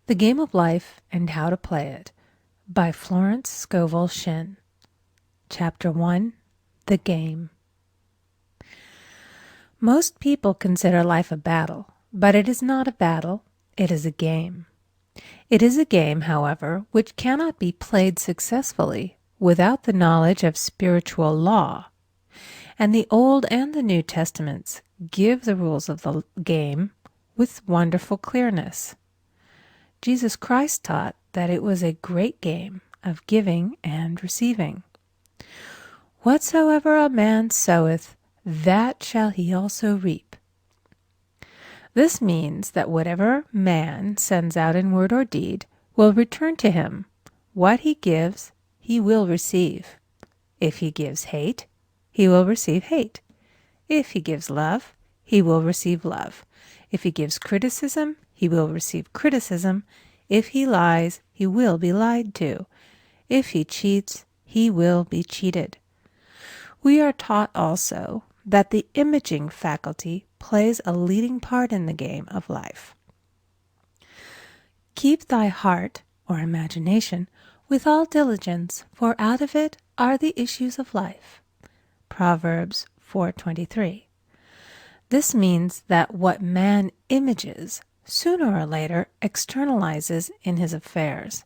The Game of Life and How to Play It by Florence Scovel Shinn. Chapter 1. The Game. Most people consider life a battle, but it is not a battle, it is a game. It is a game, however, which cannot be played successfully without the knowledge of spiritual law. And the Old and the New Testaments give the rules of the game with wonderful clearness. Jesus Christ taught that it was a great game of giving and receiving. Whatsoever a man soweth, that shall he also reap. This means that whatever man sends out in word or deed will return to him. What he gives, he will receive. If he gives hate, he will receive hate. If he gives love, he will receive love. If he gives criticism, he will receive criticism. If he lies, he will be lied to. If he cheats, he will be cheated. We are taught also that the imaging faculty plays a leading part in the game of life. Keep thy heart, or imagination, with all diligence, for out of it are the issues of life. Proverbs 4:23. This means that what man images sooner or later externalizes in his affairs.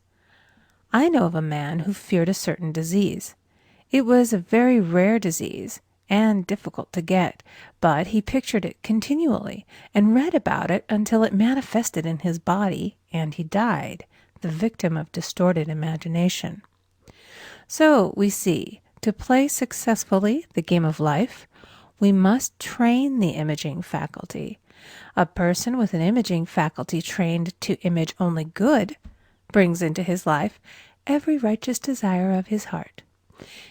I know of a man who feared a certain disease. It was a very rare disease and difficult to get, but he pictured it continually and read about it until it manifested in his body and he died, the victim of distorted imagination. So we see, to play successfully the game of life, we must train the imaging faculty. A person with an imaging faculty trained to image only good brings into his life every righteous desire of his heart.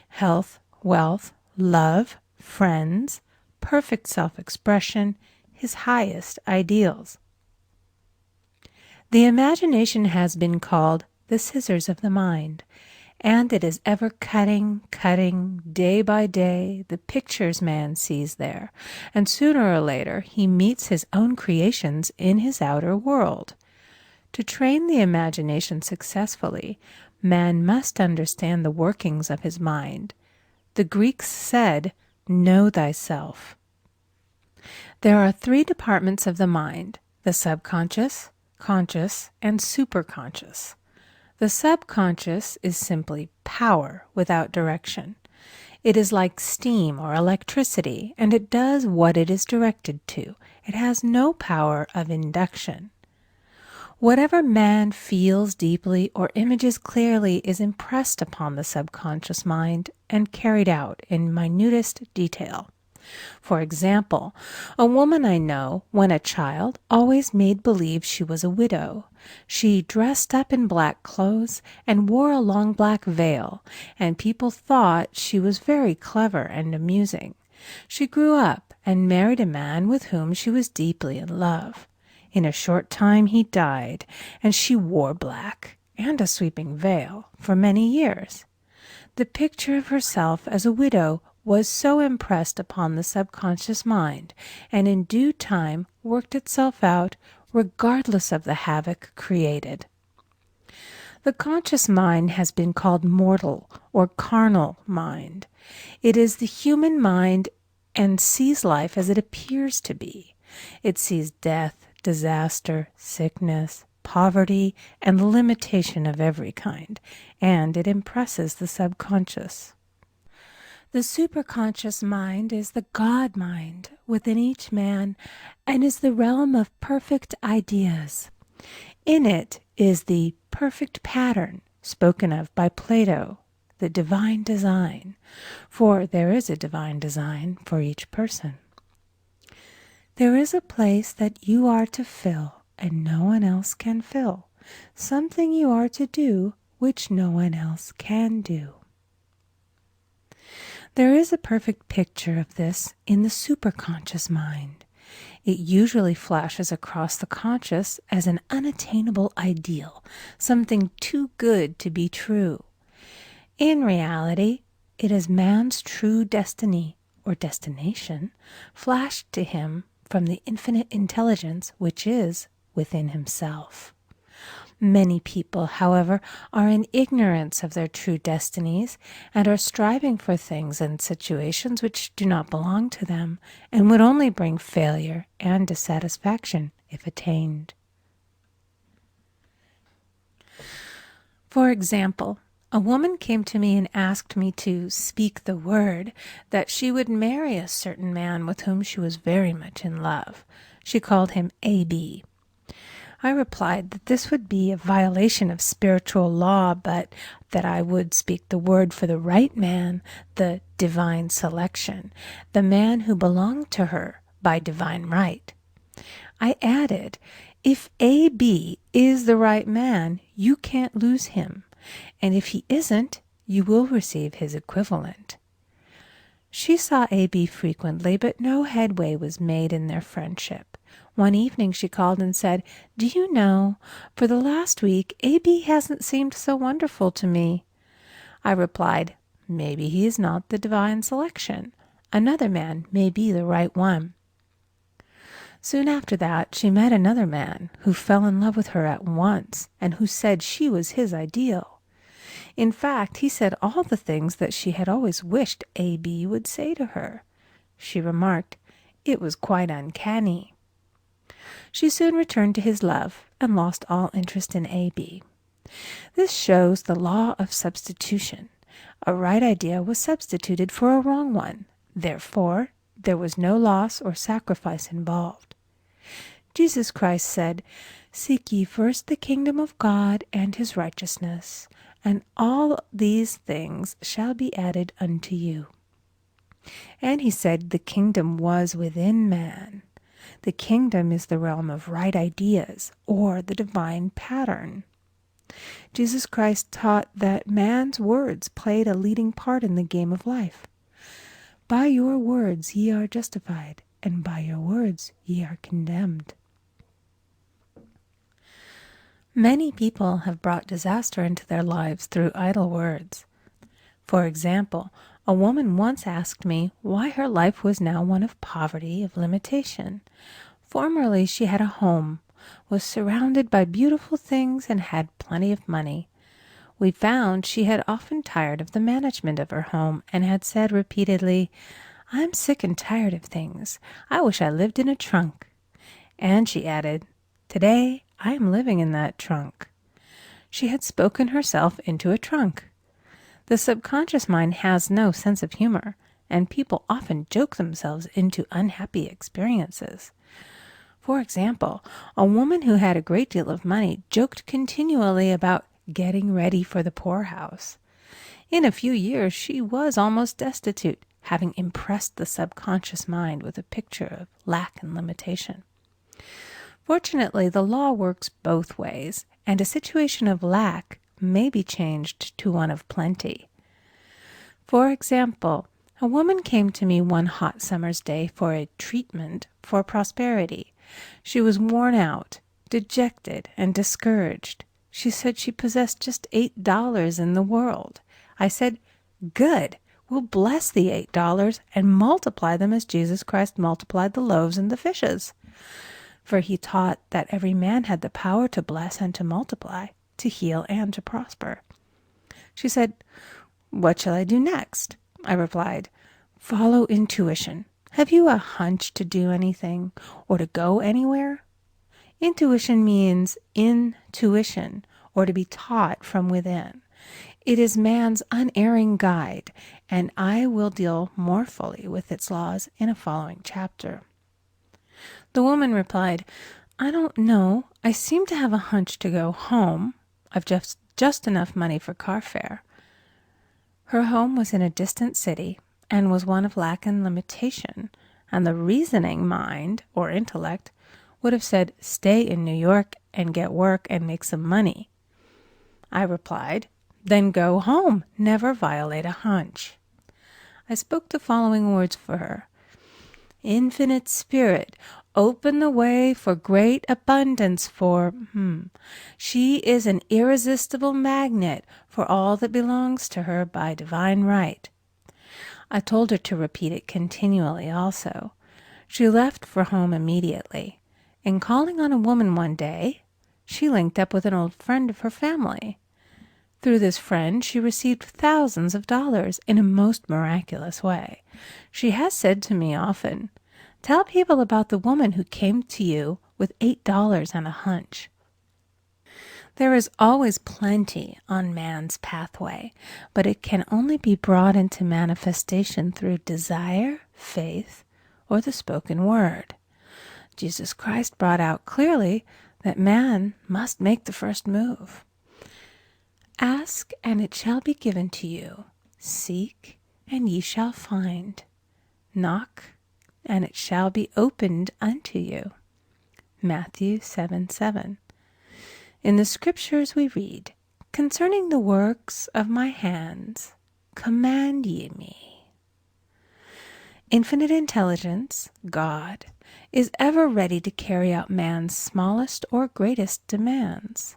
Health, wealth, love, friends, perfect self-expression, his highest ideals. The imagination has been called the scissors of the mind, and it is ever cutting, day by day, the pictures man sees there, and sooner or later he meets his own creations in his outer world. To train the imagination successfully, man must understand the workings of his mind. The Greeks said, "Know thyself." There are three departments of the mind: the subconscious, conscious, and superconscious. The subconscious is simply power without direction. It is like steam or electricity, and it does what it is directed to. It has no power of induction. Whatever man feels deeply or images clearly is impressed upon the subconscious mind and carried out in minutest detail. For example, a woman I know, when a child, always made believe she was a widow. She dressed up in black clothes and wore a long black veil, and people thought she was very clever and amusing. She grew up and married a man with whom she was deeply in love. In a short time he died, and she wore black and a sweeping veil for many years. The picture of herself as a widow was so impressed upon the subconscious mind, and in due time worked itself out regardless of the havoc created. The conscious mind has been called mortal or carnal mind. It is the human mind and sees life as it appears to be. It sees death, disaster, sickness, poverty, and limitation of every kind, and it impresses the subconscious. The superconscious mind is the God mind within each man and is the realm of perfect ideas. In it is the perfect pattern spoken of by Plato, the divine design, for there is a divine design for each person. There is a place that you are to fill and no one else can fill, something you are to do which no one else can do. There is a perfect picture of this in the superconscious mind. It usually flashes across the conscious as an unattainable ideal, something too good to be true. In reality, it is man's true destiny or destination flashed to him from the infinite intelligence which is within himself. Many people, however, are in ignorance of their true destinies and are striving for things and situations which do not belong to them and would only bring failure and dissatisfaction if attained. For example, a woman came to me and asked me to speak the word that she would marry a certain man with whom she was very much in love. She called him A.B. I replied that this would be a violation of spiritual law, but that I would speak the word for the right man, the divine selection, the man who belonged to her by divine right. I added, if A.B. is the right man, you can't lose him, and if he isn't, you will receive his equivalent. She saw A.B. frequently, but no headway was made in their friendship. One evening she called and said, "Do you know, for the last week, A.B. hasn't seemed so wonderful to me." I replied, "Maybe he is not the divine selection. Another man may be the right one." Soon after that, she met another man who fell in love with her at once and who said she was his ideal. In fact, he said all the things that she had always wished A.B. would say to her. She remarked, it was quite uncanny. She soon returned to his love and lost all interest in A.B. This shows the law of substitution. A right idea was substituted for a wrong one. Therefore, there was no loss or sacrifice involved. Jesus Christ said, "Seek ye first the kingdom of God and his righteousness, and all these things shall be added unto you." And he said the kingdom was within man. The kingdom is the realm of right ideas, or the divine pattern. Jesus Christ taught that man's words played a leading part in the game of life. By your words ye are justified, and by your words ye are condemned. Many people have brought disaster into their lives through idle words. For example, a woman once asked me why her life was now one of poverty, of limitation. Formerly she had a home, was surrounded by beautiful things, and had plenty of money. We found she had often tired of the management of her home and had said repeatedly, "I'm sick and tired of things. I wish I lived in a trunk." And she added, "Today I am living in that trunk." She had spoken herself into a trunk. The subconscious mind has no sense of humor, and people often joke themselves into unhappy experiences. For example, a woman who had a great deal of money joked continually about getting ready for the poorhouse. In a few years she was almost destitute, having impressed the subconscious mind with a picture of lack and limitation. Fortunately, the law works both ways, and a situation of lack may be changed to one of plenty. For example, a woman came to me one hot summer's day for a treatment for prosperity. She was worn out, dejected, and discouraged. She said she possessed just $8 in the world. I said, "Good, we'll bless the $8 and multiply them as Jesus Christ multiplied the loaves and the fishes." For he taught that every man had the power to bless and to multiply, to heal and to prosper. She said, "What shall I do next?" I replied, "Follow intuition. Have you a hunch to do anything or to go anywhere?" Intuition means intuition, or to be taught from within. It is man's unerring guide, and I will deal more fully with its laws in a following chapter. The woman replied, "I don't know. I seem to have a hunch to go home. I've just enough money for car fare." Her home was in a distant city and was one of lack and limitation, and the reasoning mind, or intellect, would have said, "Stay in New York and get work and make some money." I replied, "Then go home. Never violate a hunch." I spoke the following words for her. "Infinite Spirit, open the way for great abundance for She is an irresistible magnet for all that belongs to her by divine right." I told her to repeat it continually also. She left for home immediately, and calling on a woman one day, she linked up with an old friend of her family. Through this friend, she received thousands of dollars in a most miraculous way. She has said to me often, "Tell people about the woman who came to you with $8 and a hunch." There is always plenty on man's pathway, but it can only be brought into manifestation through desire, faith, or the spoken word. Jesus Christ brought out clearly that man must make the first move. Ask, and it shall be given to you. Seek, and ye shall find. Knock, and it shall be opened unto you. Matthew 7:7. In the Scriptures we read, "Concerning the works of my hands, command ye me." Infinite intelligence, God, is ever ready to carry out man's smallest or greatest demands.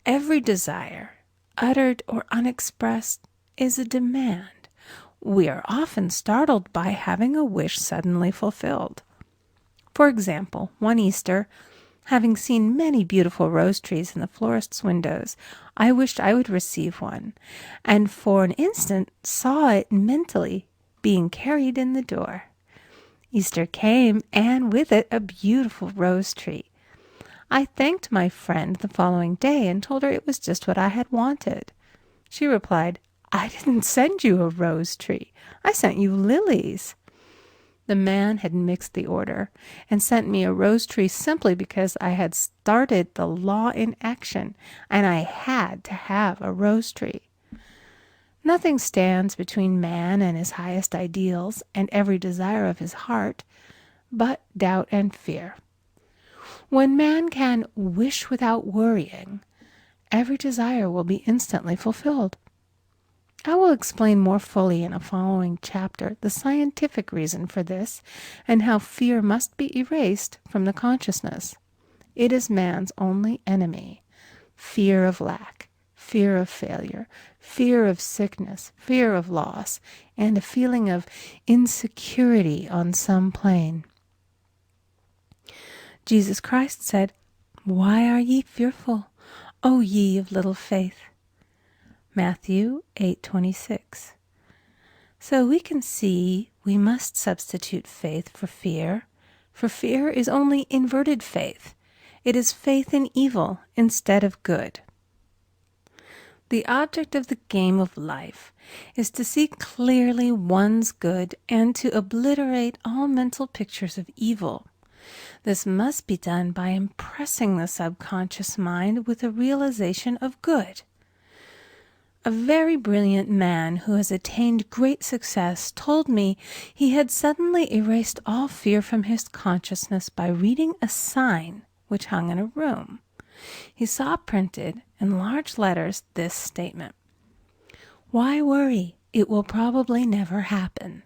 Every desire, uttered or unexpressed, is a demand. We are often startled by having a wish suddenly fulfilled. For example, one Easter, having seen many beautiful rose trees in the florist's windows, I wished I would receive one, and for an instant saw it mentally being carried in the door. Easter came, and with it a beautiful rose tree. I thanked my friend the following day and told her it was just what I had wanted. She replied, "I didn't send you a rose tree. I sent you lilies." The man had mixed the order and sent me a rose tree simply because I had started the law in action and I had to have a rose tree. Nothing stands between man and his highest ideals and every desire of his heart but doubt and fear. When man can wish without worrying, every desire will be instantly fulfilled. I will explain more fully in a following chapter the scientific reason for this and how fear must be erased from the consciousness. It is man's only enemy. Fear of lack, fear of failure, fear of sickness, fear of loss, and a feeling of insecurity on some plane. Jesus Christ said, "Why are ye fearful, O ye of little faith?" Matthew 8:26. So we can see we must substitute faith for fear is only inverted faith. It is faith in evil instead of good. The object of the game of life is to see clearly one's good and to obliterate all mental pictures of evil. This must be done by impressing the subconscious mind with a realization of good. A very brilliant man who has attained great success told me he had suddenly erased all fear from his consciousness by reading a sign which hung in a room. He saw printed in large letters this statement: "Why worry? It will probably never happen."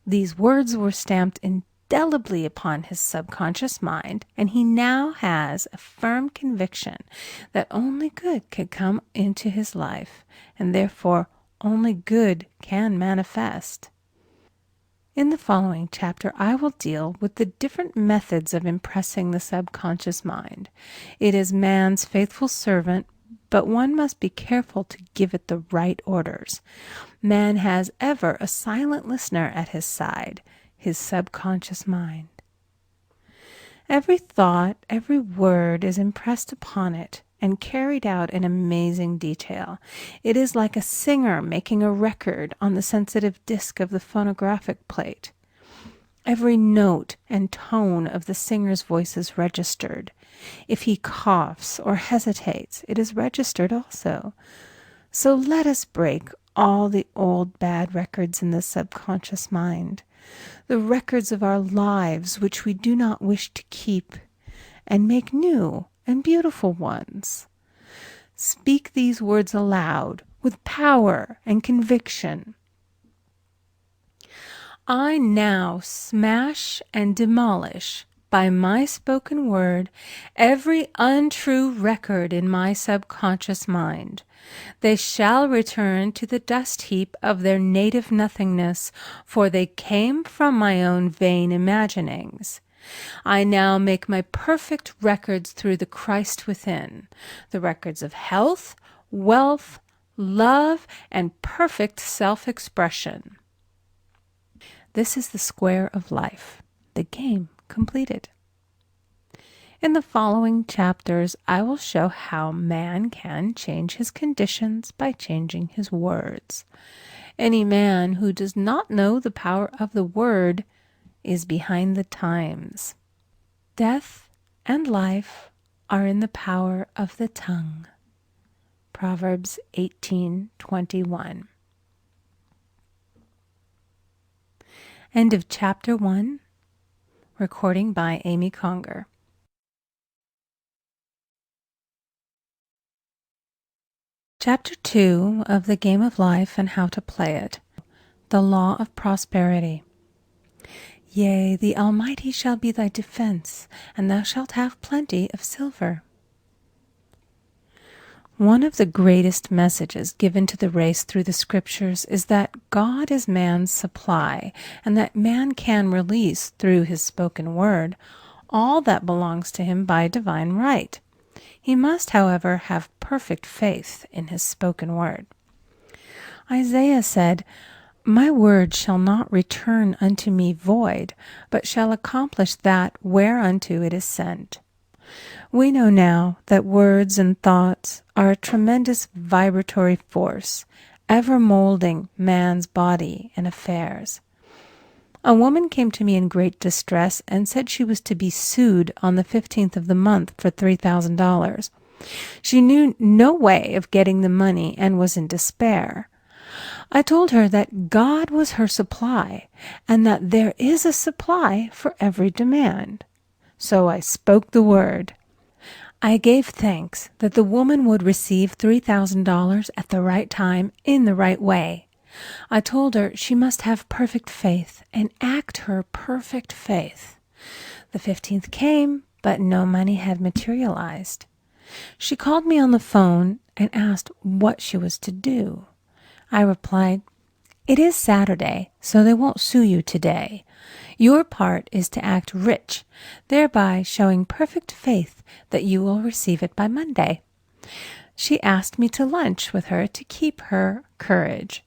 These words were stamped indelibly upon his subconscious mind, and he now has a firm conviction that only good can come into his life, and therefore only good can manifest. In the following chapter, I will deal with the different methods of impressing the subconscious mind. It is man's faithful servant, but one must be careful to give it the right orders. Man has ever a silent listener at his side, his subconscious mind. Every thought, every word is impressed upon it and carried out in amazing detail. It is like a singer making a record on the sensitive disc of the phonographic plate. Every note and tone of the singer's voice is registered. If he coughs or hesitates, it is registered also. So let us break all the old bad records in the subconscious mind, the records of our lives which we do not wish to keep, and make new and beautiful ones. Speak these words aloud with power and conviction. I now smash and demolish by my spoken word every untrue record in my subconscious mind. They shall return to the dust heap of their native nothingness, for they came from my own vain imaginings. I now make my perfect records through the Christ within, the records of health, wealth, love, and perfect self-expression. This is the square of life, the game completed. In the following chapters, I will show how man can change his conditions by changing his words. Any man who does not know the power of the word is behind the times. Death and life are in the power of the tongue. Proverbs 18:21. End of Chapter 1. Recording by Amy Conger. Chapter 2 of The Game of Life and How to Play It. The Law of Prosperity. Yea, the Almighty shall be thy defense, and thou shalt have plenty of silver. One of the greatest messages given to the race through the Scriptures is that God is man's supply, and that man can release, through his spoken word, all that belongs to him by divine right. He must, however, have perfect faith in his spoken word. Isaiah said, My word shall not return unto me void, but shall accomplish that whereunto it is sent. We know now that words and thoughts are a tremendous vibratory force, ever molding man's body and affairs. A woman came to me in great distress and said she was to be sued on the 15th of the month for $3,000. She knew no way of getting the money and was in despair. I told her that God was her supply and that there is a supply for every demand. So I spoke the word. I gave thanks that the woman would receive $3,000 at the right time in the right way. I told her she must have perfect faith and act her perfect faith. The 15th came, but no money had materialized. She called me on the phone and asked what she was to do. I replied, It is Saturday, so they won't sue you today. Your part is to act rich, thereby showing perfect faith that you will receive it by Monday. She asked me to lunch with her to keep her courage.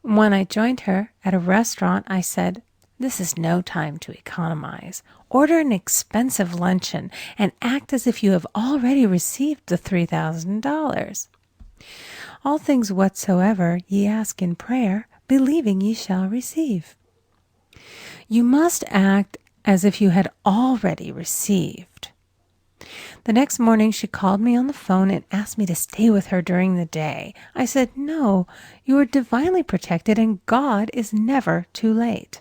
When I joined her at a restaurant, I said, This is no time to economize. Order an expensive luncheon and act as if you have already received the $3,000. All things whatsoever ye ask in prayer, believing ye shall receive. You must act as if you had already received. The next morning she called me on the phone and asked me to stay with her during the day. I said, No, you are divinely protected and God is never too late.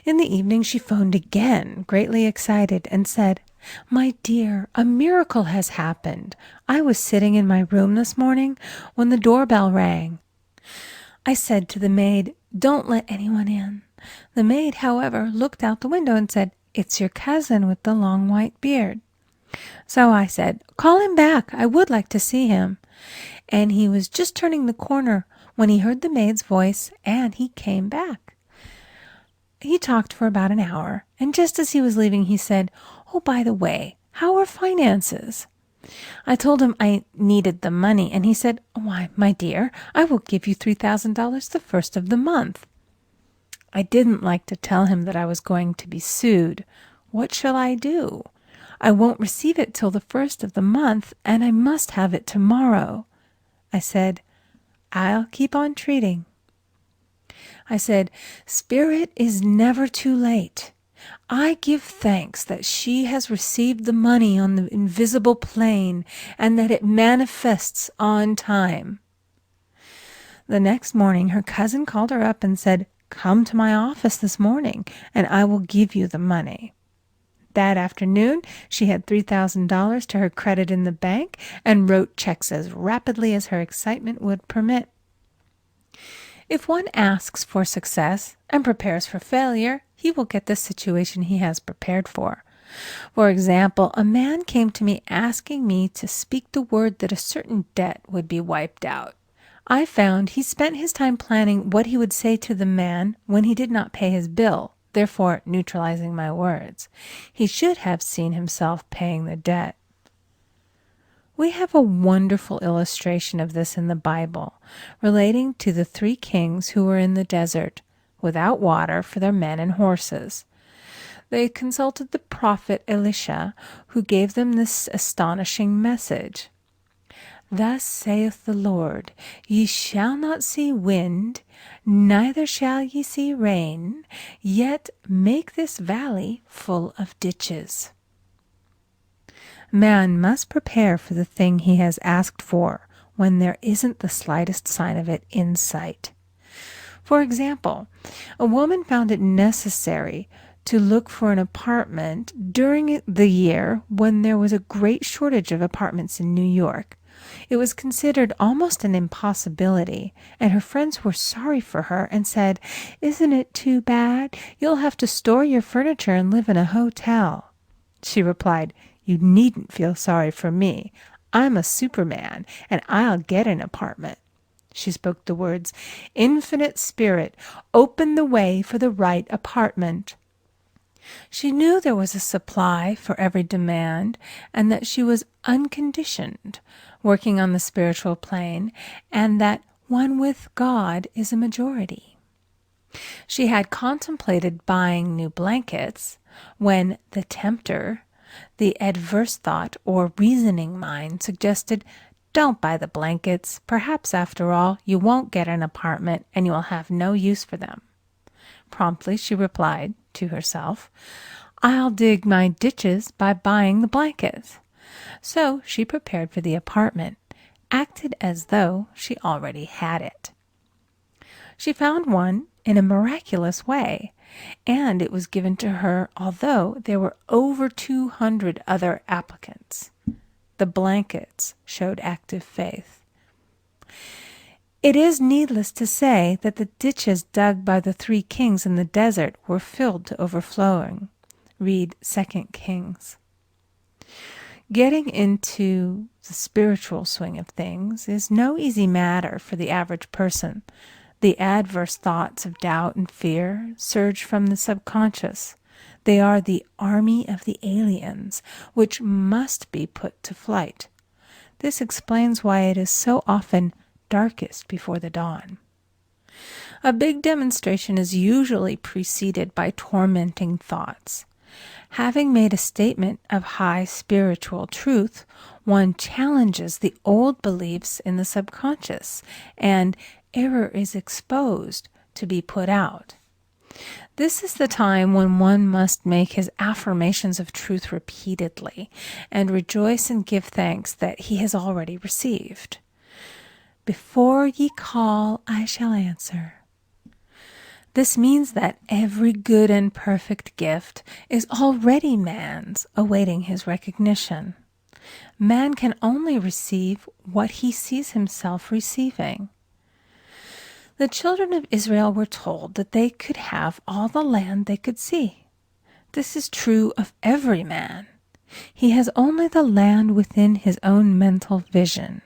In the evening she phoned again, greatly excited, and said, My dear, a miracle has happened. I was sitting in my room this morning when the doorbell rang. I said to the maid, Don't let anyone in. The maid, however, looked out the window and said, It's your cousin with the long white beard. So I said, Call him back. I would like to see him. And he was just turning the corner when he heard the maid's voice, and he came back. He talked for about an hour, and just as he was leaving, he said, Oh, by the way, how are finances? I told him I needed the money, and he said, Why, my dear, I will give you $3,000 the first of the month. I didn't like to tell him that I was going to be sued. What shall I do? I won't receive it till the first of the month, and I must have it tomorrow. I said, I'll keep on treating. I said, Spirit is never too late. I give thanks that she has received the money on the invisible plane and that it manifests on time. The next morning, her cousin called her up and said, Come to my office this morning, and I will give you the money. That afternoon, she had $3,000 to her credit in the bank and wrote checks as rapidly as her excitement would permit. If one asks for success and prepares for failure, he will get the situation he has prepared for. For example, a man came to me asking me to speak the word that a certain debt would be wiped out. I found he spent his time planning what he would say to the man when he did not pay his bill. therefore neutralizing my words. He should have seen himself paying the debt. We have a wonderful illustration of this in the Bible, relating to the 3 kings who were in the desert, without water for their men and horses. They consulted the prophet Elisha, who gave them this astonishing message. Thus saith the Lord, Ye shall not see wind, neither shall ye see rain, yet make this valley full of ditches. Man must prepare for the thing he has asked for when there isn't the slightest sign of it in sight. For example, a woman found it necessary to look for an apartment during the year when there was a great shortage of apartments in New York. It was considered almost an impossibility, and her friends were sorry for her and said, "Isn't it too bad? You'll have to store your furniture and live in a hotel." She replied, "You needn't feel sorry for me. I'm a Superman, and I'll get an apartment." She spoke the words, "Infinite Spirit, open the way for the right apartment." She knew there was a supply for every demand, and that she was unconditioned, working on the spiritual plane, and that one with God is a majority. She had contemplated buying new blankets when the tempter, the adverse thought or reasoning mind, suggested, "Don't buy the blankets. Perhaps, after all, you won't get an apartment and you will have no use for them." Promptly she replied to herself, "I'll dig my ditches by buying the blankets." So she prepared for the apartment, acted as though she already had it. She found one in a miraculous way, and it was given to her although there were over 200 other applicants. The blankets showed active faith. It is needless to say that the ditches dug by the 3 kings in the desert were filled to overflowing. Read 2 Kings. Getting into the spiritual swing of things is no easy matter for the average person. The adverse thoughts of doubt and fear surge from the subconscious. They are the army of the aliens, which must be put to flight. This explains why it is so often darkest before the dawn. A big demonstration is usually preceded by tormenting thoughts. Having made a statement of high spiritual truth, one challenges the old beliefs in the subconscious, and error is exposed to be put out. This is the time when one must make his affirmations of truth repeatedly and rejoice and give thanks that he has already received. "Before ye call, I shall answer." This means that every good and perfect gift is already man's, awaiting his recognition. Man can only receive what he sees himself receiving. The children of Israel were told that they could have all the land they could see. This is true of every man. He has only the land within his own mental vision.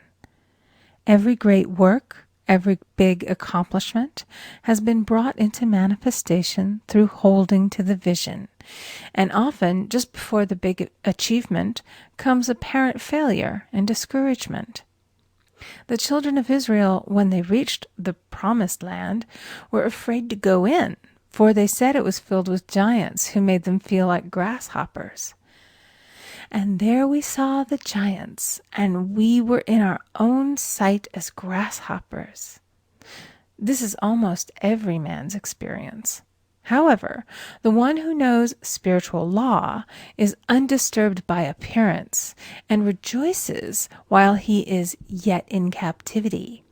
Every great work, every big accomplishment has been brought into manifestation through holding to the vision, and often just before the big achievement comes apparent failure and discouragement. The children of Israel, when they reached the promised land, were afraid to go in, for they said it was filled with giants who made them feel like grasshoppers. And there we saw the giants, and we were in our own sight as grasshoppers. This is almost every man's experience. However, the one who knows spiritual law is undisturbed by appearance and rejoices while he is yet in captivity.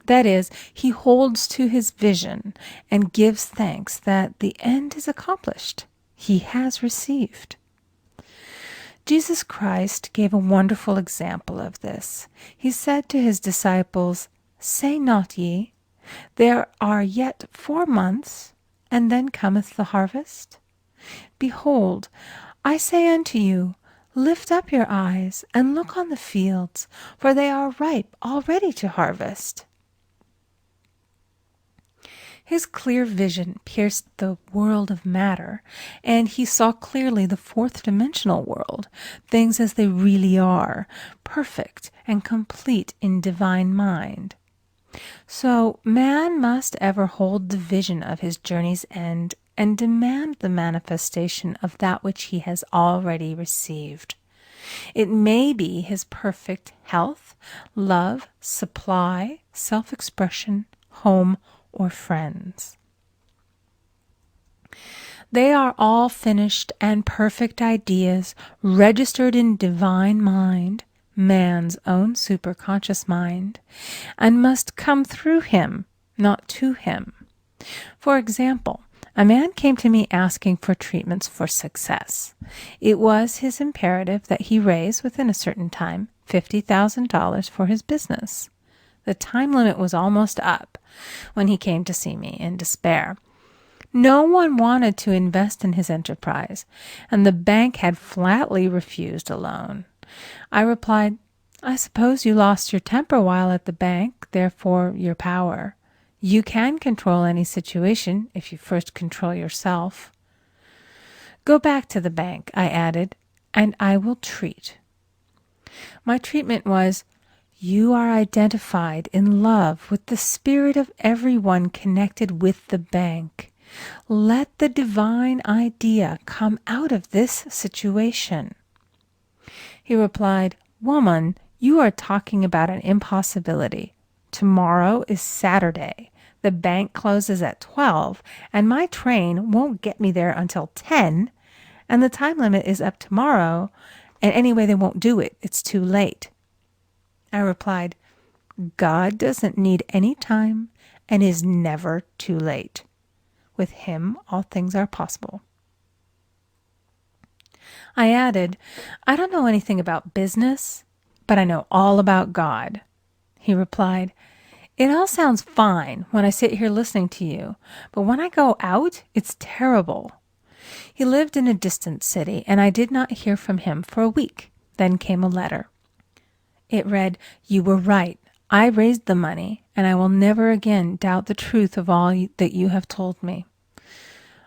That is, he holds to his vision and gives thanks that the end is accomplished. He has received. Jesus Christ gave a wonderful example of this. He said to his disciples, "Say not ye, there are yet 4 months, and then cometh the harvest? Behold, I say unto you, lift up your eyes, and look on the fields, for they are ripe already to harvest." His clear vision pierced the world of matter, and he saw clearly the fourth-dimensional world, things as they really are, perfect and complete in divine mind. So man must ever hold the vision of his journey's end and demand the manifestation of that which he has already received. It may be his perfect health, love, supply, self-expression, home, or friends. They are all finished and perfect ideas registered in divine mind, man's own superconscious mind, and must come through him, not to him. For example, a man came to me asking for treatments for success. It was his imperative that he raise, within a certain time, $50,000 for his business. The time limit was almost up when he came to see me in despair. No one wanted to invest in his enterprise, and the bank had flatly refused a loan. I replied, "I suppose you lost your temper while at the bank, therefore your power. You can control any situation if you first control yourself." "Go back to the bank," I added, "and I will treat." My treatment was, "You are identified in love with the spirit of everyone connected with the bank. Let the divine idea come out of this situation." He replied, "Woman, you are talking about an impossibility. Tomorrow is Saturday. The bank closes at 12, and my train won't get me there until 10, and the time limit is up tomorrow, and anyway they won't do it. It's too late." I replied, "God doesn't need any time and is never too late. With him, all things are possible." I added, "I don't know anything about business, but I know all about God." He replied, "It all sounds fine when I sit here listening to you, but when I go out, it's terrible." He lived in a distant city, and I did not hear from him for a week. Then came a letter. It read, "You were right. I raised the money, and I will never again doubt the truth of all that you have told me."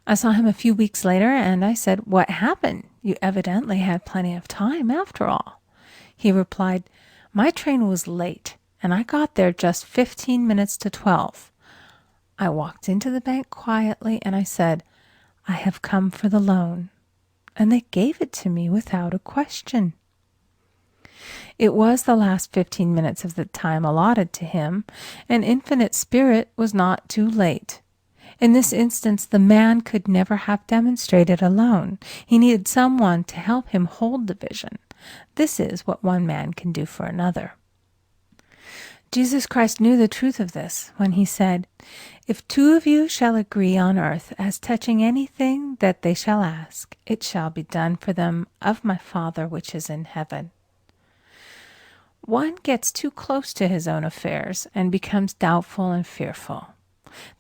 I saw him a few weeks later, and I said, "What happened? You evidently had plenty of time after all." He replied, "My train was late, and I got there just 15 minutes to 12. I walked into the bank quietly, and I said, 'I have come for the loan,' and they gave it to me without a question." It was the last 15 minutes of the time allotted to him, and Infinite Spirit was not too late. In this instance, the man could never have demonstrated alone. He needed someone to help him hold the vision. This is what one man can do for another. Jesus Christ knew the truth of this when he said, "If two of you shall agree on earth as touching anything that they shall ask, it shall be done for them of my Father which is in heaven." One gets too close to his own affairs and becomes doubtful and fearful.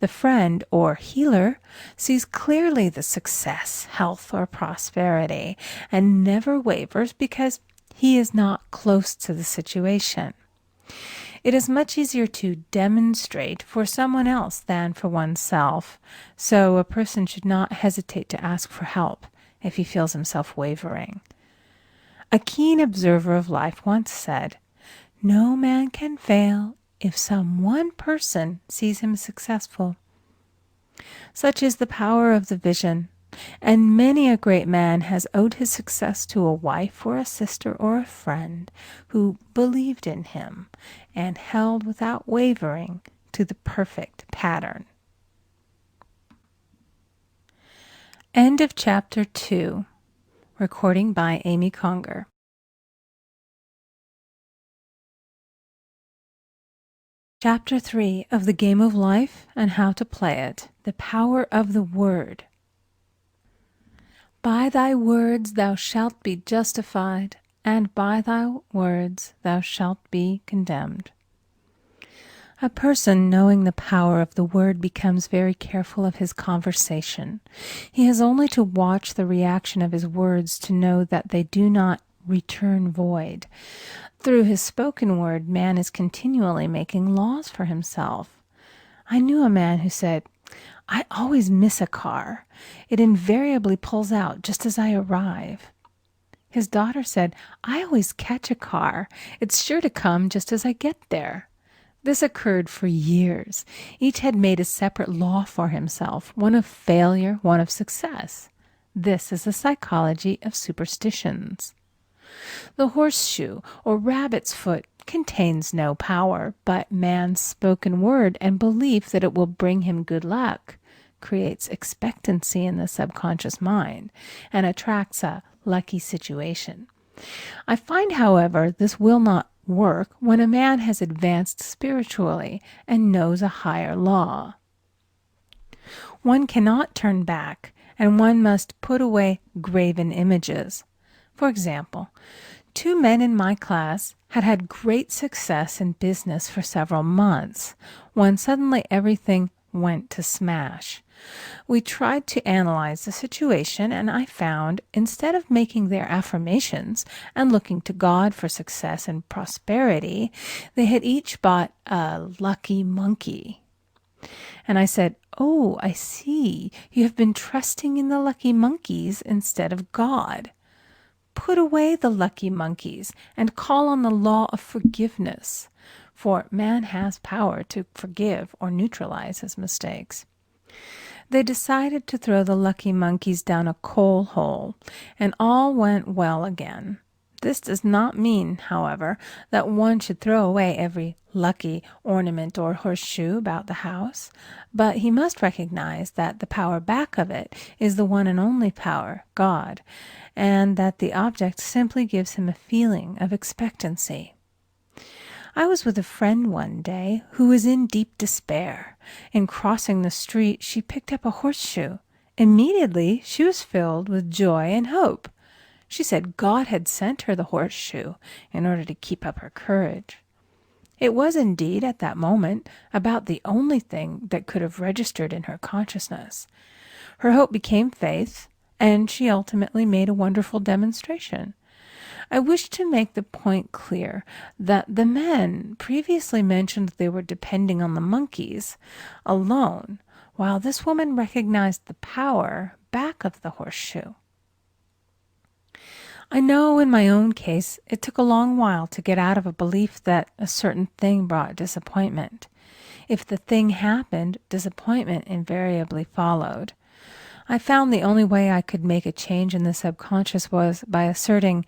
The friend or healer sees clearly the success, health, or prosperity and never wavers because he is not close to the situation. It is much easier to demonstrate for someone else than for oneself, so a person should not hesitate to ask for help if he feels himself wavering. A keen observer of life once said, "No man can fail if some one person sees him successful." Such is the power of the vision, and many a great man has owed his success to a wife or a sister or a friend who believed in him and held without wavering to the perfect pattern. End of Chapter 2. Recording by Amy Conger. Chapter 3 of the Game of Life and How to Play It. The Power of the Word. By thy words thou shalt be justified, and by thy words thou shalt be condemned. A person knowing the power of the word becomes very careful of his conversation. He has only to watch the reaction of his words to know that they do not return void. Through his spoken word, man is continually making laws for himself. I knew a man who said, I always miss a car. It invariably pulls out just as I arrive. His daughter said, I always catch a car. It's sure to come just as I get there. This occurred for years. Each had made a separate law for himself, one of failure, one of success. This is the psychology of superstitions. The horseshoe or rabbit's foot contains no power, but man's spoken word and belief that it will bring him good luck creates expectancy in the subconscious mind and attracts a lucky situation. I find, however, this will not work when a man has advanced spiritually and knows a higher law. One cannot turn back, and one must put away graven images. For example, 2 men in my class had had great success in business for several months, when suddenly everything went to smash. We tried to analyze the situation, and I found, instead of making their affirmations and looking to God for success and prosperity, they had each bought a lucky monkey. And I said, "Oh, I see. You have been trusting in the lucky monkeys instead of God. Put away the lucky monkeys and call on the law of forgiveness, for man has power to forgive or neutralize his mistakes." They decided to throw the lucky monkeys down a coal hole, and all went well again. This does not mean, however, that one should throw away every lucky ornament or horseshoe about the house, but he must recognize that the power back of it is the one and only power, God, and that the object simply gives him a feeling of expectancy. I was with a friend one day who was in deep despair. In crossing the street, she picked up a horseshoe. Immediately, she was filled with joy and hope. She said God had sent her the horseshoe in order to keep up her courage. It was indeed, at that moment, about the only thing that could have registered in her consciousness. Her hope became faith, and she ultimately made a wonderful demonstration. I wish to make the point clear that the men previously mentioned they were depending on the monkeys alone, while this woman recognized the power back of the horseshoe. I know in my own case it took a long while to get out of a belief that a certain thing brought disappointment. If the thing happened, disappointment invariably followed. I found the only way I could make a change in the subconscious was by asserting,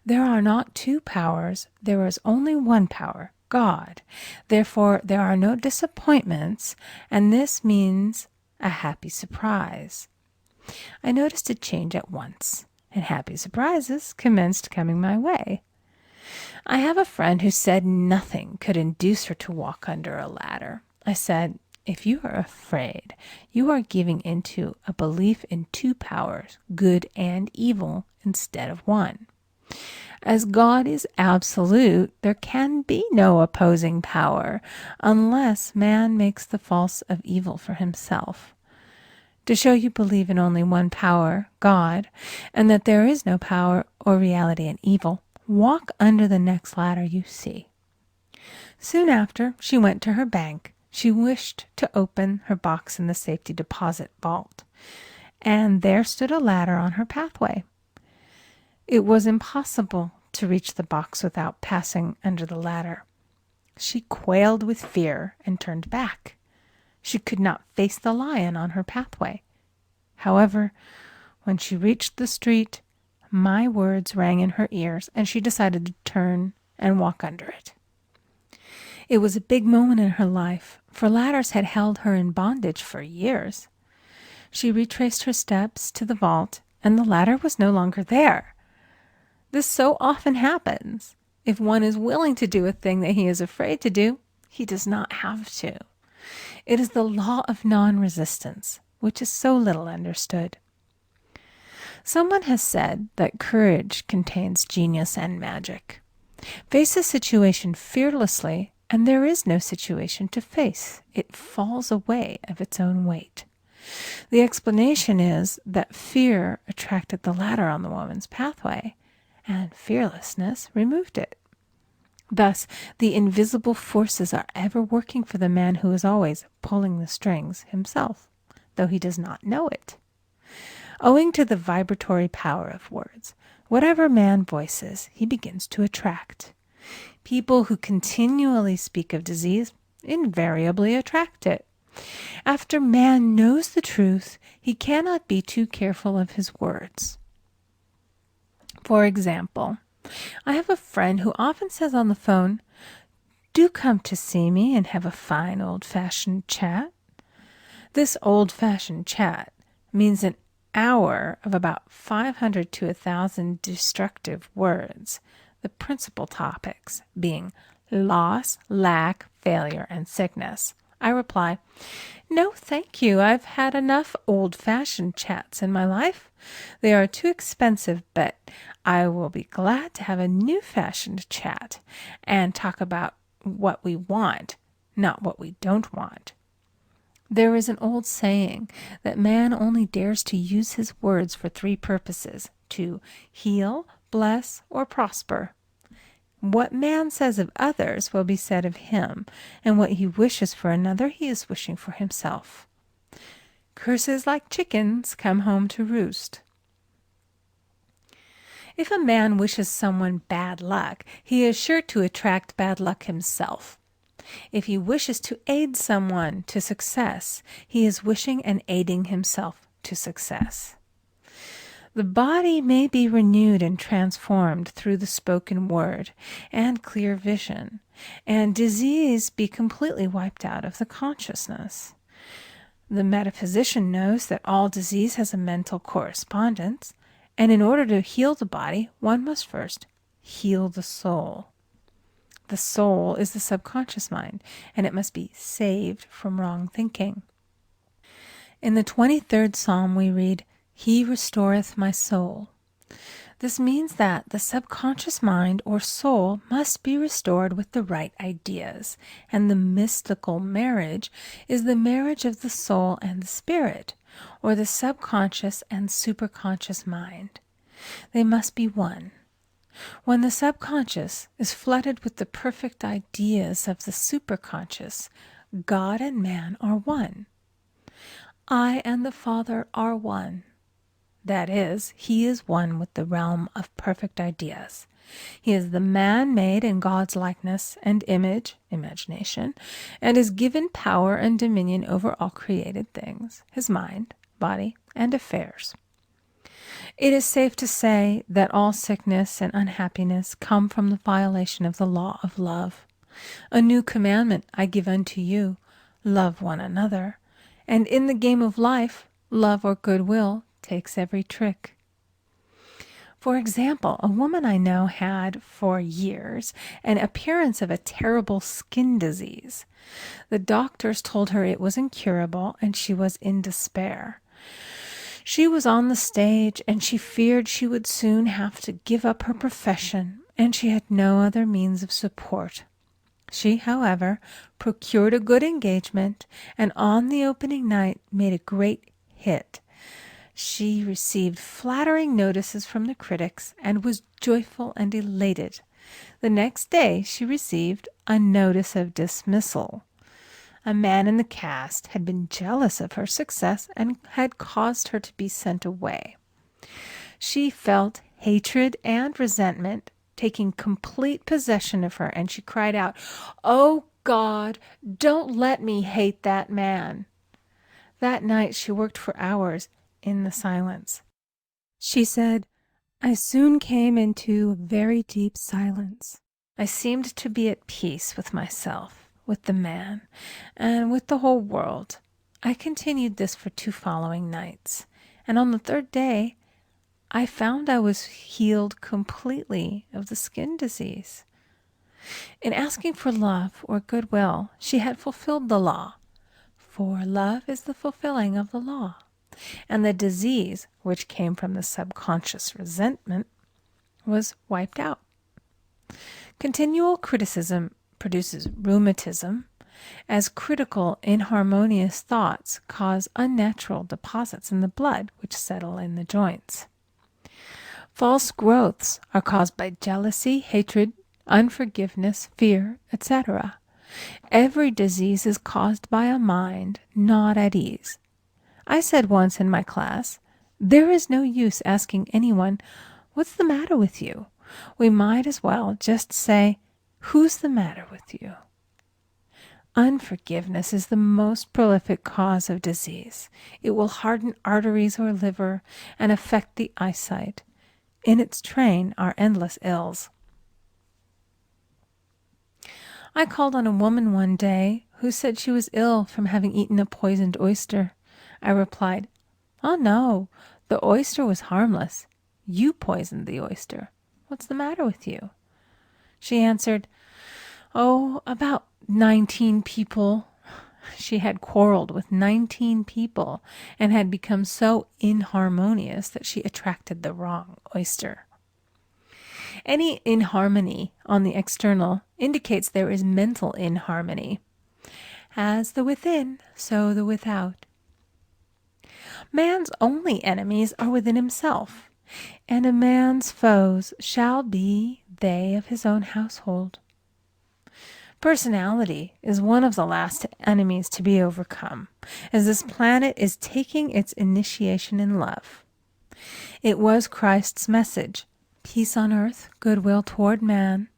there are not 2 powers, there is only one power, God. Therefore, there are no disappointments, and this means a happy surprise. I noticed a change at once, and happy surprises commenced coming my way. I have a friend who said nothing could induce her to walk under a ladder. I said, if you are afraid, you are giving into a belief in 2 powers, good and evil, instead of one. As God is absolute, there can be no opposing power unless man makes the false of evil for himself. To show you believe in only one power, God, and that there is no power or reality in evil, walk under the next ladder you see. Soon after, she went to her bank. She wished to open her box in the safety deposit vault, and there stood a ladder on her pathway. It was impossible to reach the box without passing under the ladder. She quailed with fear and turned back. She could not face the lion on her pathway. However, when she reached the street, my words rang in her ears, and she decided to turn and walk under it. It was a big moment in her life, for ladders had held her in bondage for years. She retraced her steps to the vault, and the ladder was no longer there. This so often happens. If one is willing to do a thing that he is afraid to do, he does not have to. It is the law of non-resistance, which is so little understood. Someone has said that courage contains genius and magic. Face a situation fearlessly, and there is no situation to face. It falls away of its own weight. The explanation is that fear attracted the ladder on the woman's pathway, and fearlessness removed it. Thus, the invisible forces are ever working for the man who is always pulling the strings himself. though he does not know it. Owing to the vibratory power of words, whatever man voices, he begins to attract. People who continually speak of disease invariably attract it. After man knows the truth, he cannot be too careful of his words. For example, I have a friend who often says on the phone, "Do come to see me and have a fine old-fashioned chat." This old-fashioned chat means an hour of about 500 to 1,000 destructive words, the principal topics being loss, lack, failure, and sickness. I reply, "No, thank you. I've had enough old-fashioned chats in my life. They are too expensive, but I will be glad to have a new-fashioned chat and talk about what we want, not what we don't want." There is an old saying that man only dares to use his words for three purposes: to heal, bless, or prosper. What man says of others will be said of him, and what he wishes for another he is wishing for himself. Curses like chickens come home to roost. If a man wishes someone bad luck, he is sure to attract bad luck himself. If he wishes to aid someone to success, he is wishing and aiding himself to success. The body may be renewed and transformed through the spoken word and clear vision, and disease be completely wiped out of the consciousness. The metaphysician knows that all disease has a mental correspondence, and in order to heal the body, one must first heal the soul. The soul is the subconscious mind, and it must be saved from wrong thinking. In the 23rd Psalm we read, "He restoreth my soul." This means that the subconscious mind or soul must be restored with the right ideas, and the mystical marriage is the marriage of the soul and the spirit, or the subconscious and superconscious mind. They must be one. When the subconscious is flooded with the perfect ideas of the superconscious, God and man are one. I and the Father are one. That is, he is one with the realm of perfect ideas. He is the man made in God's likeness and image, imagination, and is given power and dominion over all created things, his mind, body, and affairs. It is safe to say that all sickness and unhappiness come from the violation of the law of love. A new commandment I give unto you, love one another. And in the game of life, love or goodwill takes every trick. For example, a woman I know had for years an appearance of a terrible skin disease. The doctors told her it was incurable and she was in despair. She was on the stage and she feared she would soon have to give up her profession, and she had no other means of support. She, however, procured a good engagement and on the opening night made a great hit. She received flattering notices from the critics and was joyful and elated. The next day she received a notice of dismissal. A man in the cast had been jealous of her success and had caused her to be sent away. She felt hatred and resentment taking complete possession of her, and she cried out, "Oh God, don't let me hate that man." That night she worked for hours in the silence. She said, "I soon came into a very deep silence. I seemed to be at peace with myself, with the man, and with the whole world. I continued this for 2 following nights, and on the 3rd day, I found I was healed completely of the skin disease." In asking for love or goodwill, she had fulfilled the law, for love is the fulfilling of the law, and the disease, which came from the subconscious resentment, was wiped out. Continual criticism produces rheumatism, as critical, inharmonious thoughts cause unnatural deposits in the blood which settle in the joints. False growths are caused by jealousy, hatred, unforgiveness, fear, etc. Every disease is caused by a mind not at ease. I said once in my class, "There is no use asking anyone, 'What's the matter with you?' We might as well just say, 'Who's the matter with you?'" Unforgiveness is the most prolific cause of disease. It will harden arteries or liver and affect the eyesight. In its train are endless ills. I called on a woman one day who said she was ill from having eaten a poisoned oyster. I replied, "Oh no, the oyster was harmless. You poisoned the oyster. What's the matter with you?" She answered, "Oh, about 19 people." She had quarreled with 19 people and had become so inharmonious that she attracted the wrong oyster. Any inharmony on the external indicates there is mental inharmony. As the within, so the without. Man's only enemies are within himself, and a man's foes shall be they of his own household. Personality is one of the last enemies to be overcome, as this planet is taking its initiation in love. It was Christ's message, peace on earth, goodwill toward man.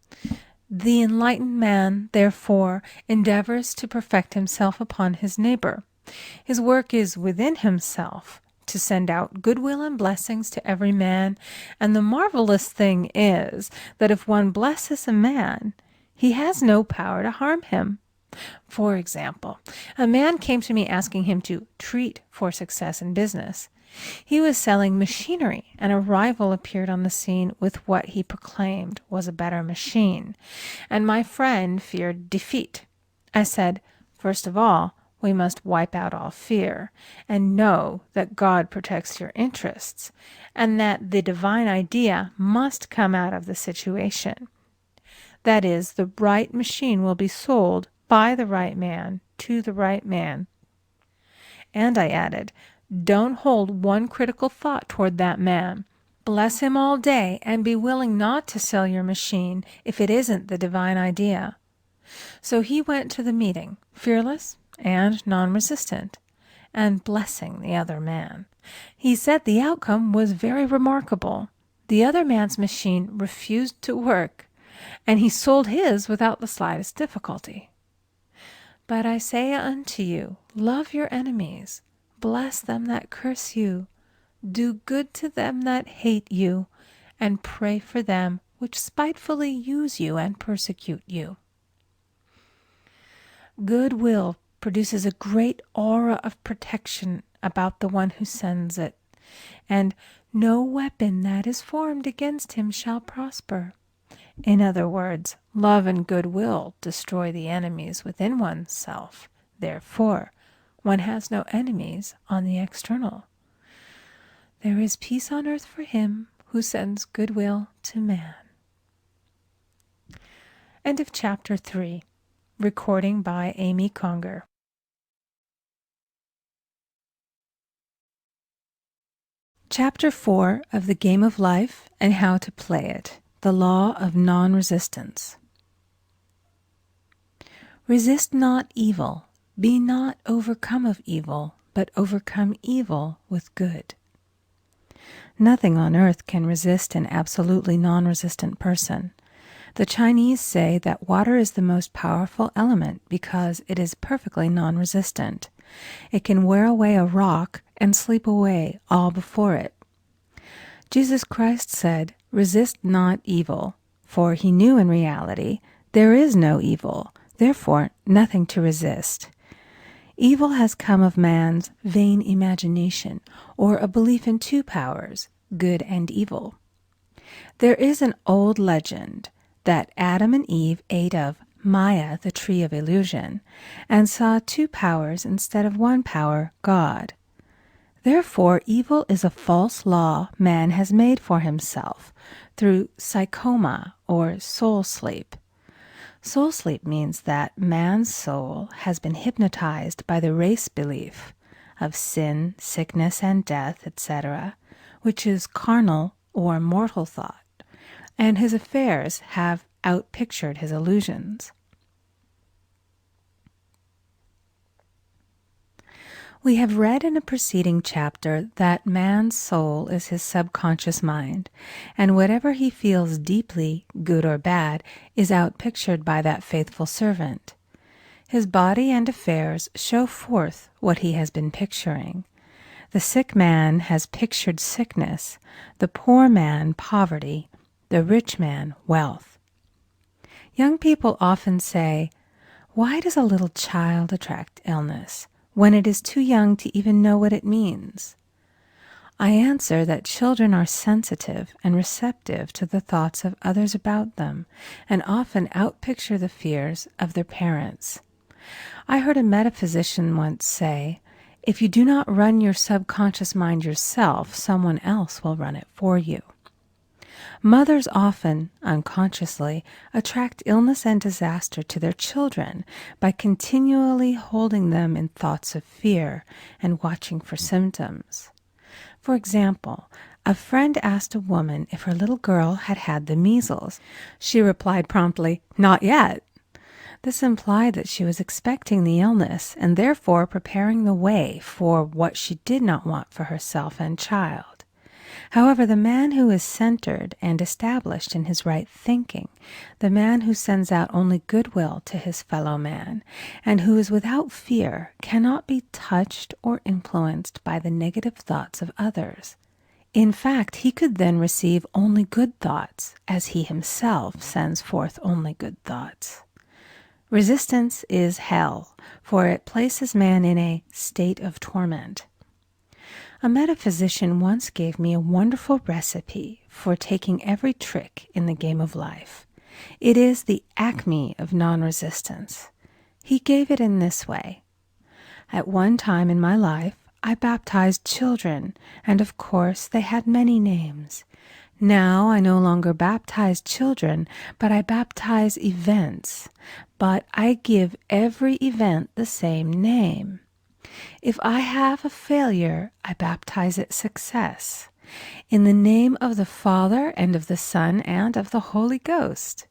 The enlightened man, therefore, endeavors to perfect himself upon his neighbor. His work is within himself, to send out goodwill and blessings to every man, and the marvelous thing is that if one blesses a man, he has no power to harm him. For example, a man came to me asking him to treat for success in business. He was selling machinery, and a rival appeared on the scene with what he proclaimed was a better machine, and my friend feared defeat. I said, "First of all, we must wipe out all fear, and know that God protects your interests, and that the divine idea must come out of the situation. That is, the right machine will be sold by the right man to the right man." And I added, "Don't hold one critical thought toward that man. Bless him all day and be willing not to sell your machine if it isn't the divine idea." So he went to the meeting, fearless and non-resistant, and blessing the other man. He said the outcome was very remarkable. The other man's machine refused to work, and he sold his without the slightest difficulty. "But I say unto you, love your enemies, bless them that curse you, do good to them that hate you, and pray for them which spitefully use you and persecute you." Goodwill produces a great aura of protection about the one who sends it, and no weapon that is formed against him shall prosper. In other words, love and goodwill destroy the enemies within oneself. Therefore, one has no enemies on the external. There is peace on earth for him who sends goodwill to man. End of chapter 3. Recording by Amy Conger. Chapter 4 of The Game of Life and How to Play It. The Law of Non-Resistance. Resist not evil. Be not overcome of evil, but overcome evil with good. Nothing on earth can resist an absolutely non-resistant person. The Chinese say that water is the most powerful element because it is perfectly non-resistant. It can wear away a rock and sleep away all before it. Jesus Christ said, "Resist not evil," for he knew in reality there is no evil, therefore nothing to resist. Evil has come of man's vain imagination, or a belief in two powers, good and evil. There is an old legend that Adam and Eve ate of Maya, the tree of illusion, and saw two powers instead of one power, God. Therefore, evil is a false law man has made for himself through psychoma or soul sleep. Soul sleep means that man's soul has been hypnotized by the race belief of sin, sickness, and death, etc., which is carnal or mortal thought, and his affairs have outpictured his illusions. We have read in a preceding chapter that man's soul is his subconscious mind, and whatever he feels deeply, good or bad, is outpictured by that faithful servant. His body and affairs show forth what he has been picturing. The sick man has pictured sickness, the poor man poverty, the rich man wealth. Young people often say, "Why does a little child attract illness when it is too young to even know what it means?" I answer that children are sensitive and receptive to the thoughts of others about them, and often outpicture the fears of their parents. I heard a metaphysician once say, "If you do not run your subconscious mind yourself, someone else will run it for you." Mothers often, unconsciously, attract illness and disaster to their children by continually holding them in thoughts of fear and watching for symptoms. For example, a friend asked a woman if her little girl had had the measles. She replied promptly, "Not yet." This implied that she was expecting the illness and therefore preparing the way for what she did not want for herself and child. However, the man who is centered and established in his right thinking, the man who sends out only goodwill to his fellow man, and who is without fear, cannot be touched or influenced by the negative thoughts of others. In fact, he could then receive only good thoughts, as he himself sends forth only good thoughts. Resistance is hell, for it places man in a state of torment. A metaphysician once gave me a wonderful recipe for taking every trick in the game of life. It is the acme of non-resistance. He gave it in this way. At one time in my life, I baptized children, and of course they had many names. Now I no longer baptize children, but I baptize events. But I give every event the same name. If I have a failure, I baptize it success. In the name of the Father, and of the Son, and of the Holy Ghost.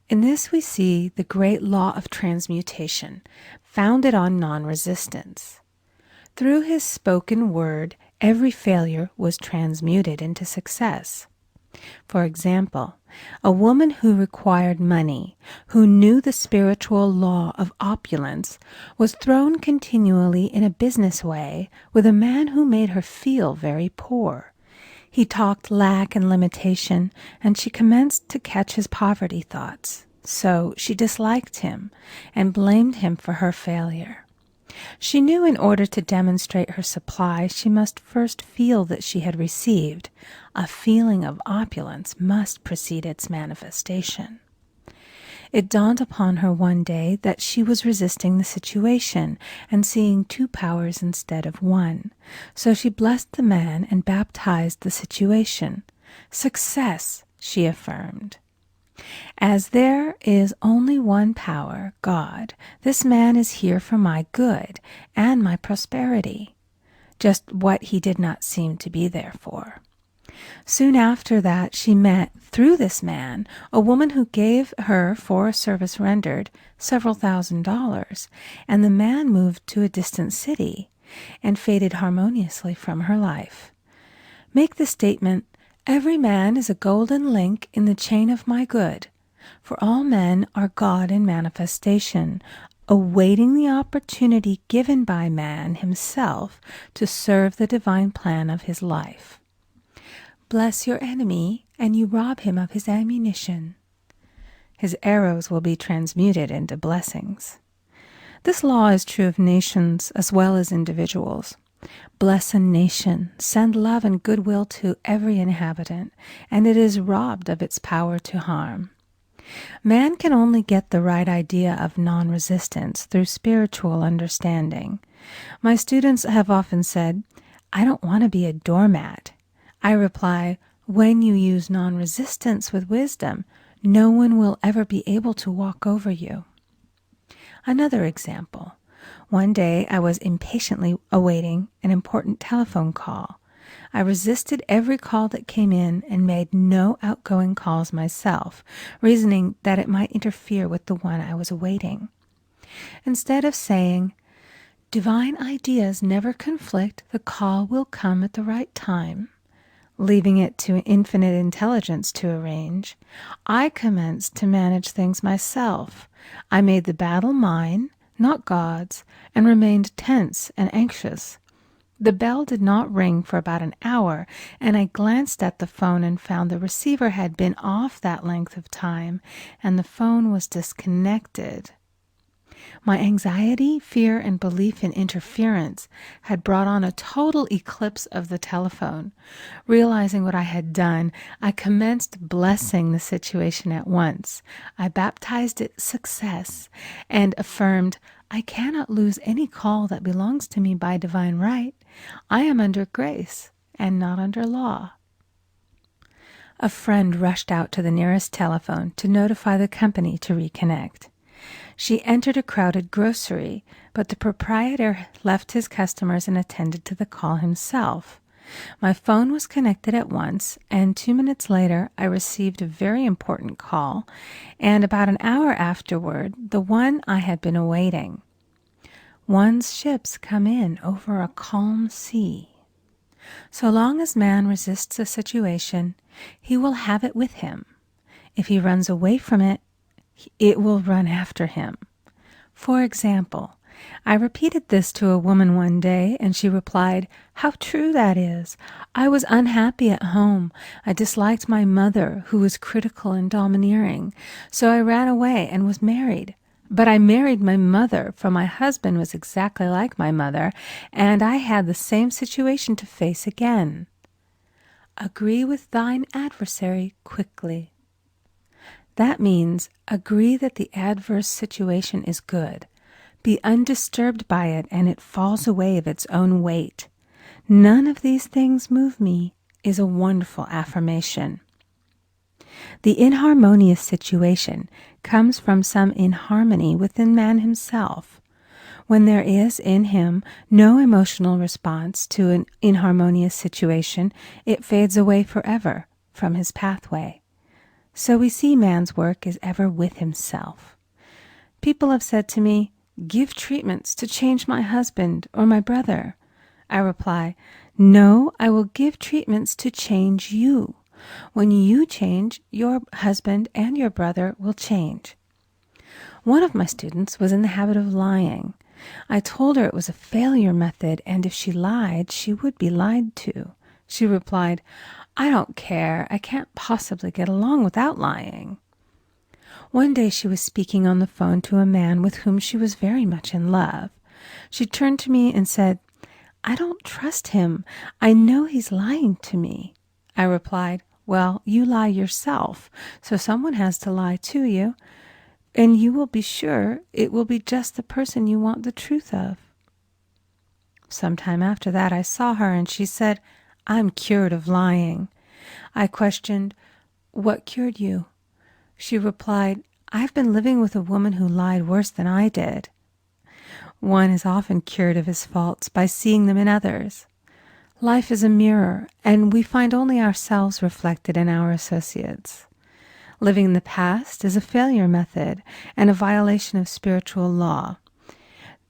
In this we see the great law of transmutation, founded on non-resistance. Through his spoken word, every failure was transmuted into success. For example, a woman who required money, who knew the spiritual law of opulence, was thrown continually in a business way with a man who made her feel very poor. He talked lack and limitation, and she commenced to catch his poverty thoughts. So she disliked him and blamed him for her failure. She knew in order to demonstrate her supply, she must first feel that she had received. A feeling of opulence must precede its manifestation. It dawned upon her one day that she was resisting the situation and seeing two powers instead of one. So she blessed the man and baptized the situation. "Success," she affirmed. "As there is only one power, God, this man is here for my good and my prosperity." Just what he did not seem to be there for. Soon after that, she met, through this man, a woman who gave her, for a service rendered, several $1,000s, and the man moved to a distant city and faded harmoniously from her life. Make the statement, "Every man is a golden link in the chain of my good," for all men are God in manifestation, awaiting the opportunity given by man himself to serve the divine plan of his life. Bless your enemy, and you rob him of his ammunition. His arrows will be transmuted into blessings. This law is true of nations as well as individuals. Bless a nation, send love and goodwill to every inhabitant, and it is robbed of its power to harm. Man can only get the right idea of non-resistance through spiritual understanding. My students have often said, "I don't want to be a doormat." I reply, when you use non-resistance with wisdom, no one will ever be able to walk over you. Another example. One day I was impatiently awaiting an important telephone call. I resisted every call that came in and made no outgoing calls myself, reasoning that it might interfere with the one I was awaiting. Instead of saying, Divine ideas never conflict. The call will come at the right time. Leaving it to infinite intelligence to arrange, I commenced to manage things myself. I made the battle mine, not God's, and remained tense and anxious. The bell did not ring for about an hour, and I glanced at the phone and found the receiver had been off that length of time, and the phone was disconnected. My anxiety, fear, and belief in interference had brought on a total eclipse of the telephone. Realizing what I had done, I commenced blessing the situation at once. I baptized it success and affirmed, I cannot lose any call that belongs to me by divine right. I am under grace and not under law. A friend rushed out to the nearest telephone to notify the company to reconnect. She entered a crowded grocery, but the proprietor left his customers and attended to the call himself. My phone was connected at once, and 2 minutes later I received a very important call, and about an hour afterward, the one I had been awaiting. One's ships come in over a calm sea. So long as man resists a situation, he will have it with him. If he runs away from it, it will run after him. For example, I repeated this to a woman one day, and she replied, "How true that is! I was unhappy at home. I disliked my mother, who was critical and domineering, so I ran away and was married. But I married my mother, for my husband was exactly like my mother, and I had the same situation to face again." Agree with thine adversary quickly. That means agree that the adverse situation is good. Be undisturbed by it, and it falls away of its own weight. None of these things move me is a wonderful affirmation. The inharmonious situation comes from some inharmony within man himself. When there is in him no emotional response to an inharmonious situation, it fades away forever from his pathway. So we see man's work is ever with himself. People have said to me, "Give treatments to change my husband or my brother." I reply, "No, I will give treatments to change you. When you change, your husband and your brother will change." One of my students was in the habit of lying. I told her it was a failure method, and if she lied, she would be lied to. She replied, "I don't care. I can't possibly get along without lying." One day she was speaking on the phone to a man with whom she was very much in love. She turned to me and said, "I don't trust him. I know he's lying to me." I replied, "Well, you lie yourself, so someone has to lie to you, and you will be sure it will be just the person you want the truth of." Some time after that I saw her, and she said, "I'm cured of lying." I questioned, "What cured you?" She replied, "I've been living with a woman who lied worse than I did." One is often cured of his faults by seeing them in others. Life is a mirror, and we find only ourselves reflected in our associates. Living in the past is a failure method and a violation of spiritual law.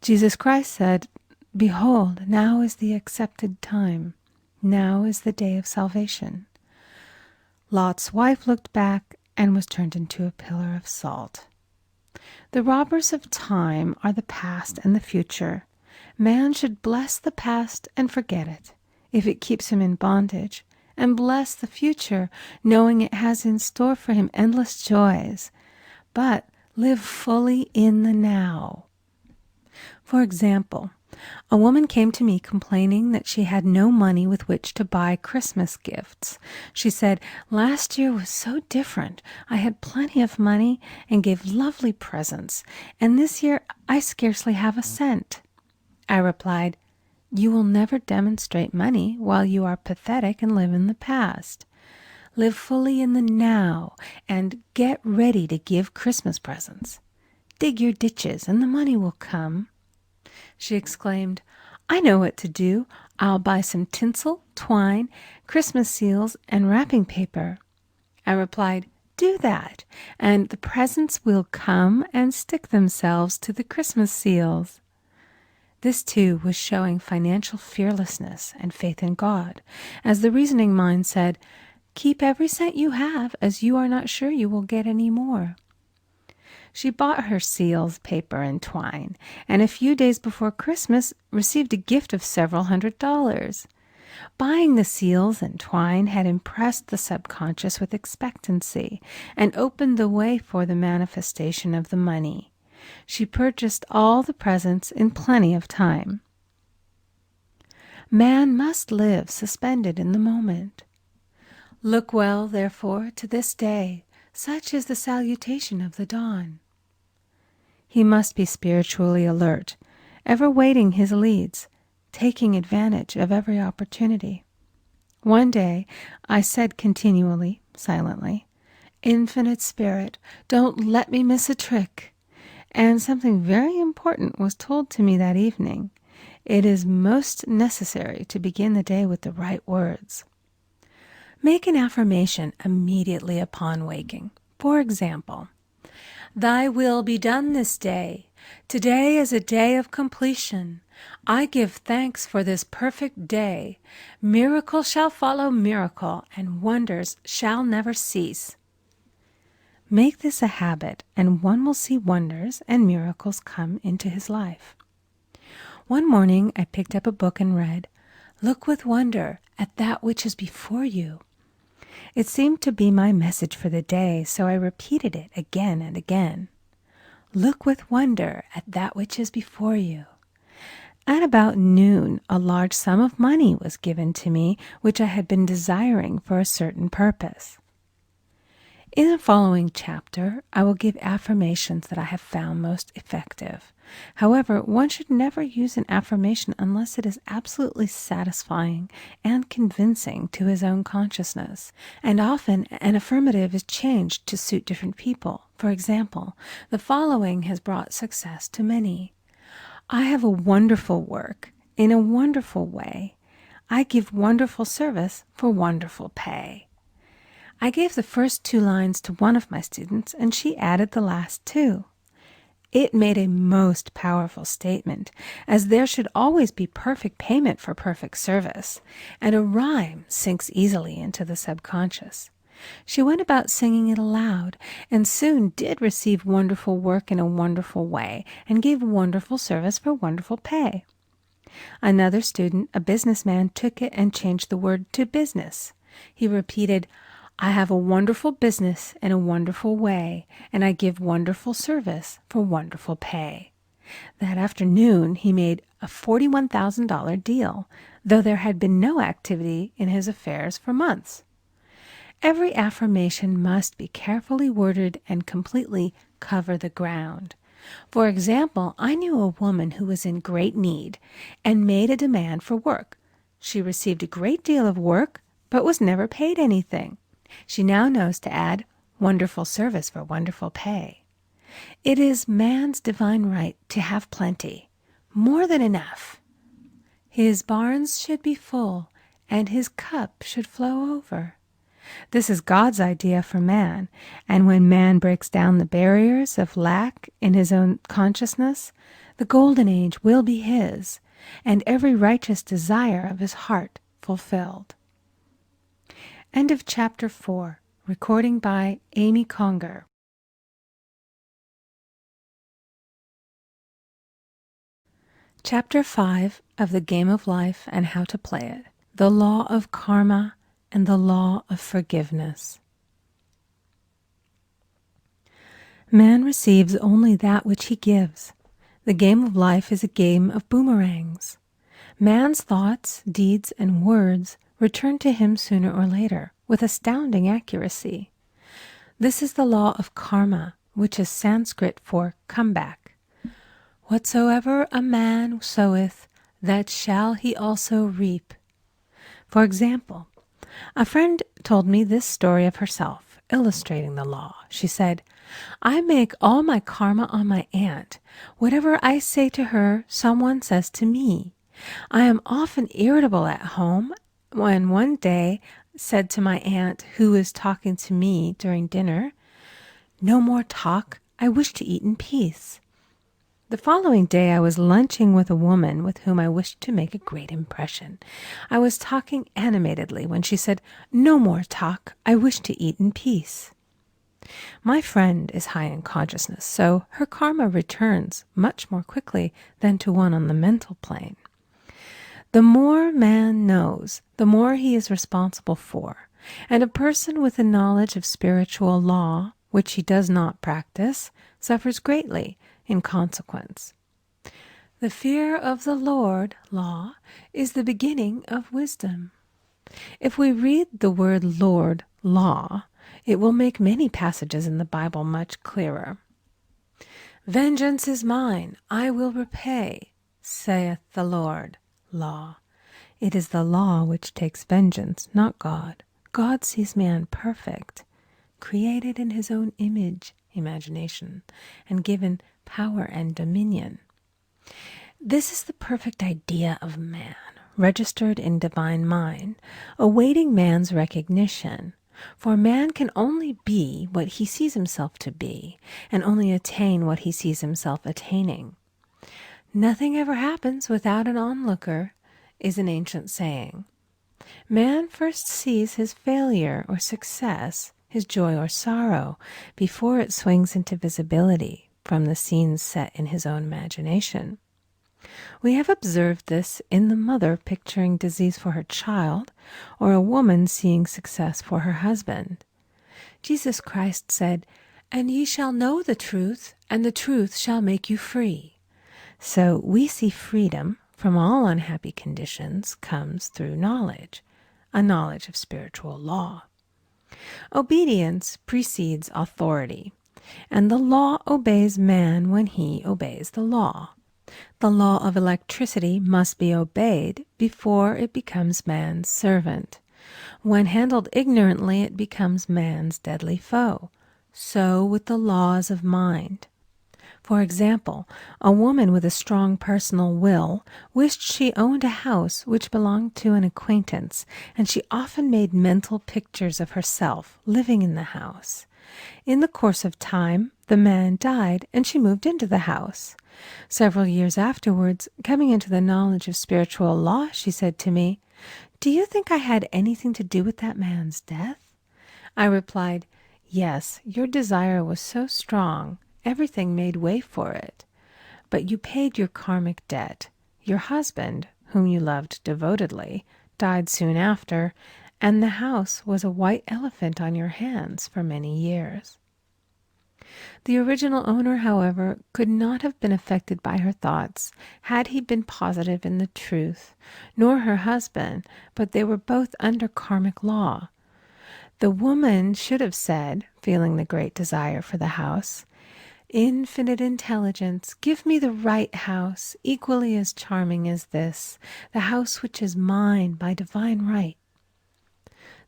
Jesus Christ said, "Behold, now is the accepted time. Now is the day of salvation." Lot's wife looked back and was turned into a pillar of salt. The robbers of time are the past and the future. Man should bless the past and forget it, if it keeps him in bondage, and bless the future, knowing it has in store for him endless joys. But live fully in the now. For example, a woman came to me complaining that she had no money with which to buy Christmas gifts. She said, "Last year was so different. I had plenty of money and gave lovely presents, and this year I scarcely have a cent." I replied, "You will never demonstrate money while you are pathetic and live in the past. Live fully in the now and get ready to give Christmas presents. Dig your ditches and the money will come." She exclaimed, "I know what to do. I'll buy some tinsel, twine, Christmas seals, and wrapping paper." I replied, "Do that, and the presents will come and stick themselves to the Christmas seals." This too was showing financial fearlessness and faith in God, as the reasoning mind said, "Keep every cent you have, as you are not sure you will get any more." She bought her seals, paper, and twine, and a few days before Christmas received a gift of several $100s. Buying the seals and twine had impressed the subconscious with expectancy and opened the way for the manifestation of the money. She purchased all the presents in plenty of time. Man must live suspended in the moment. Look well, therefore, to this day. Such is the salutation of the dawn. He must be spiritually alert, ever waiting his leads, taking advantage of every opportunity. One day I said continually, silently, "Infinite Spirit, don't let me miss a trick." And something very important was told to me that evening. It is most necessary to begin the day with the right words. Make an affirmation immediately upon waking. For example, "Thy will be done this day. Today is a day of completion. I give thanks for this perfect day. Miracle shall follow miracle, and wonders shall never cease." Make this a habit, and one will see wonders and miracles come into his life. One morning I picked up a book and read, "Look with wonder at that which is before you." It seemed to be my message for the day, so I repeated it again and again. Look with wonder at that which is before you. At about noon, a large sum of money was given to me, which I had been desiring for a certain purpose. In the following chapter, I will give affirmations that I have found most effective. However, one should never use an affirmation unless it is absolutely satisfying and convincing to his own consciousness. And often an affirmative is changed to suit different people. For example, the following has brought success to many. I have a wonderful work in a wonderful way. I give wonderful service for wonderful pay. I gave the first 2 lines to one of my students, and she added the last 2. It made a most powerful statement, as there should always be perfect payment for perfect service, and a rhyme sinks easily into the subconscious. She went about singing it aloud, and soon did receive wonderful work in a wonderful way, and gave wonderful service for wonderful pay. Another student, a businessman, took it and changed the word to business. He repeated, "I have a wonderful business in a wonderful way, and I give wonderful service for wonderful pay." That afternoon he made a $41,000 deal, though there had been no activity in his affairs for months. Every affirmation must be carefully worded and completely cover the ground. For example, I knew a woman who was in great need and made a demand for work. She received a great deal of work, but was never paid anything. She now knows to add wonderful service for wonderful pay. It is man's divine right to have plenty, more than enough. His barns should be full, and his cup should flow over. This is God's idea for man, and when man breaks down the barriers of lack in his own consciousness, the golden age will be his, and every righteous desire of his heart fulfilled. End of chapter 4. Recording by Amy Conger. Chapter 5 of The Game of Life and How to Play It. The Law of Karma and the Law of Forgiveness. Man receives only that which he gives. The game of life is a game of boomerangs. Man's thoughts, deeds, and words return to him sooner or later with astounding accuracy. This is the law of karma, which is Sanskrit for comeback. Whatsoever a man soweth, that shall he also reap. For example, a friend told me this story of herself, illustrating the law. She said, "I make all my karma on my aunt. Whatever I say to her, someone says to me. I am often irritable at home, when one day said to my aunt, who was talking to me during dinner, 'No more talk, I wish to eat in peace.' The following day I was lunching with a woman with whom I wished to make a great impression. I was talking animatedly when she said, "No more talk. I wish to eat in peace." My friend is high in consciousness, so her karma returns much more quickly than to one on the mental plane. The more man knows, the more he is responsible for, and a person with a knowledge of spiritual law, which he does not practice, suffers greatly in consequence. The fear of the Lord, law, is the beginning of wisdom. If we read the word Lord, law, it will make many passages in the Bible much clearer. "Vengeance is mine, I will repay, saith the Lord," law. It is the law which takes vengeance, not God. God sees man perfect, created in his own image, imagination, and given power and dominion. This is the perfect idea of man, registered in divine mind, awaiting man's recognition. For man can only be what he sees himself to be, and only attain what he sees himself attaining. "Nothing ever happens without an onlooker," is an ancient saying. Man first sees his failure or success, his joy or sorrow, before it swings into visibility from the scenes set in his own imagination. We have observed this in the mother picturing disease for her child, or a woman seeing success for her husband. Jesus Christ said, "And ye shall know the truth, and the truth shall make you free." So we see freedom from all unhappy conditions comes through knowledge, a knowledge of spiritual law. Obedience precedes authority, and the law obeys man when he obeys the law. The law of electricity must be obeyed before it becomes man's servant. When handled ignorantly, it becomes man's deadly foe. So with the laws of mind. For example, a woman with a strong personal will wished she owned a house which belonged to an acquaintance, and she often made mental pictures of herself living in the house. In the course of time, the man died, and she moved into the house. Several years afterwards, coming into the knowledge of spiritual law, she said to me, "Do you think I had anything to do with that man's death?" I replied, "Yes, your desire was so strong, everything made way for it. But you paid your karmic debt. Your husband, whom you loved devotedly, died soon after, and the house was a white elephant on your hands for many years." The original owner, however, could not have been affected by her thoughts had he been positive in the truth, nor her husband, but they were both under karmic law. The woman should have said, feeling the great desire for the house, "Infinite intelligence, give me the right house, equally as charming as this, the house which is mine by divine right."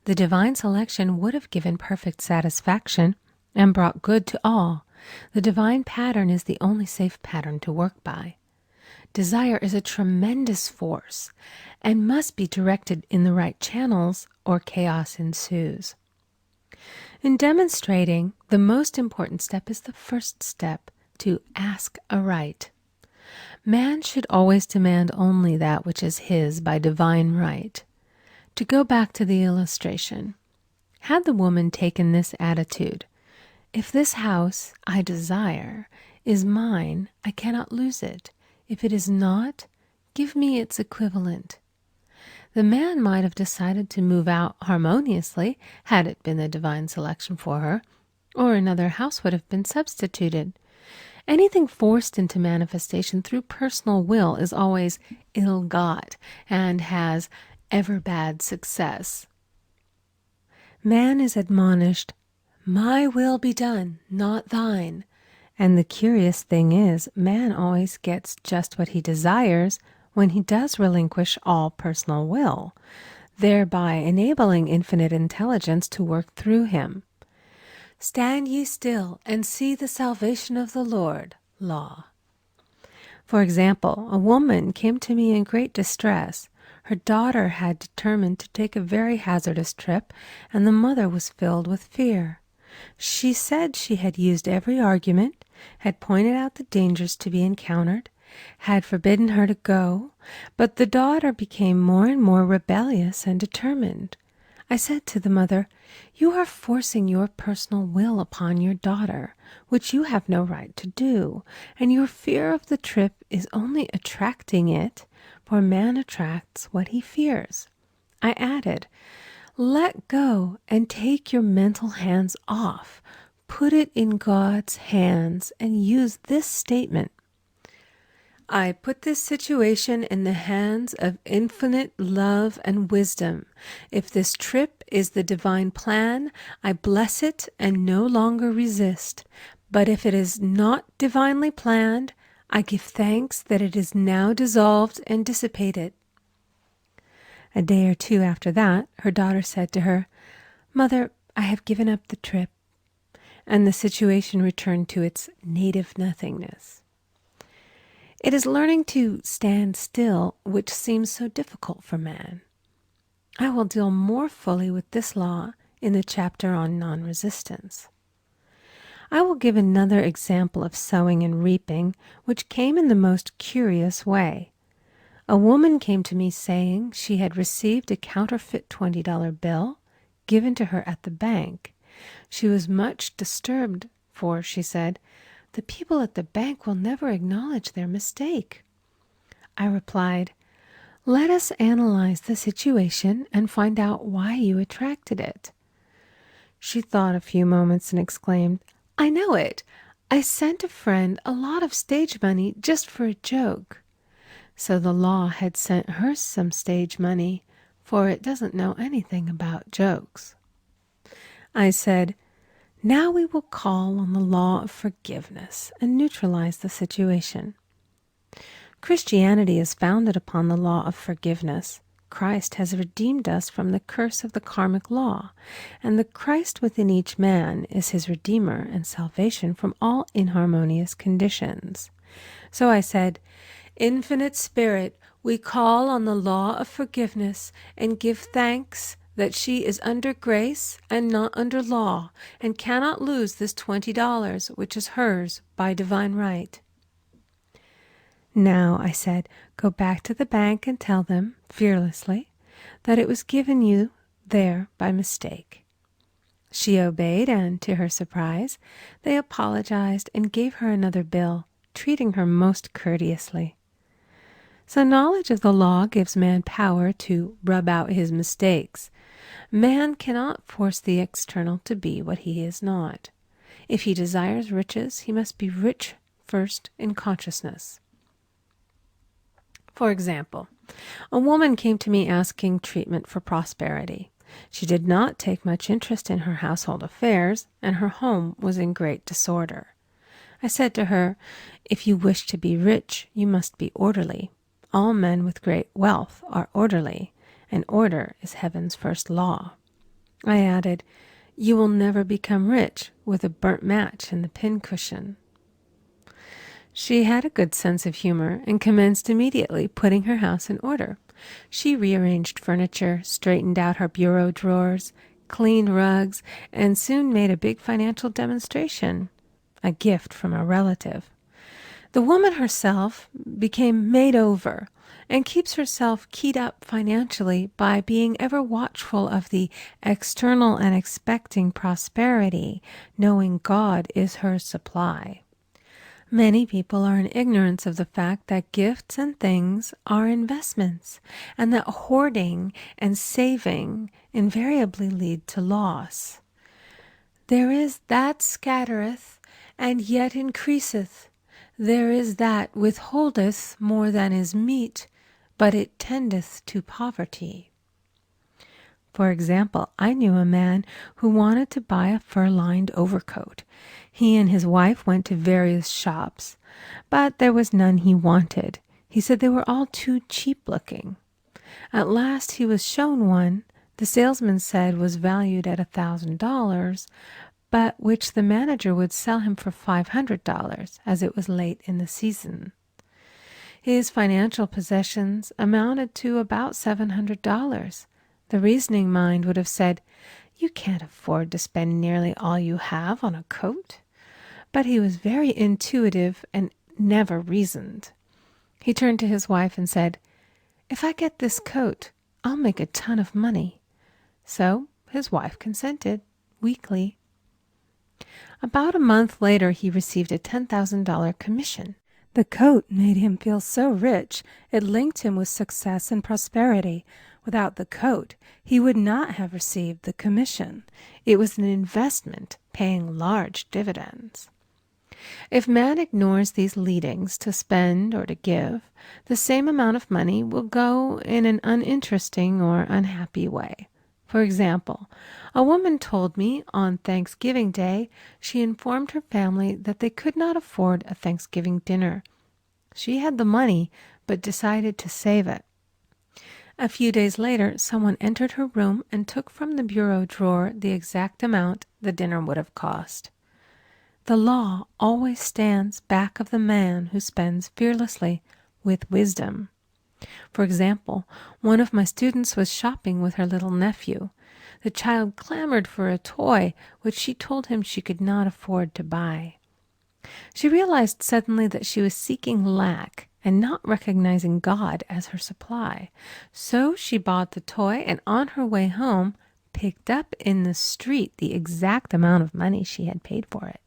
The divine selection would have given perfect satisfaction and brought good to all. The divine pattern is the only safe pattern to work by. Desire is a tremendous force and must be directed in the right channels, or chaos ensues. In demonstrating, the most important step is the first step, to ask aright. Man should always demand only that which is his by divine right. To go back to the illustration, had the woman taken this attitude, "If this house I desire is mine, I cannot lose it. If it is not, give me its equivalent," the man might have decided to move out harmoniously had it been the divine selection for her, or another house would have been substituted. Anything forced into manifestation through personal will is always ill-got and has ever bad success. Man is admonished, "My will be done, not thine." And the curious thing is, man always gets just what he desires when he does relinquish all personal will, thereby enabling infinite intelligence to work through him. "Stand ye still and see the salvation of the Lord," law. For example, a woman came to me in great distress. Her daughter had determined to take a very hazardous trip, and the mother was filled with fear. She said she had used every argument, had pointed out the dangers to be encountered, had forbidden her to go, but the daughter became more and more rebellious and determined. I said to the mother, "You are forcing your personal will upon your daughter, which you have no right to do, and your fear of the trip is only attracting it, for man attracts what he fears." I added, "Let go and take your mental hands off. Put it in God's hands and use this statement: I put this situation in the hands of infinite love and wisdom. If this trip is the divine plan, I bless it and no longer resist. But if it is not divinely planned, I give thanks that it is now dissolved and dissipated." A day or two after that, her daughter said to her, "Mother, I have given up the trip," and the situation returned to its native nothingness. It is learning to stand still which seems so difficult for man. I will deal more fully with this law in the chapter on non-resistance. I will give another example of sowing and reaping, which came in the most curious way. A woman came to me saying she had received a counterfeit $20 bill given to her at the bank. She was much disturbed, for, she said, "The people at the bank will never acknowledge their mistake." I replied, "Let us analyze the situation and find out why you attracted it." She thought a few moments and exclaimed, "I know it. I sent a friend a lot of stage money just for a joke." So the law had sent her some stage money, for it doesn't know anything about jokes. I said, "Now we will call on the law of forgiveness and neutralize the situation." Christianity is founded upon the law of forgiveness. Christ has redeemed us from the curse of the karmic law, and the Christ within each man is his redeemer and salvation from all inharmonious conditions. So I said, "Infinite Spirit, we call on the law of forgiveness and give thanks that she is under grace and not under law, and cannot lose this $20, which is hers by divine right." Now, I said, go back to the bank and tell them, fearlessly, that it was given you there by mistake. She obeyed, and, to her surprise, they apologized and gave her another bill, treating her most courteously. So knowledge of the law gives man power to rub out his mistakes. Man cannot force the external to be what he is not. If he desires riches, he must be rich first in consciousness. For example, a woman came to me asking treatment for prosperity. She did not take much interest in her household affairs, and her home was in great disorder. I said to her, "If you wish to be rich, you must be orderly. All men with great wealth are orderly, and order is heaven's first law." I added, "You will never become rich with a burnt match in the pincushion." She had a good sense of humor and commenced immediately putting her house in order. She rearranged furniture, straightened out her bureau drawers, cleaned rugs, and soon made a big financial demonstration, a gift from a relative. The woman herself became made over and keeps herself keyed up financially by being ever watchful of the external and expecting prosperity, knowing God is her supply. Many people are in ignorance of the fact that gifts and things are investments, and that hoarding and saving invariably lead to loss. There is that scattereth, and yet increaseth. There is that withholdeth more than is meet, but it tendeth to poverty. For example, I knew a man who wanted to buy a fur-lined overcoat. He and his wife went to various shops, but there was none he wanted. He said they were all too cheap-looking. At last he was shown one the salesman said was valued at $1,000, but which the manager would sell him for $500, as it was late in the season. His financial possessions amounted to about $700. The reasoning mind would have said, You can't afford to spend nearly all you have on a coat." But he was very intuitive and never reasoned. He turned to his wife and said, "If I get this coat, I'll make a ton of money." So his wife consented, weakly. About a month later, he received a $10,000 commission. The coat made him feel so rich, it linked him with success and prosperity. Without the coat, he would not have received the commission. It was an investment paying large dividends. If man ignores these leadings to spend or to give, the same amount of money will go in an uninteresting or unhappy way. For example, a woman told me on Thanksgiving Day she informed her family that they could not afford a Thanksgiving dinner. She had the money, but decided to save it. A few days later, someone entered her room and took from the bureau drawer the exact amount the dinner would have cost. The law always stands back of the man who spends fearlessly with wisdom. For example, one of my students was shopping with her little nephew. The child clamored for a toy, which she told him she could not afford to buy. She realized suddenly that she was seeking lack and not recognizing God as her supply. So she bought the toy and on her way home picked up in the street the exact amount of money she had paid for it.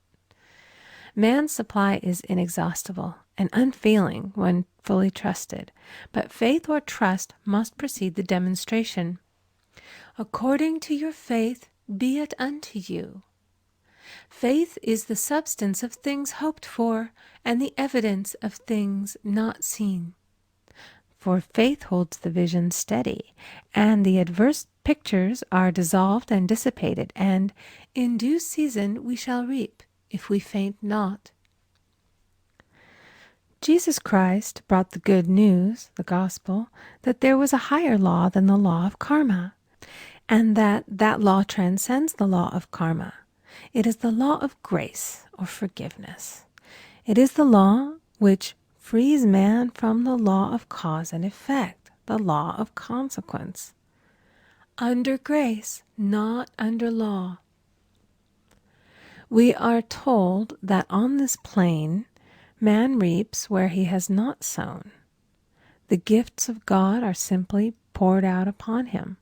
Man's supply is inexhaustible and unfailing when fully trusted, but faith or trust must precede the demonstration. "According to your faith be it unto you." Faith is the substance of things hoped for and the evidence of things not seen. For faith holds the vision steady, and the adverse pictures are dissolved and dissipated, and in due season we shall reap, if we faint not. Jesus Christ brought the good news, the gospel, that there was a higher law than the law of karma, and that law transcends the law of karma. It is the law of grace or forgiveness. It is the law which frees man from the law of cause and effect, the law of consequence. Under grace, not under law. We are told that on this plane, man reaps where he has not sown. The gifts of God are simply poured out upon him.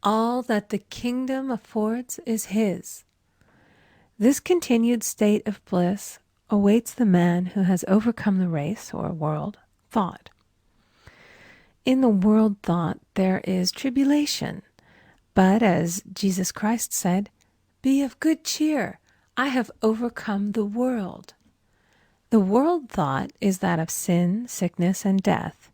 All that the kingdom affords is his. This continued state of bliss awaits the man who has overcome the race or world thought. In the world thought there is tribulation, but as Jesus Christ said, "Be of good cheer, I have overcome the world." The world thought is that of sin, sickness, and death.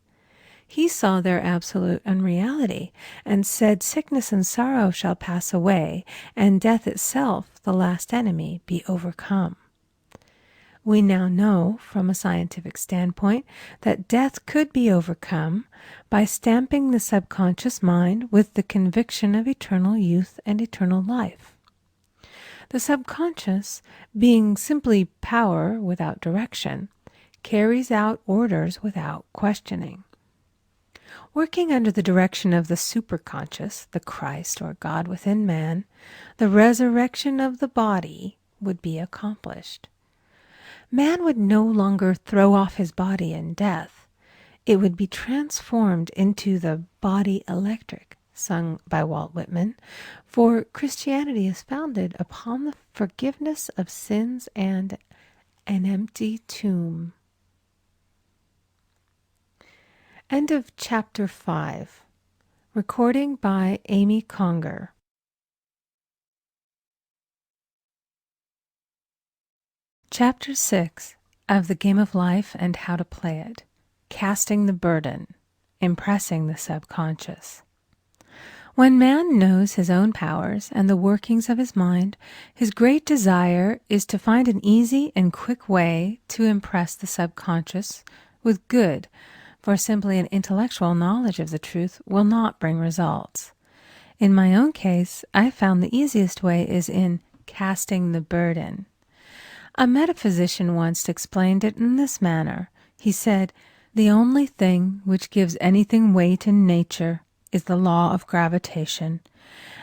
He saw their absolute unreality and said sickness and sorrow shall pass away, and death itself, the last enemy, be overcome. We now know, from a scientific standpoint, that death could be overcome by stamping the subconscious mind with the conviction of eternal youth and eternal life. The subconscious, being simply power without direction, carries out orders without questioning. Working under the direction of the superconscious, the Christ or God within man, the resurrection of the body would be accomplished. Man would no longer throw off his body in death. It would be transformed into the body electric, sung by Walt Whitman, for Christianity is founded upon the forgiveness of sins and an empty tomb. End of chapter 5. Recording by Amy Conger. Chapter 6 of The Game of Life and How to Play It. Casting the Burden. Impressing the Subconscious. When man knows his own powers and the workings of his mind, his great desire is to find an easy and quick way to impress the subconscious with good, for simply an intellectual knowledge of the truth will not bring results. In my own case, I found the easiest way is in casting the burden. A metaphysician once explained it in this manner. He said, "The only thing which gives anything weight in nature is the law of gravitation,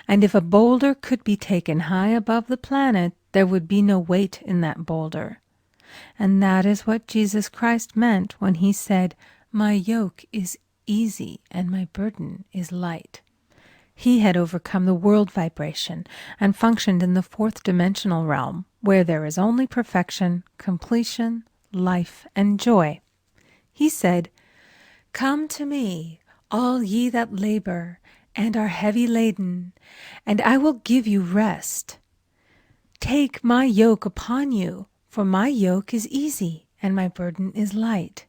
And if a boulder could be taken high above the planet, there would be no weight in that boulder. And that is what Jesus Christ meant when he said, "My yoke is easy and my burden is light." He had overcome the world vibration and functioned in the fourth dimensional realm, where there is only perfection, completion, life, and joy. He said, "Come to me, all ye that labor and are heavy laden, and I will give you rest. Take my yoke upon you, for my yoke is easy and my burden is light."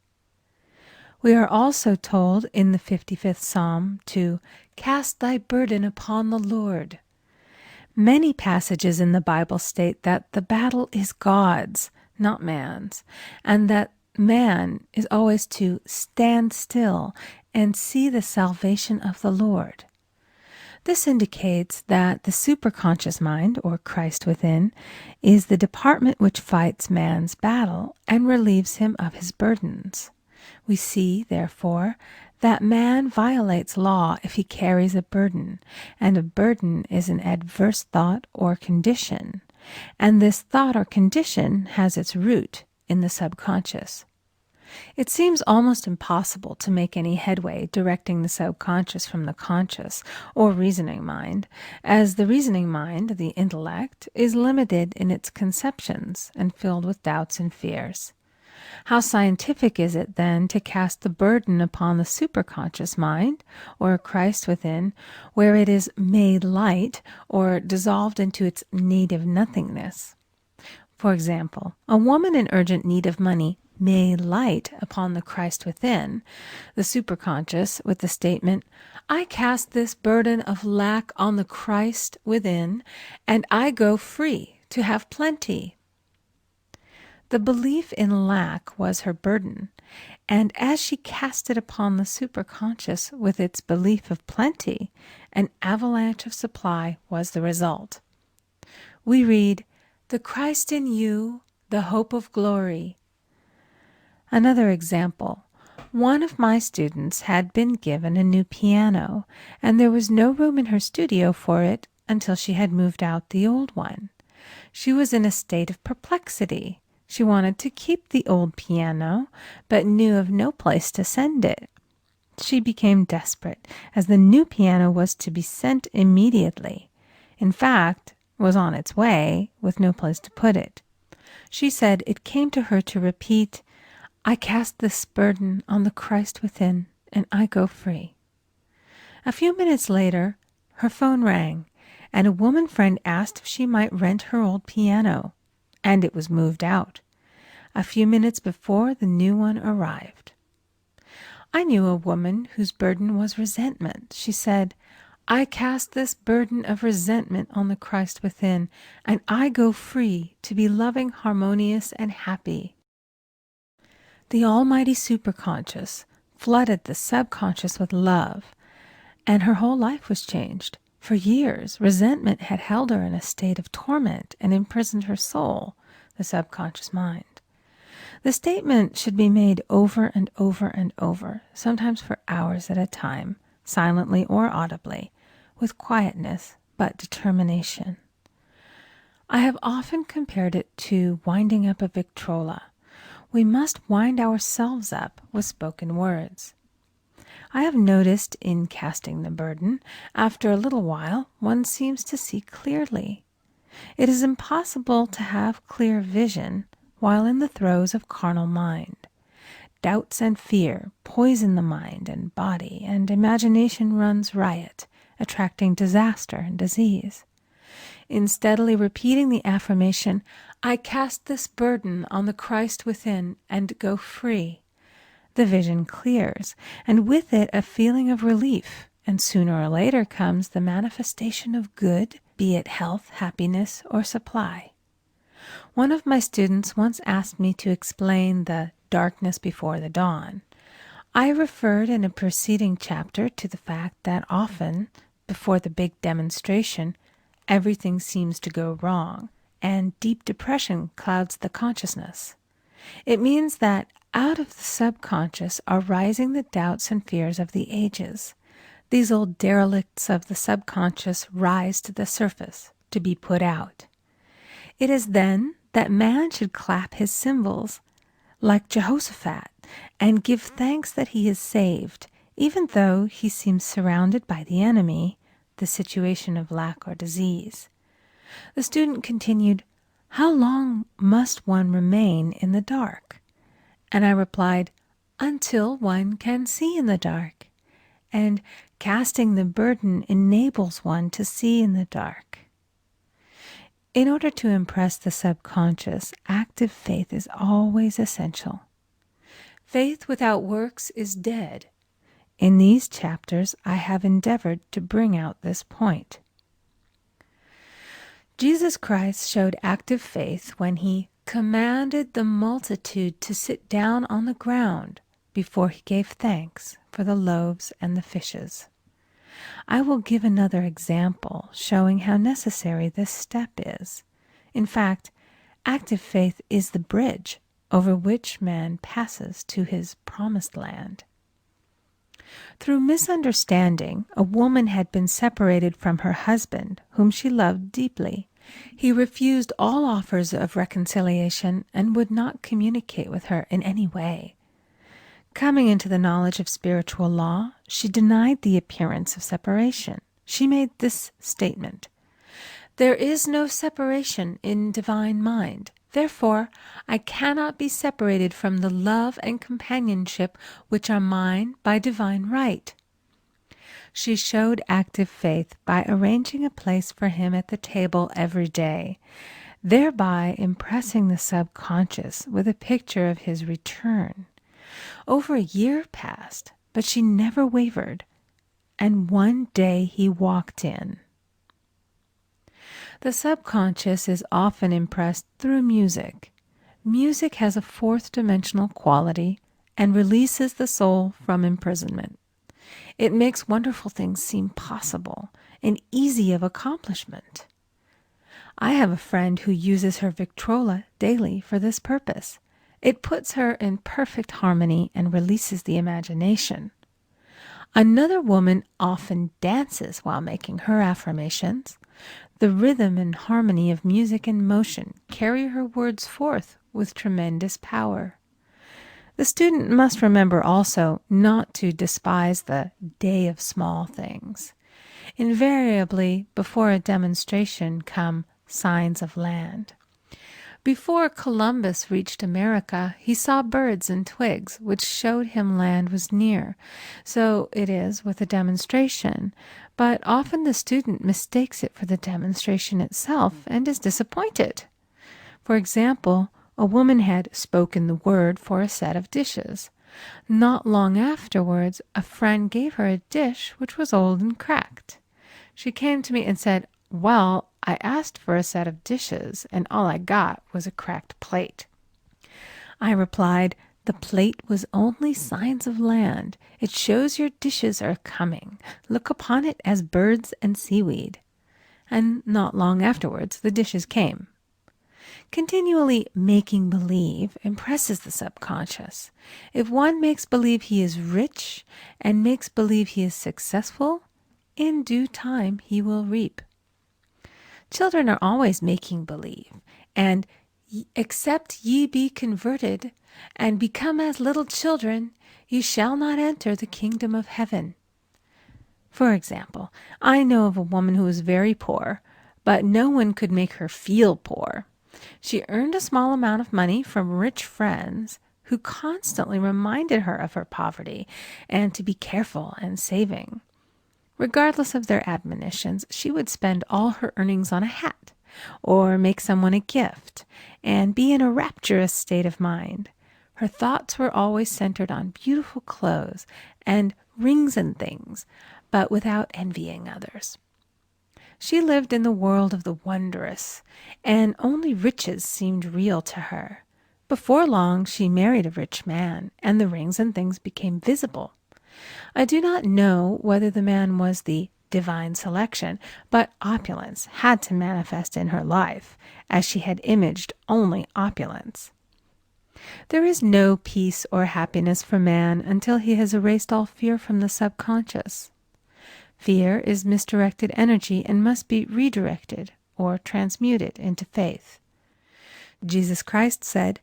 We are also told in the 55th Psalm to cast thy burden upon the Lord. Many passages in the Bible state that the battle is God's, not man's, and that man is always to stand still and see the salvation of the Lord. This indicates that the superconscious mind, or Christ within, is the department which fights man's battle and relieves him of his burdens. We see, therefore, that man violates law if he carries a burden, and a burden is an adverse thought or condition, and this thought or condition has its root in the subconscious. It seems almost impossible to make any headway directing the subconscious from the conscious or reasoning mind, as the reasoning mind, the intellect, is limited in its conceptions and filled with doubts and fears. How scientific is it, then, to cast the burden upon the superconscious mind, or Christ within, where it is made light or dissolved into its native nothingness? For example, a woman in urgent need of money may light upon the Christ within, the superconscious, with the statement, "I cast this burden of lack on the Christ within, and I go free to have plenty." The belief in lack was her burden, and as she cast it upon the superconscious with its belief of plenty, an avalanche of supply was the result. We read, "The Christ in you, the hope of glory." Another example. One of my students had been given a new piano, and there was no room in her studio for it until she had moved out the old one. She was in a state of perplexity. She wanted to keep the old piano, but knew of no place to send it. She became desperate, as the new piano was to be sent immediately. In fact, was on its way, with no place to put it. She said it came to her to repeat, "I cast this burden on the Christ within, and I go free." A few minutes later, her phone rang, and a woman friend asked if she might rent her old piano, and it was moved out a few minutes before the new one arrived. I knew a woman whose burden was resentment. She said, "I cast this burden of resentment on the Christ within, and I go free to be loving, harmonious, and happy." The almighty superconscious flooded the subconscious with love, and her whole life was changed. For years, resentment had held her in a state of torment and imprisoned her soul, the subconscious mind. The statement should be made over and over and over, sometimes for hours at a time, silently or audibly, with quietness but determination. I have often compared it to winding up a Victrola. We must wind ourselves up with spoken words. I have noticed in casting the burden, after a little while, one seems to see clearly. It is impossible to have clear vision while in the throes of carnal mind. Doubts and fear poison the mind and body, and imagination runs riot, attracting disaster and disease. In steadily repeating the affirmation, "I cast this burden on the Christ within and go free," the vision clears, and with it a feeling of relief, and sooner or later comes the manifestation of good, be it health, happiness, or supply. One of my students once asked me to explain the darkness before the dawn. I referred in a preceding chapter to the fact that often, before the big demonstration, everything seems to go wrong, and deep depression clouds the consciousness. It means that out of the subconscious are rising the doubts and fears of the ages. These old derelicts of the subconscious rise to the surface to be put out. It is then that man should clap his cymbals like Jehoshaphat and give thanks that he is saved, even though he seems surrounded by the enemy, the situation of lack or disease. The student continued, "How long must one remain in the dark?" And I replied, "Until one can see in the dark. And casting the burden enables one to see in the dark." In order to impress the subconscious, active faith is always essential. Faith without works is dead. In these chapters, I have endeavored to bring out this point. Jesus Christ showed active faith when he commanded the multitude to sit down on the ground before he gave thanks for the loaves and the fishes. I will give another example showing how necessary this step is. In fact, active faith is the bridge over which man passes to his promised land. Through misunderstanding, a woman had been separated from her husband, whom she loved deeply. He refused all offers of reconciliation and would not communicate with her in any way. Coming into the knowledge of spiritual law, she denied the appearance of separation. She made this statement: "There is no separation in divine mind. Therefore, I cannot be separated from the love and companionship which are mine by divine right." She showed active faith by arranging a place for him at the table every day, thereby impressing the subconscious with a picture of his return. Over a year passed, but she never wavered, and one day he walked in. The subconscious is often impressed through music. Music has a fourth-dimensional quality and releases the soul from imprisonment. It makes wonderful things seem possible and easy of accomplishment. I have a friend who uses her Victrola daily for this purpose. It puts her in perfect harmony and releases the imagination. Another woman often dances while making her affirmations. The rhythm and harmony of music and motion carry her words forth with tremendous power. The student must remember also not to despise the day of small things. Invariably, before a demonstration come signs of land. Before Columbus reached America, he saw birds and twigs, which showed him land was near. So it is with a demonstration, but often the student mistakes it for the demonstration itself and is disappointed. For example, a woman had spoken the word for a set of dishes. Not long afterwards, a friend gave her a dish which was old and cracked. She came to me and said, "Well, I asked for a set of dishes, and all I got was a cracked plate." I replied, "The plate was only signs of land. It shows your dishes are coming. Look upon it as birds and seaweed." And not long afterwards, the dishes came. Continually making believe impresses the subconscious. If one makes believe he is rich and makes believe he is successful, in due time he will reap. Children are always making believe, and "Except ye be converted and become as little children, ye shall not enter the kingdom of heaven." For example, I know of a woman who was very poor, but no one could make her feel poor. She earned a small amount of money from rich friends who constantly reminded her of her poverty and to be careful and saving. Regardless of their admonitions, she would spend all her earnings on a hat or make someone a gift and be in a rapturous state of mind. Her thoughts were always centered on beautiful clothes and rings and things, but without envying others. She lived in the world of the wondrous, and only riches seemed real to her. Before long, she married a rich man, and the rings and things became visible. I do not know whether the man was the divine selection, but opulence had to manifest in her life, as she had imaged only opulence. There is no peace or happiness for man until he has erased all fear from the subconscious. Fear is misdirected energy and must be redirected or transmuted into faith. Jesus Christ said,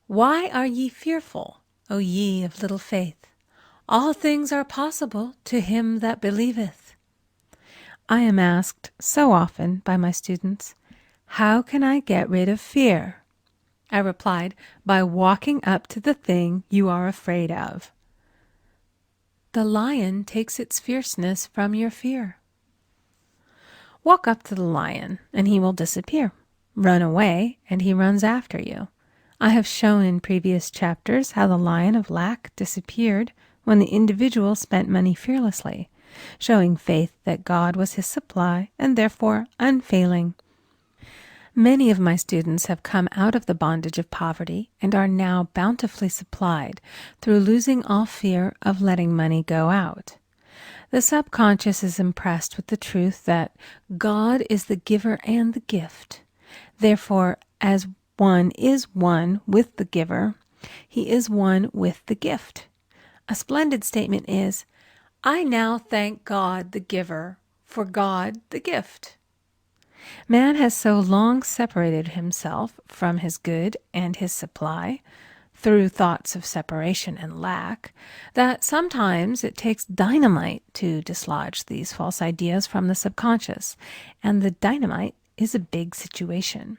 "Why are ye fearful, O ye of little faith? All things are possible to him that believeth." I am asked so often by my students, "How can I get rid of fear?" I replied, by walking up to the thing you are afraid of. The lion takes its fierceness from your fear. Walk up to the lion, and he will disappear. Run away, and he runs after you. I have shown in previous chapters how the lion of lack disappeared when the individual spent money fearlessly, showing faith that God was his supply and therefore unfailing. Many of my students have come out of the bondage of poverty and are now bountifully supplied through losing all fear of letting money go out. The subconscious is impressed with the truth that God is the giver and the gift. Therefore, as one is one with the giver, he is one with the gift. A splendid statement is, "I now thank God the giver for God the gift." Man has so long separated himself from his good and his supply, through thoughts of separation and lack, that sometimes it takes dynamite to dislodge these false ideas from the subconscious, and the dynamite is a big situation.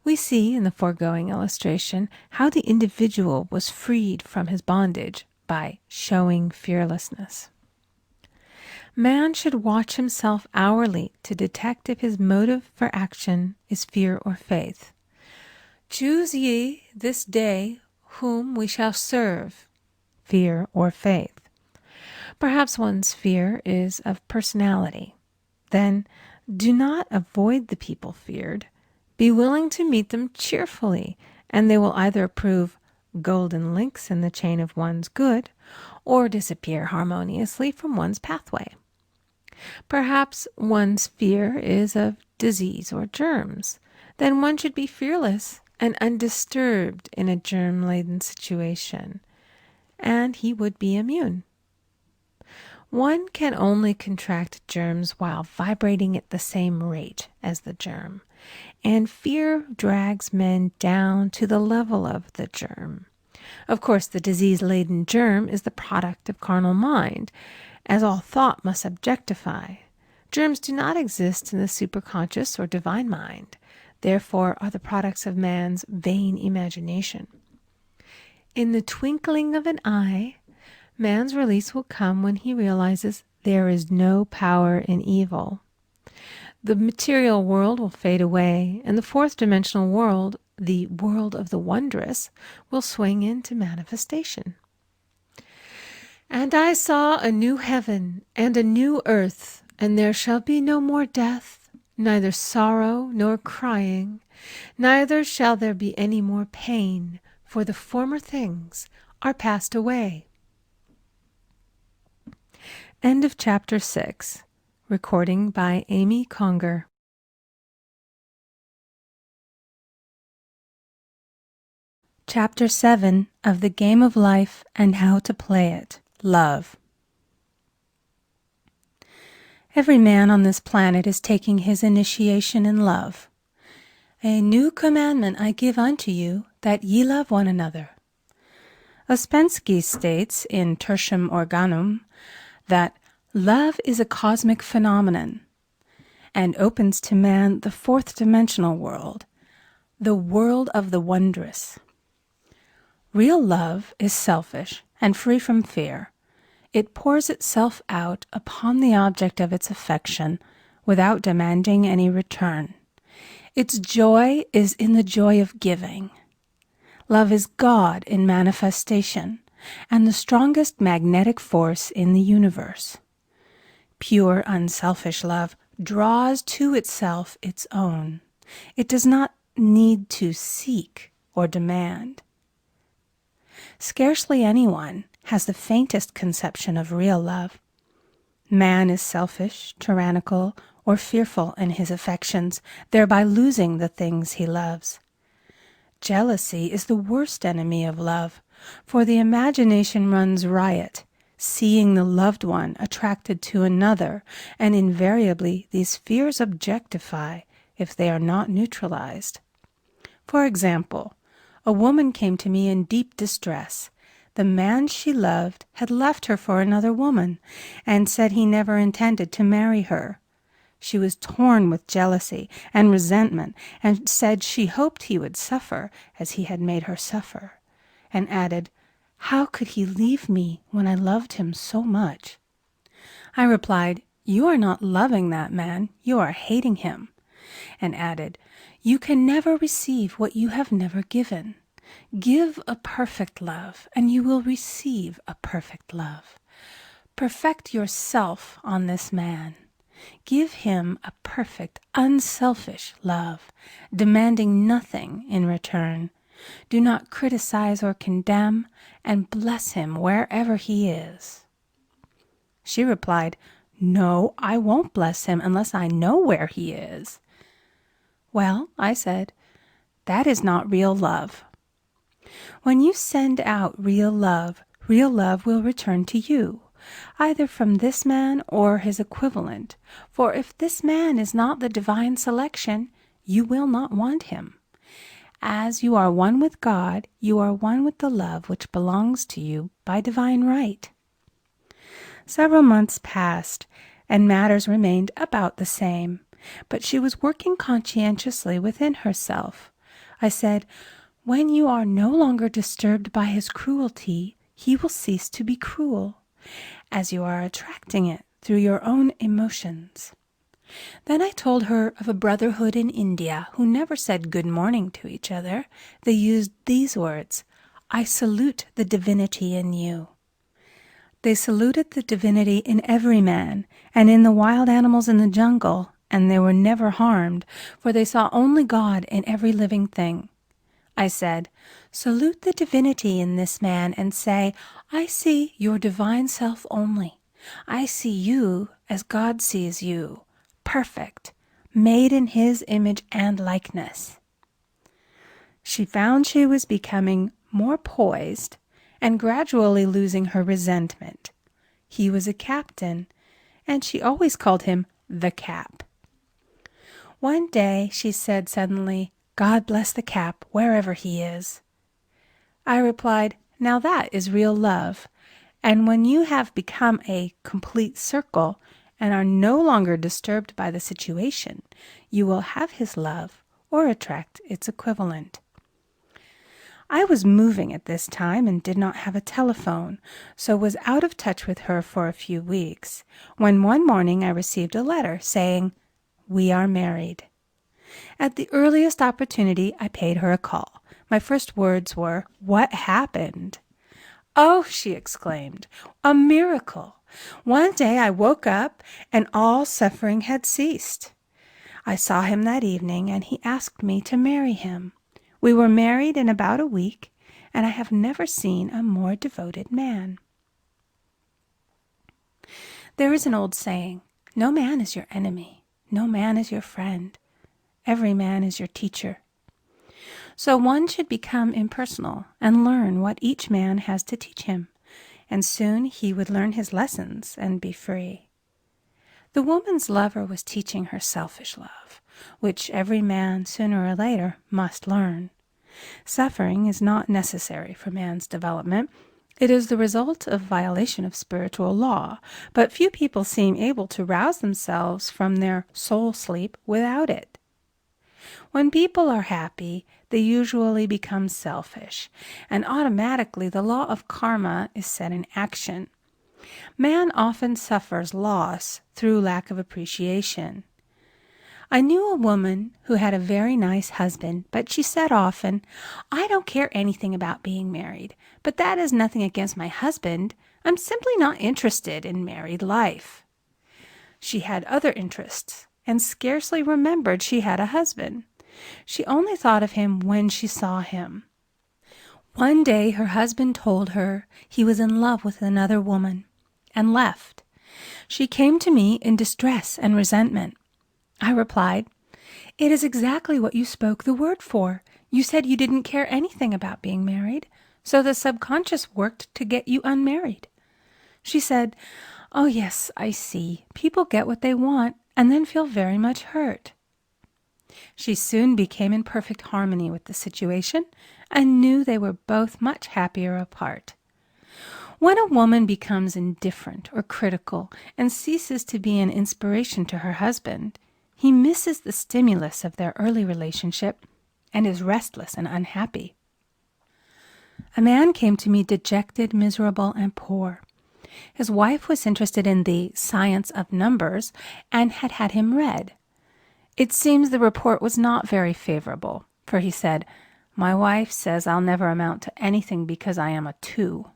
We see in the foregoing illustration how the individual was freed from his bondage by showing fearlessness. Man should watch himself hourly to detect if his motive for action is fear or faith. "Choose ye this day whom we shall serve," fear or faith. Perhaps one's fear is of personality. Then do not avoid the people feared. Be willing to meet them cheerfully, and they will either prove golden links in the chain of one's good, or disappear harmoniously from one's pathway. Perhaps one's fear is of disease or germs. Then one should be fearless and undisturbed in a germ-laden situation, and he would be immune. One can only contract germs while vibrating at the same rate as the germ, and fear drags men down to the level of the germ. Of course, the disease-laden germ is the product of carnal mind, as all thought must objectify. Germs do not exist in the superconscious or divine mind, therefore are the products of man's vain imagination. In the twinkling of an eye, man's release will come when he realizes there is no power in evil. The material world will fade away, and the fourth dimensional world, the world of the wondrous, will swing into manifestation. "And I saw a new heaven and a new earth, and there shall be no more death, neither sorrow nor crying, neither shall there be any more pain, for the former things are passed away." End of chapter 6. Recording by Amy Conger. Chapter 7 of The Game of Life and How to Play It. Love. Every man on this planet is taking his initiation in love. "A new commandment I give unto you, that ye love one another." Ouspensky states in Tertium Organum that love is a cosmic phenomenon and opens to man the fourth dimensional world, the world of the wondrous. Real love is selfish and free from fear. It pours itself out upon the object of its affection without demanding any return. Its joy is in the joy of giving. Love is God in manifestation and the strongest magnetic force in the universe. Pure, unselfish love draws to itself its own. It does not need to seek or demand. Scarcely anyone has the faintest conception of real love. Man is selfish, tyrannical, or fearful in his affections, thereby losing the things he loves. Jealousy is the worst enemy of love, for the imagination runs riot, seeing the loved one attracted to another, and invariably these fears objectify if they are not neutralized. For example, a woman came to me in deep distress. The man she loved had left her for another woman and said he never intended to marry her. She was torn with jealousy and resentment and said she hoped he would suffer as he had made her suffer, and added, "How could he leave me when I loved him so much?" I replied, "You are not loving that man, you are hating him," and added, "You can never receive what you have never given. Give a perfect love, and you will receive a perfect love. Perfect yourself on this man. Give him a perfect, unselfish love, demanding nothing in return. Do not criticize or condemn, and bless him wherever he is." She replied, "No, I won't bless him unless I know where he is." "Well," I said, "that is not real love. When you send out real love will return to you, either from this man or his equivalent, for if this man is not the divine selection, you will not want him. As you are one with God, you are one with the love which belongs to you by divine right." Several months passed, and matters remained about the same, but she was working conscientiously within herself. I said, "When you are no longer disturbed by his cruelty, he will cease to be cruel, as you are attracting it through your own emotions." Then I told her of a brotherhood in India who never said good morning to each other. They used these words, "I salute the divinity in you." They saluted the divinity in every man and in the wild animals in the jungle, and they were never harmed, for they saw only God in every living thing. I said, "Salute the divinity in this man and say, 'I see your divine self only. I see you as God sees you, perfect, made in his image and likeness.'" She found she was becoming more poised and gradually losing her resentment. He was a captain, and she always called him the Cap. One day she said suddenly, "God bless the Cap, wherever he is." I replied, "Now that is real love, and when you have become a complete circle and are no longer disturbed by the situation, you will have his love or attract its equivalent." I was moving at this time and did not have a telephone, so was out of touch with her for a few weeks, when one morning I received a letter saying, "We are married." At the earliest opportunity, I paid her a call. My first words were, "What happened?" "Oh," she exclaimed, "a miracle! One day I woke up and all suffering had ceased. I saw him that evening and he asked me to marry him. We were married in about a week, and I have never seen a more devoted man." There is an old saying, "No man is your enemy, no man is your friend. Every man is your teacher." So one should become impersonal and learn what each man has to teach him, and soon he would learn his lessons and be free. The woman's lover was teaching her selfish love, which every man sooner or later must learn. Suffering is not necessary for man's development. It is the result of violation of spiritual law, but few people seem able to rouse themselves from their soul sleep without it. When people are happy, they usually become selfish, and automatically the law of karma is set in action. Man often suffers loss through lack of appreciation. I knew a woman who had a very nice husband, but she said often, "I don't care anything about being married, but that is nothing against my husband. I'm simply not interested in married life." She had other interests, and scarcely remembered she had a husband. She only thought of him when she saw him. One day her husband told her he was in love with another woman, and left. She came to me in distress and resentment. I replied, "It is exactly what you spoke the word for. You said you didn't care anything about being married, so the subconscious worked to get you unmarried." She said, "Oh yes, I see. People get what they want and then feel very much hurt." She soon became in perfect harmony with the situation and knew they were both much happier apart. When a woman becomes indifferent or critical and ceases to be an inspiration to her husband, he misses the stimulus of their early relationship and is restless and unhappy. A man came to me dejected, miserable, and poor. His wife was interested in the science of numbers and had had him read. It seems the report was not very favorable, for he said, "My wife says I'll never amount to anything because I am a 2.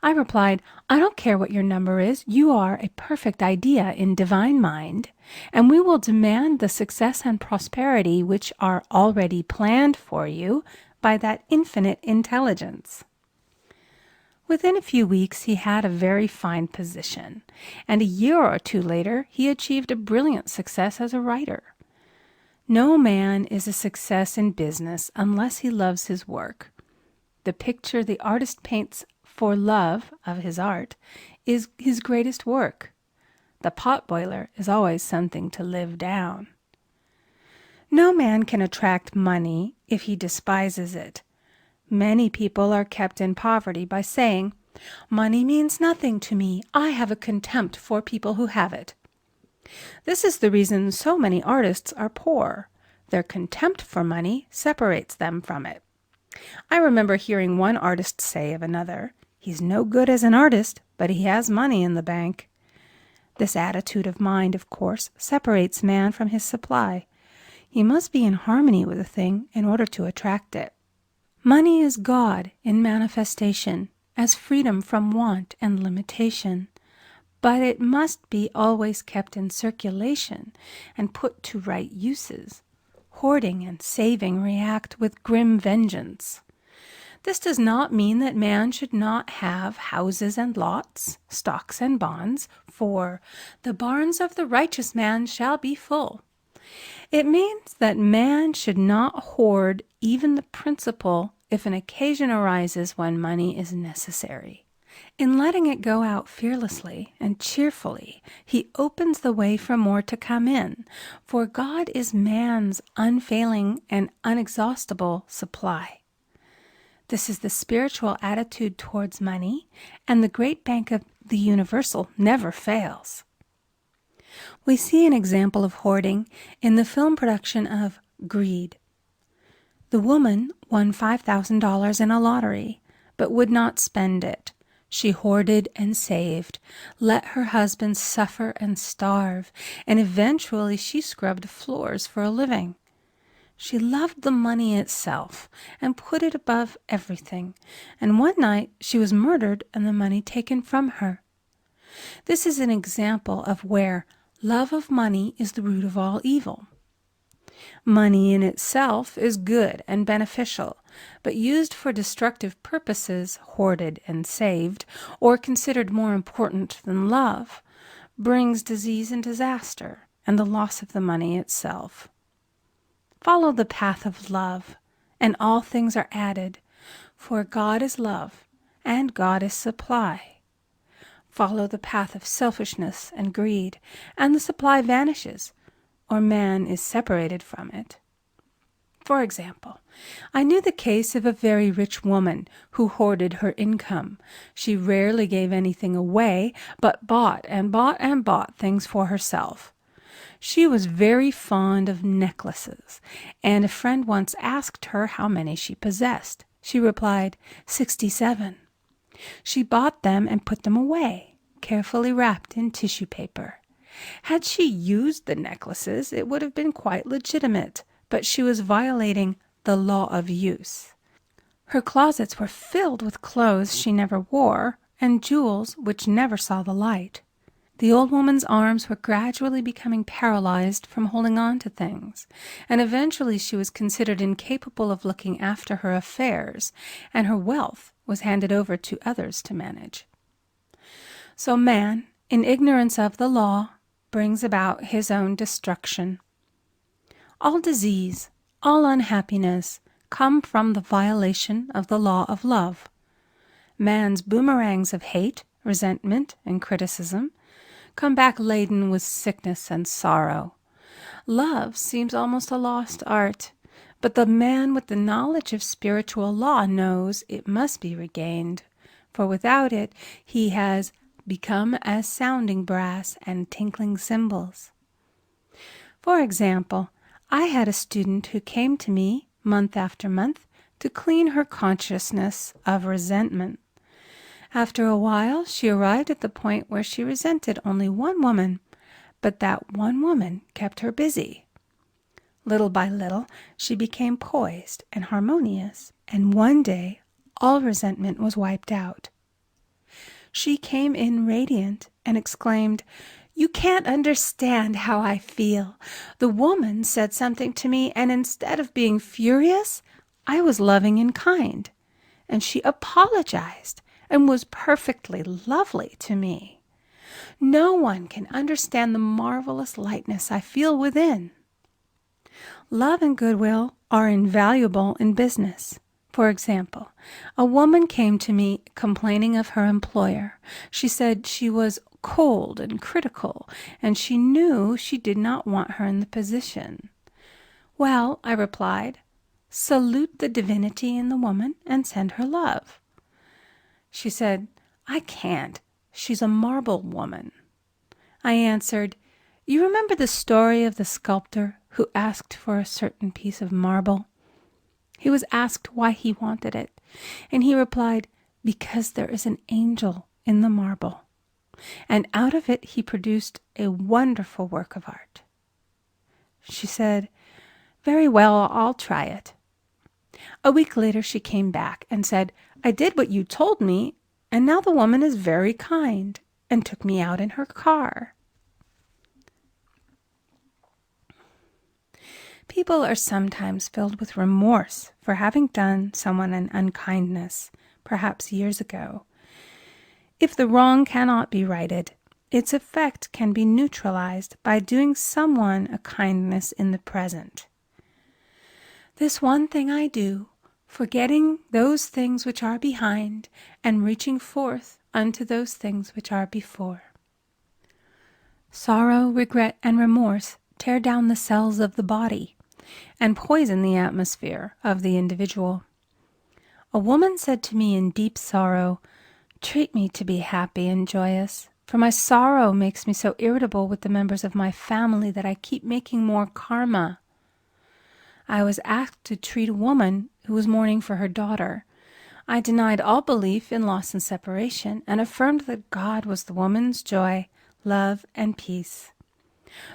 I replied, "I don't care what your number is. You are a perfect idea in divine mind, and we will demand the success and prosperity which are already planned for you by that infinite intelligence." Within a few weeks, he had a very fine position, and a year or two later, he achieved a brilliant success as a writer. No man is a success in business unless he loves his work. The picture the artist paints for love of his art is his greatest work. The potboiler is always something to live down. No man can attract money if he despises it. Many people are kept in poverty by saying, "Money means nothing to me. I have a contempt for people who have it." This is the reason so many artists are poor. Their contempt for money separates them from it. I remember hearing one artist say of another, "He's no good as an artist, but he has money in the bank." This attitude of mind, of course, separates man from his supply. He must be in harmony with a thing in order to attract it. Money is God in manifestation, as freedom from want and limitation. But it must be always kept in circulation and put to right uses. Hoarding and saving react with grim vengeance. This does not mean that man should not have houses and lots, stocks and bonds, for "the barns of the righteous man shall be full." It means that man should not hoard even the principal if an occasion arises when money is necessary. In letting it go out fearlessly and cheerfully, he opens the way for more to come in, for God is man's unfailing and unexhaustible supply. This is the spiritual attitude towards money, and the great bank of the universal never fails. We see an example of hoarding in the film production of Greed. The woman won $5,000 in a lottery, but would not spend it. She hoarded and saved, let her husband suffer and starve, and eventually she scrubbed floors for a living. She loved the money itself and put it above everything, and one night she was murdered and the money taken from her. This is an example of where love of money is the root of all evil. Money in itself is good and beneficial, but used for destructive purposes, hoarded and saved, or considered more important than love, brings disease and disaster and the loss of the money itself. Follow the path of love, and all things are added, for God is love, and God is supply. Follow the path of selfishness and greed, and the supply vanishes, or man is separated from it. For example, I knew the case of a very rich woman who hoarded her income. She rarely gave anything away, but bought and bought and bought things for herself. She was very fond of necklaces, and a friend once asked her how many she possessed. She replied, 67. She bought them and put them away, carefully wrapped in tissue paper. Had she used the necklaces, it would have been quite legitimate, but she was violating the law of use. Her closets were filled with clothes she never wore and jewels which never saw the light. The old woman's arms were gradually becoming paralyzed from holding on to things, and eventually she was considered incapable of looking after her affairs, and her wealth was handed over to others to manage. So man, in ignorance of the law, brings about his own destruction. All disease, all unhappiness come from the violation of the law of love. Man's boomerangs of hate resentment, and criticism, come back laden with sickness and sorrow. Love seems almost a lost art, but the man with the knowledge of spiritual law knows it must be regained, for without it he has become as sounding brass and tinkling cymbals. For example, I had a student who came to me month after month to clean her consciousness of resentment. After a while, she arrived at the point where she resented only one woman, but that one woman kept her busy. Little by little, she became poised and harmonious, and one day all resentment was wiped out. She came in radiant and exclaimed, "You can't understand how I feel. The woman said something to me, and instead of being furious, I was loving and kind. And she apologized and was perfectly lovely to me. No one can understand the marvelous lightness I feel within." Love and goodwill are invaluable in business. For example, a woman came to me complaining of her employer. She said she was cold and critical, and she knew she did not want her in the position. "Well," I replied, "salute the divinity in the woman and send her love." She said, "I can't. She's a marble woman." I answered, "You remember the story of the sculptor who asked for a certain piece of marble? He was asked why he wanted it, and he replied, 'Because there is an angel in the marble.' And out of it he produced a wonderful work of art." She said, "Very well, I'll try it." A week later she came back and said, "I did what you told me, and now the woman is very kind," and took me out in her car. People are sometimes filled with remorse for having done someone an unkindness, perhaps years ago. If the wrong cannot be righted, its effect can be neutralized by doing someone a kindness in the present. "This one thing I do, forgetting those things which are behind, and reaching forth unto those things which are before." Sorrow, regret, and remorse tear down the cells of the body and poison the atmosphere of the individual. A woman said to me in deep sorrow, "Treat me to be happy and joyous, for my sorrow makes me so irritable with the members of my family that I keep making more karma." I was asked to treat a woman who was mourning for her daughter. I denied all belief in loss and separation and affirmed that God was the woman's joy, love, and peace.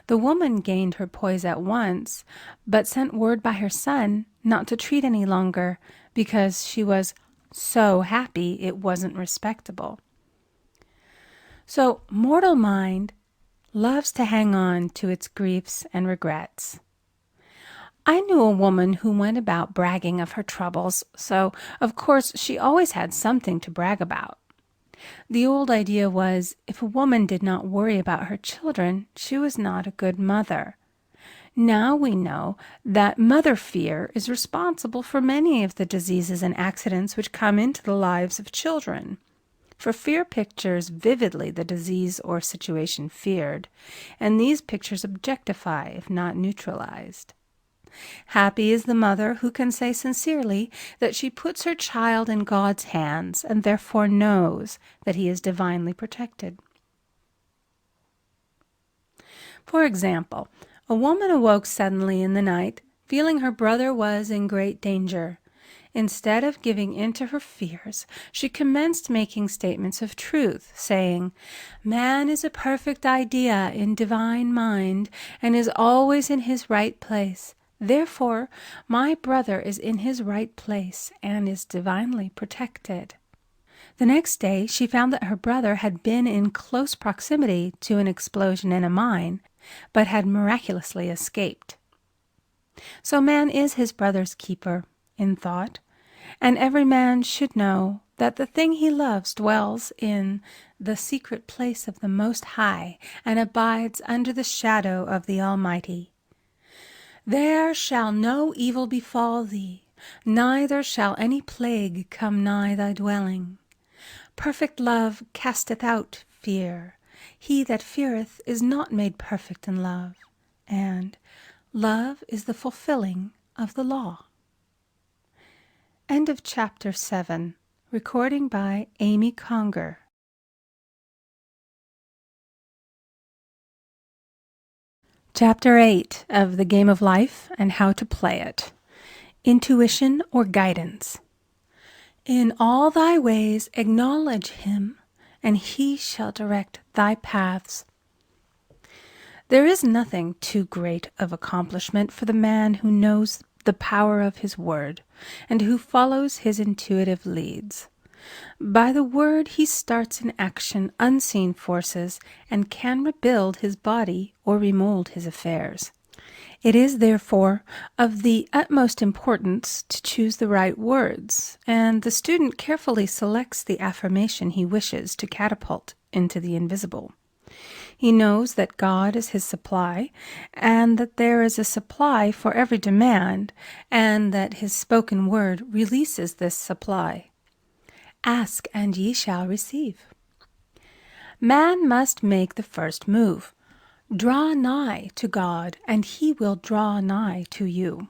The woman gained her poise at once, but sent word by her son not to treat any longer because she was so happy it wasn't respectable. So mortal mind loves to hang on to its griefs and regrets. I knew a woman who went about bragging of her troubles, so of course she always had something to brag about. The old idea was, if a woman did not worry about her children, she was not a good mother. Now we know that mother fear is responsible for many of the diseases and accidents which come into the lives of children. For fear pictures vividly the disease or situation feared, and these pictures objectify if not neutralized. Happy is the mother who can say sincerely that she puts her child in God's hands and therefore knows that he is divinely protected. For example, a woman awoke suddenly in the night, feeling her brother was in great danger. Instead of giving in to her fears, she commenced making statements of truth, saying, "Man is a perfect idea in divine mind and is always in his right place. Therefore, my brother is in his right place and is divinely protected." The next day, she found that her brother had been in close proximity to an explosion in a mine, but had miraculously escaped. So man is his brother's keeper, in thought, and every man should know that the thing he loves dwells in the secret place of the Most High and abides under the shadow of the Almighty. "There shall no evil befall thee, neither shall any plague come nigh thy dwelling. Perfect love casteth out fear. He that feareth is not made perfect in love. And love is the fulfilling of the law. End of chapter 7. Recording by Amy Conger. Chapter 8 of The Game of Life and How to Play It. Intuition or Guidance. In all thy ways acknowledge him, and he shall direct thy paths. There is nothing too great of accomplishment for the man who knows the power of his word, and who follows his intuitive leads. By the word he starts in action unseen forces, and can rebuild his body or remold his affairs. It is, therefore, of the utmost importance to choose the right words, and the student carefully selects the affirmation he wishes to catapult into the invisible. He knows that God is his supply, and that there is a supply for every demand, and that his spoken word releases this supply. Ask, and ye shall receive. Man must make the first move. Draw nigh to God, and he will draw nigh to you.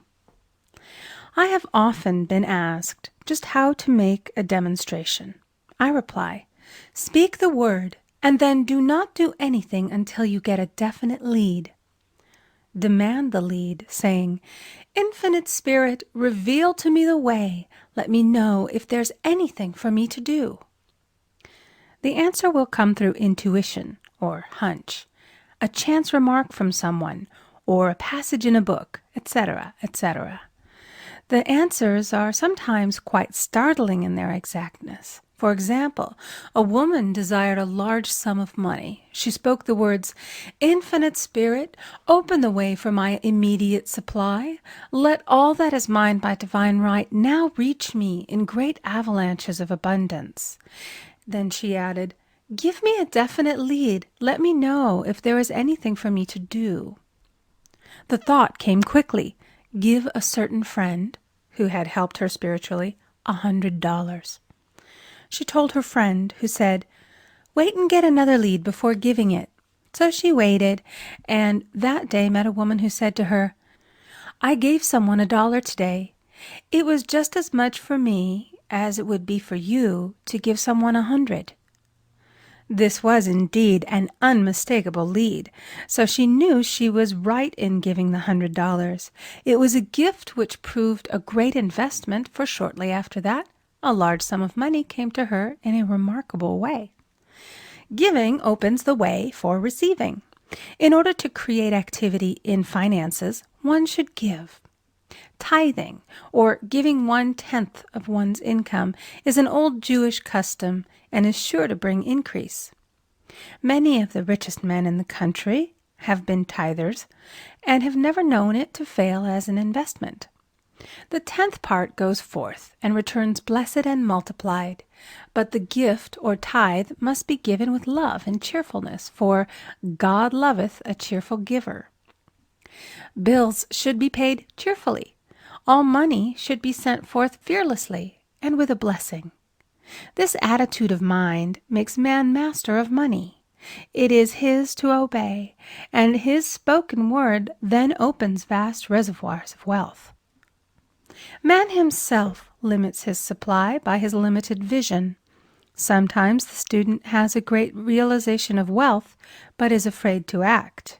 I have often been asked just how to make a demonstration. I reply, speak the word, and then do not do anything until you get a definite lead. Demand the lead, saying, Infinite Spirit, reveal to me the way. Let me know if there's anything for me to do. The answer will come through intuition or hunch, a chance remark from someone, or a passage in a book, etc., etc. The answers are sometimes quite startling in their exactness. For example, a woman desired a large sum of money. She spoke the words, Infinite Spirit, open the way for my immediate supply. Let all that is mine by divine right now reach me in great avalanches of abundance. Then she added, Give me a definite lead. Let me know if there is anything for me to do. The thought came quickly. Give a certain friend, who had helped her spiritually, $100. She told her friend, who said, Wait and get another lead before giving it. So she waited, and that day met a woman who said to her, I gave someone $1 today. It was just as much for me as it would be for you to give someone 100. This was indeed an unmistakable lead, so she knew she was right in giving the $100. It was a gift which proved a great investment, for shortly after that, a large sum of money came to her in a remarkable way. Giving opens the way for receiving. In order to create activity in finances, one should give. Tithing, or giving 1/10 of one's income, is an old Jewish custom and is sure to bring increase. Many of the richest men in the country have been tithers and have never known it to fail as an investment. The 10th part goes forth and returns blessed and multiplied, but the gift or tithe must be given with love and cheerfulness, for God loveth a cheerful giver. Bills should be paid cheerfully. All money should be sent forth fearlessly and with a blessing. This attitude of mind makes man master of money. It is his to obey, and his spoken word then opens vast reservoirs of wealth. Man himself limits his supply by his limited vision. Sometimes the student has a great realization of wealth, but is afraid to act.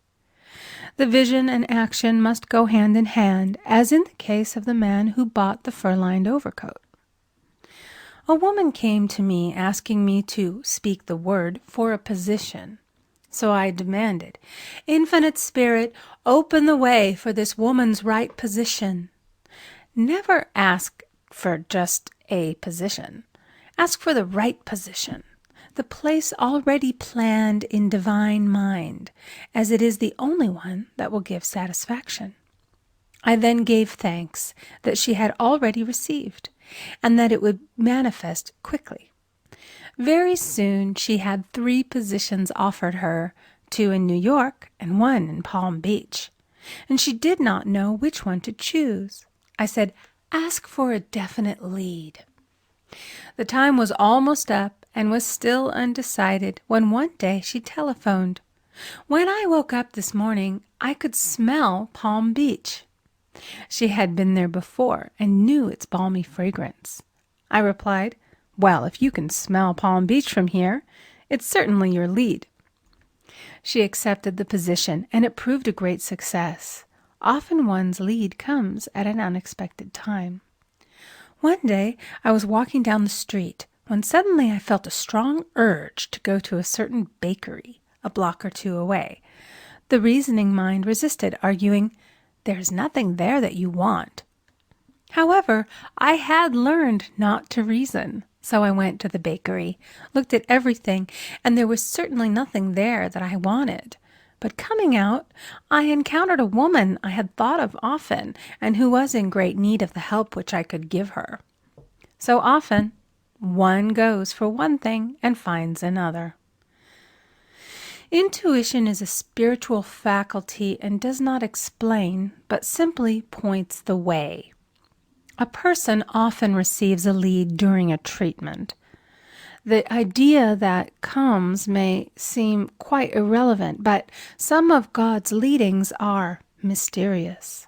The vision and action must go hand in hand, as in the case of the man who bought the fur-lined overcoat. A woman came to me asking me to speak the word for a position. So I demanded, Infinite Spirit, open the way for this woman's right position. Never ask for just a position. Ask for the right position, the place already planned in divine mind, as it is the only one that will give satisfaction. I then gave thanks that she had already received, and that it would manifest quickly. Very soon she had 3 positions offered her, 2 in New York and 1 in Palm Beach, and she did not know which one to choose. I said, ask for a definite lead. The time was almost up, and was still undecided when one day she telephoned. "When I woke up this morning, I could smell Palm Beach." She had been there before and knew its balmy fragrance. I replied, "Well, if you can smell Palm Beach from here, it's certainly your lead." She accepted the position, and it proved a great success. Often one's lead comes at an unexpected time. One day I was walking down the street when suddenly I felt a strong urge to go to a certain bakery a block or two away. The reasoning mind resisted, arguing, "There's nothing there that you want." However, I had learned not to reason, so I went to the bakery, looked at everything, and there was certainly nothing there that I wanted. But coming out, I encountered a woman I had thought of often and who was in great need of the help which I could give her. So often, one goes for one thing and finds another. Intuition is a spiritual faculty and does not explain, but simply points the way. A person often receives a lead during a treatment. The idea that comes may seem quite irrelevant, but some of God's leadings are mysterious.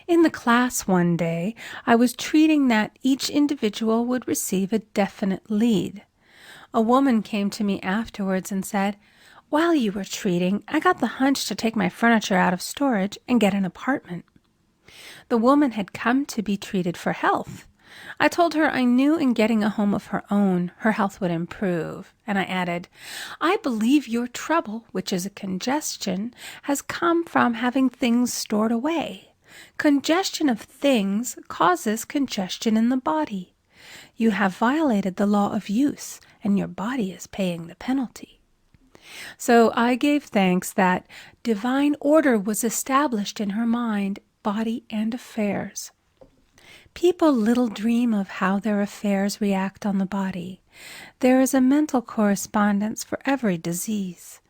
In the class one day, I was treating that each individual would receive a definite lead. A woman came to me afterwards and said, "While you were treating, I got the hunch to take my furniture out of storage and get an apartment." The woman had come to be treated for health. I told her I knew in getting a home of her own, her health would improve. And I added, "I believe your trouble, which is a congestion, has come from having things stored away. Congestion of things causes congestion in the body. You have violated the law of use, and your body is paying the penalty." So I gave thanks that divine order was established in her mind, body, and affairs. People little dream of how their affairs react on the body. There is a mental correspondence for every disease.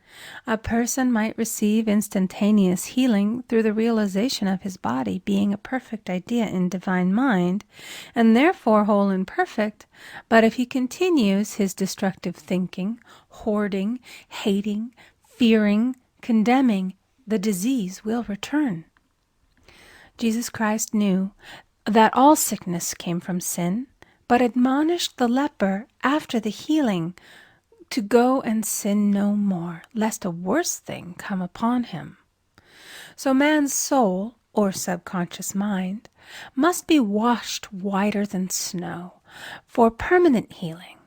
A person might receive instantaneous healing through the realization of his body being a perfect idea in divine mind, and therefore whole and perfect, but if he continues his destructive thinking, hoarding, hating, fearing, condemning, the disease will return. Jesus Christ knew that all sickness came from sin, but admonished the leper after the healing to go and sin no more, lest a worse thing come upon him. So man's soul, or subconscious mind, must be washed whiter than snow for permanent healing.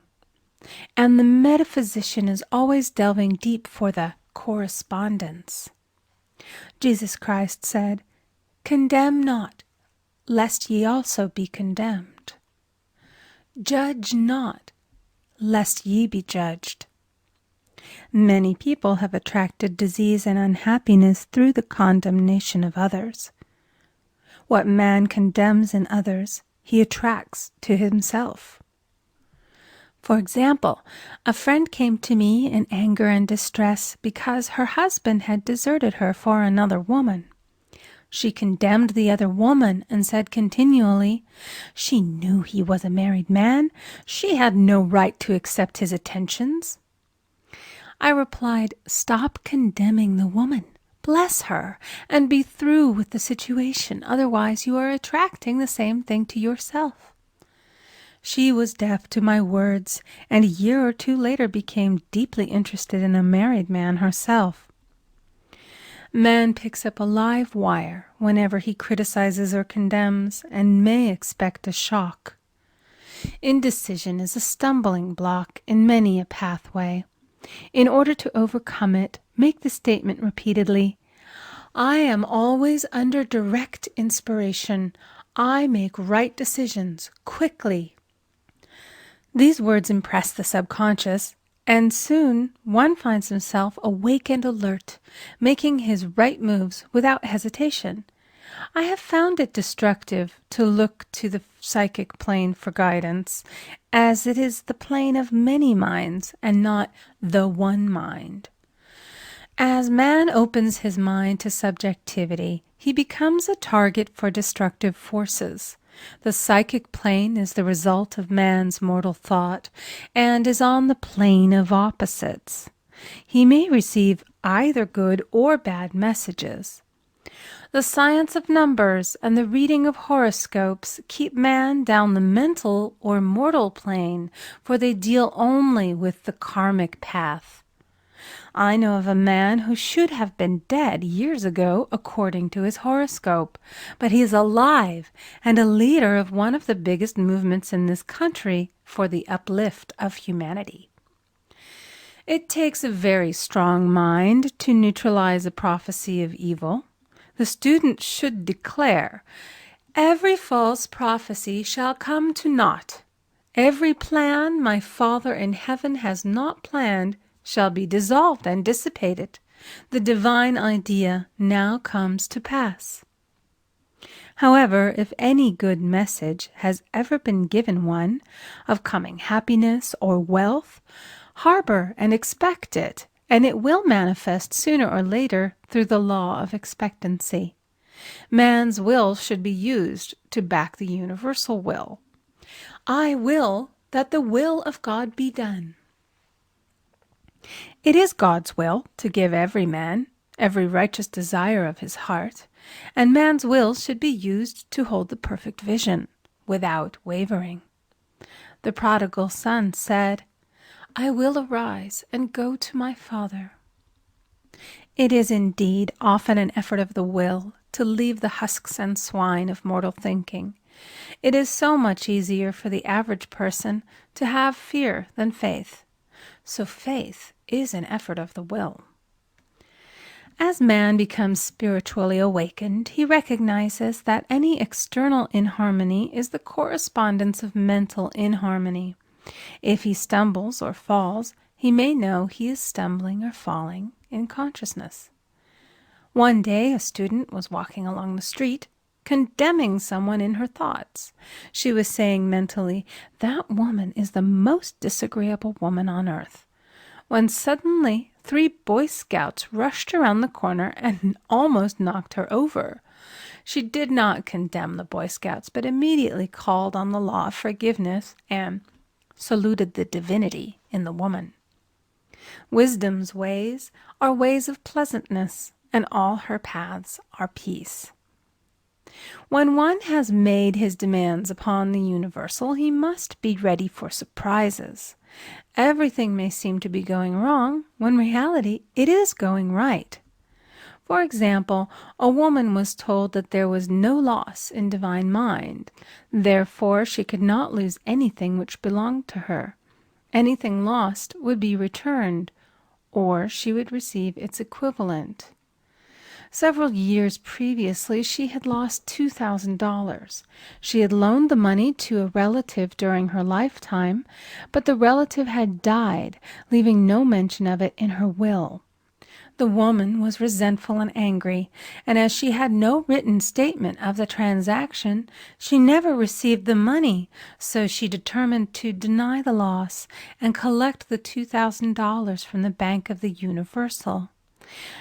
And the metaphysician is always delving deep for the correspondence. Jesus Christ said, "Condemn not, lest ye also be condemned. Judge not, lest ye be judged." Many people have attracted disease and unhappiness through the condemnation of others. What man condemns in others, he attracts to himself. For example, a friend came to me in anger and distress because her husband had deserted her for another woman. She condemned the other woman and said continually, "She knew he was a married man. She had no right to accept his attentions." I replied, "Stop condemning the woman. Bless her and be through with the situation. Otherwise, you are attracting the same thing to yourself." She was deaf to my words, and a year or two later became deeply interested in a married man herself. Man picks up a live wire whenever he criticizes or condemns, and may expect a shock. Indecision is a stumbling block in many a pathway. In order to overcome it, make the statement repeatedly, "I am always under direct inspiration. I make right decisions quickly." These words impress the subconscious, and soon one finds himself awake and alert, making his right moves without hesitation. I have found it destructive to look to the psychic plane for guidance, as it is the plane of many minds and not the one mind. As man opens his mind to subjectivity, he becomes a target for destructive forces. The psychic plane is the result of man's mortal thought and is on the plane of opposites. He may receive either good or bad messages. The science of numbers and the reading of horoscopes keep man down the mental or mortal plane, for they deal only with the karmic path. I know of a man who should have been dead years ago according to his horoscope, but he is alive and a leader of one of the biggest movements in this country for the uplift of humanity. It takes a very strong mind to neutralize a prophecy of evil. The student should declare, "Every false prophecy shall come to naught. Every plan my Father in heaven has not planned shall be dissolved and dissipated. The divine idea now comes to pass." However, if any good message has ever been given one, of coming happiness or wealth, harbor and expect it, and it will manifest sooner or later through the law of expectancy. Man's will should be used to back the universal will. I will that the will of God be done. It is God's will to give every man every righteous desire of his heart, and man's will should be used to hold the perfect vision, without wavering. The prodigal son said, "I will arise and go to my father." It is indeed often an effort of the will to leave the husks and swine of mortal thinking. It is so much easier for the average person to have fear than faith. So faith is an effort of the will. As man becomes spiritually awakened, he recognizes that any external inharmony is the correspondence of mental inharmony. If he stumbles or falls, he may know he is stumbling or falling in consciousness. One day a student was walking along the street, condemning someone in her thoughts. She was saying mentally, "That woman is the most disagreeable woman on earth," when suddenly 3 Boy Scouts rushed around the corner and almost knocked her over. She did not condemn the Boy Scouts, but immediately called on the law of forgiveness and saluted the divinity in the woman. Wisdom's ways are ways of pleasantness, and all her paths are peace. When one has made his demands upon the universal, he must be ready for surprises. Everything may seem to be going wrong, when in reality it is going right. For example, a woman was told that there was no loss in divine mind. Therefore, she could not lose anything which belonged to her. Anything lost would be returned, or she would receive its equivalent. Several years previously, she had lost $2,000. She had loaned the money to a relative during her lifetime, but the relative had died, leaving no mention of it in her will. The woman was resentful and angry, and as she had no written statement of the transaction, she never received the money, so she determined to deny the loss and collect the $2,000 from the Bank of the Universal.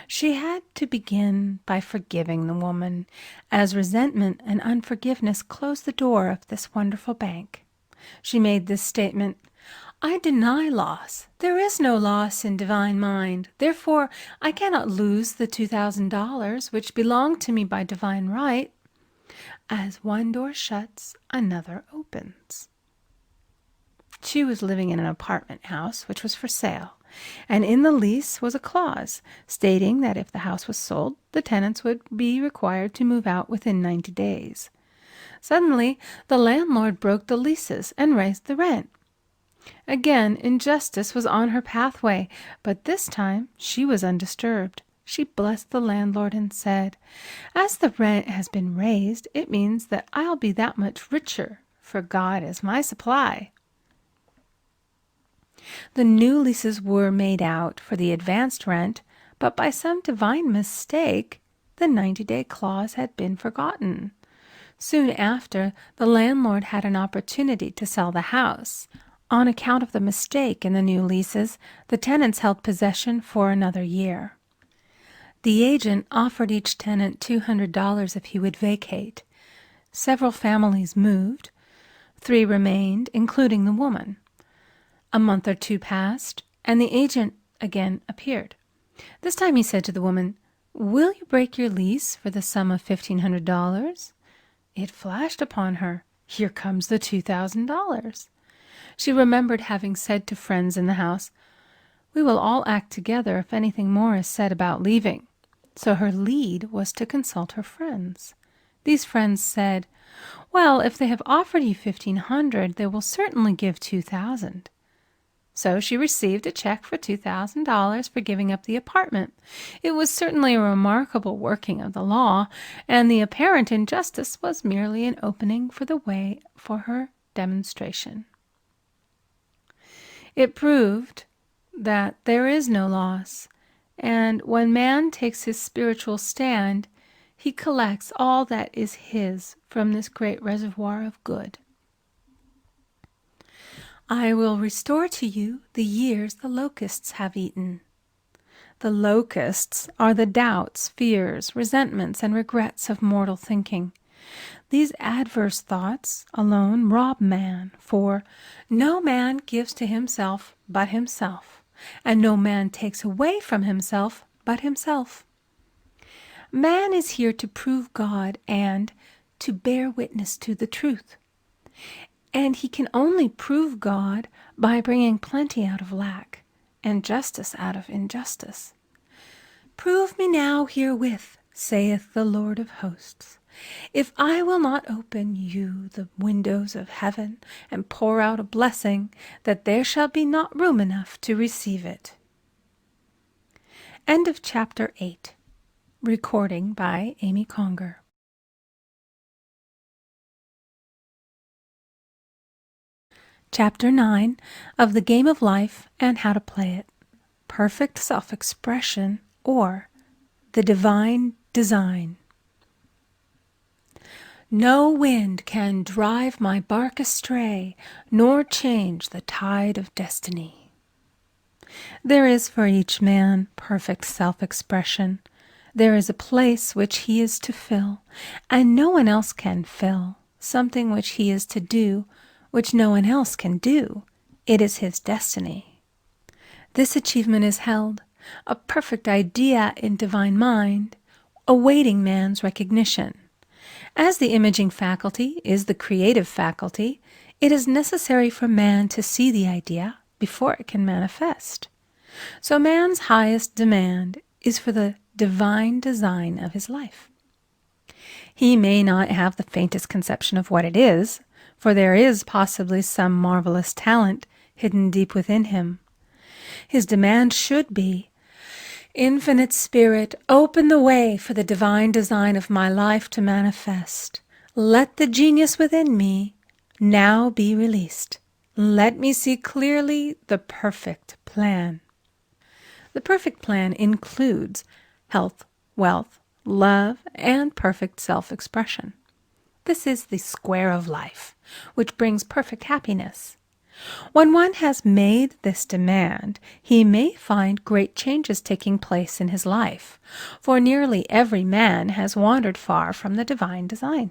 She had to begin by forgiving the woman, as resentment and unforgiveness closed the door of this wonderful bank. She made this statement, "I deny loss. There is no loss in divine mind. Therefore, I cannot lose the $2,000 which belong to me by divine right. As one door shuts, another opens." She was living in an apartment house which was for sale, and in the lease was a clause stating that if the house was sold, the tenants would be required to move out within 90 days. Suddenly, the landlord broke the leases and raised the rent. Again, injustice was on her pathway, but this time she was undisturbed. She blessed the landlord and said, "As the rent has been raised, it means that I'll be that much richer, for God is my supply." The new leases were made out for the advanced rent, but by some divine mistake, the 90-day clause had been forgotten. Soon after, the landlord had an opportunity to sell the house. On account of the mistake in the new leases, the tenants held possession for another year. The agent offered each tenant $200 if he would vacate. Several families moved. 3 remained, including the woman. A month or 2 passed, and the agent again appeared. This time he said to the woman, "Will you break your lease for the sum of $1,500? It flashed upon her, here comes the $2,000. She remembered having said to friends in the house, "We will all act together if anything more is said about leaving." So her lead was to consult her friends. These friends said, "Well, if they have offered you $1,500, they will certainly give $2,000. So she received a check for $2,000 for giving up the apartment. It was certainly a remarkable working of the law, and the apparent injustice was merely an opening for the way for her demonstration. It proved that there is no loss, and when man takes his spiritual stand, he collects all that is his from this great reservoir of good. I will restore to you the years the locusts have eaten. The locusts are the doubts, fears, resentments, and regrets of mortal thinking. These adverse thoughts alone rob man, for no man gives to himself but himself, and no man takes away from himself but himself. Man is here to prove God and to bear witness to the truth. And he can only prove God by bringing plenty out of lack and justice out of injustice. Prove me now herewith, saith the Lord of hosts, if I will not open you the windows of heaven and pour out a blessing, that there shall be not room enough to receive it. End of chapter 8. Recording by Amy Conger. Chapter 9 of The Game of Life and How to Play It. Perfect Self-Expression, or the Divine Design. No wind can drive my bark astray, nor change the tide of destiny. There is for each man perfect self-expression. There is a place which he is to fill, and no one else can fill, something which he is to do, which no one else can do. It is his destiny. This achievement is held, a perfect idea in divine mind, awaiting man's recognition. As the imaging faculty is the creative faculty, it is necessary for man to see the idea before it can manifest. So man's highest demand is for the divine design of his life. He may not have the faintest conception of what it is, for there is possibly some marvelous talent hidden deep within him. His demand should be, Infinite Spirit, open the way for the divine design of my life to manifest. Let the genius within me now be released. Let me see clearly the perfect plan. The perfect plan includes health, wealth, love, and perfect self-expression. This is the square of life, which brings perfect happiness. When one has made this demand, he may find great changes taking place in his life, for nearly every man has wandered far from the divine design.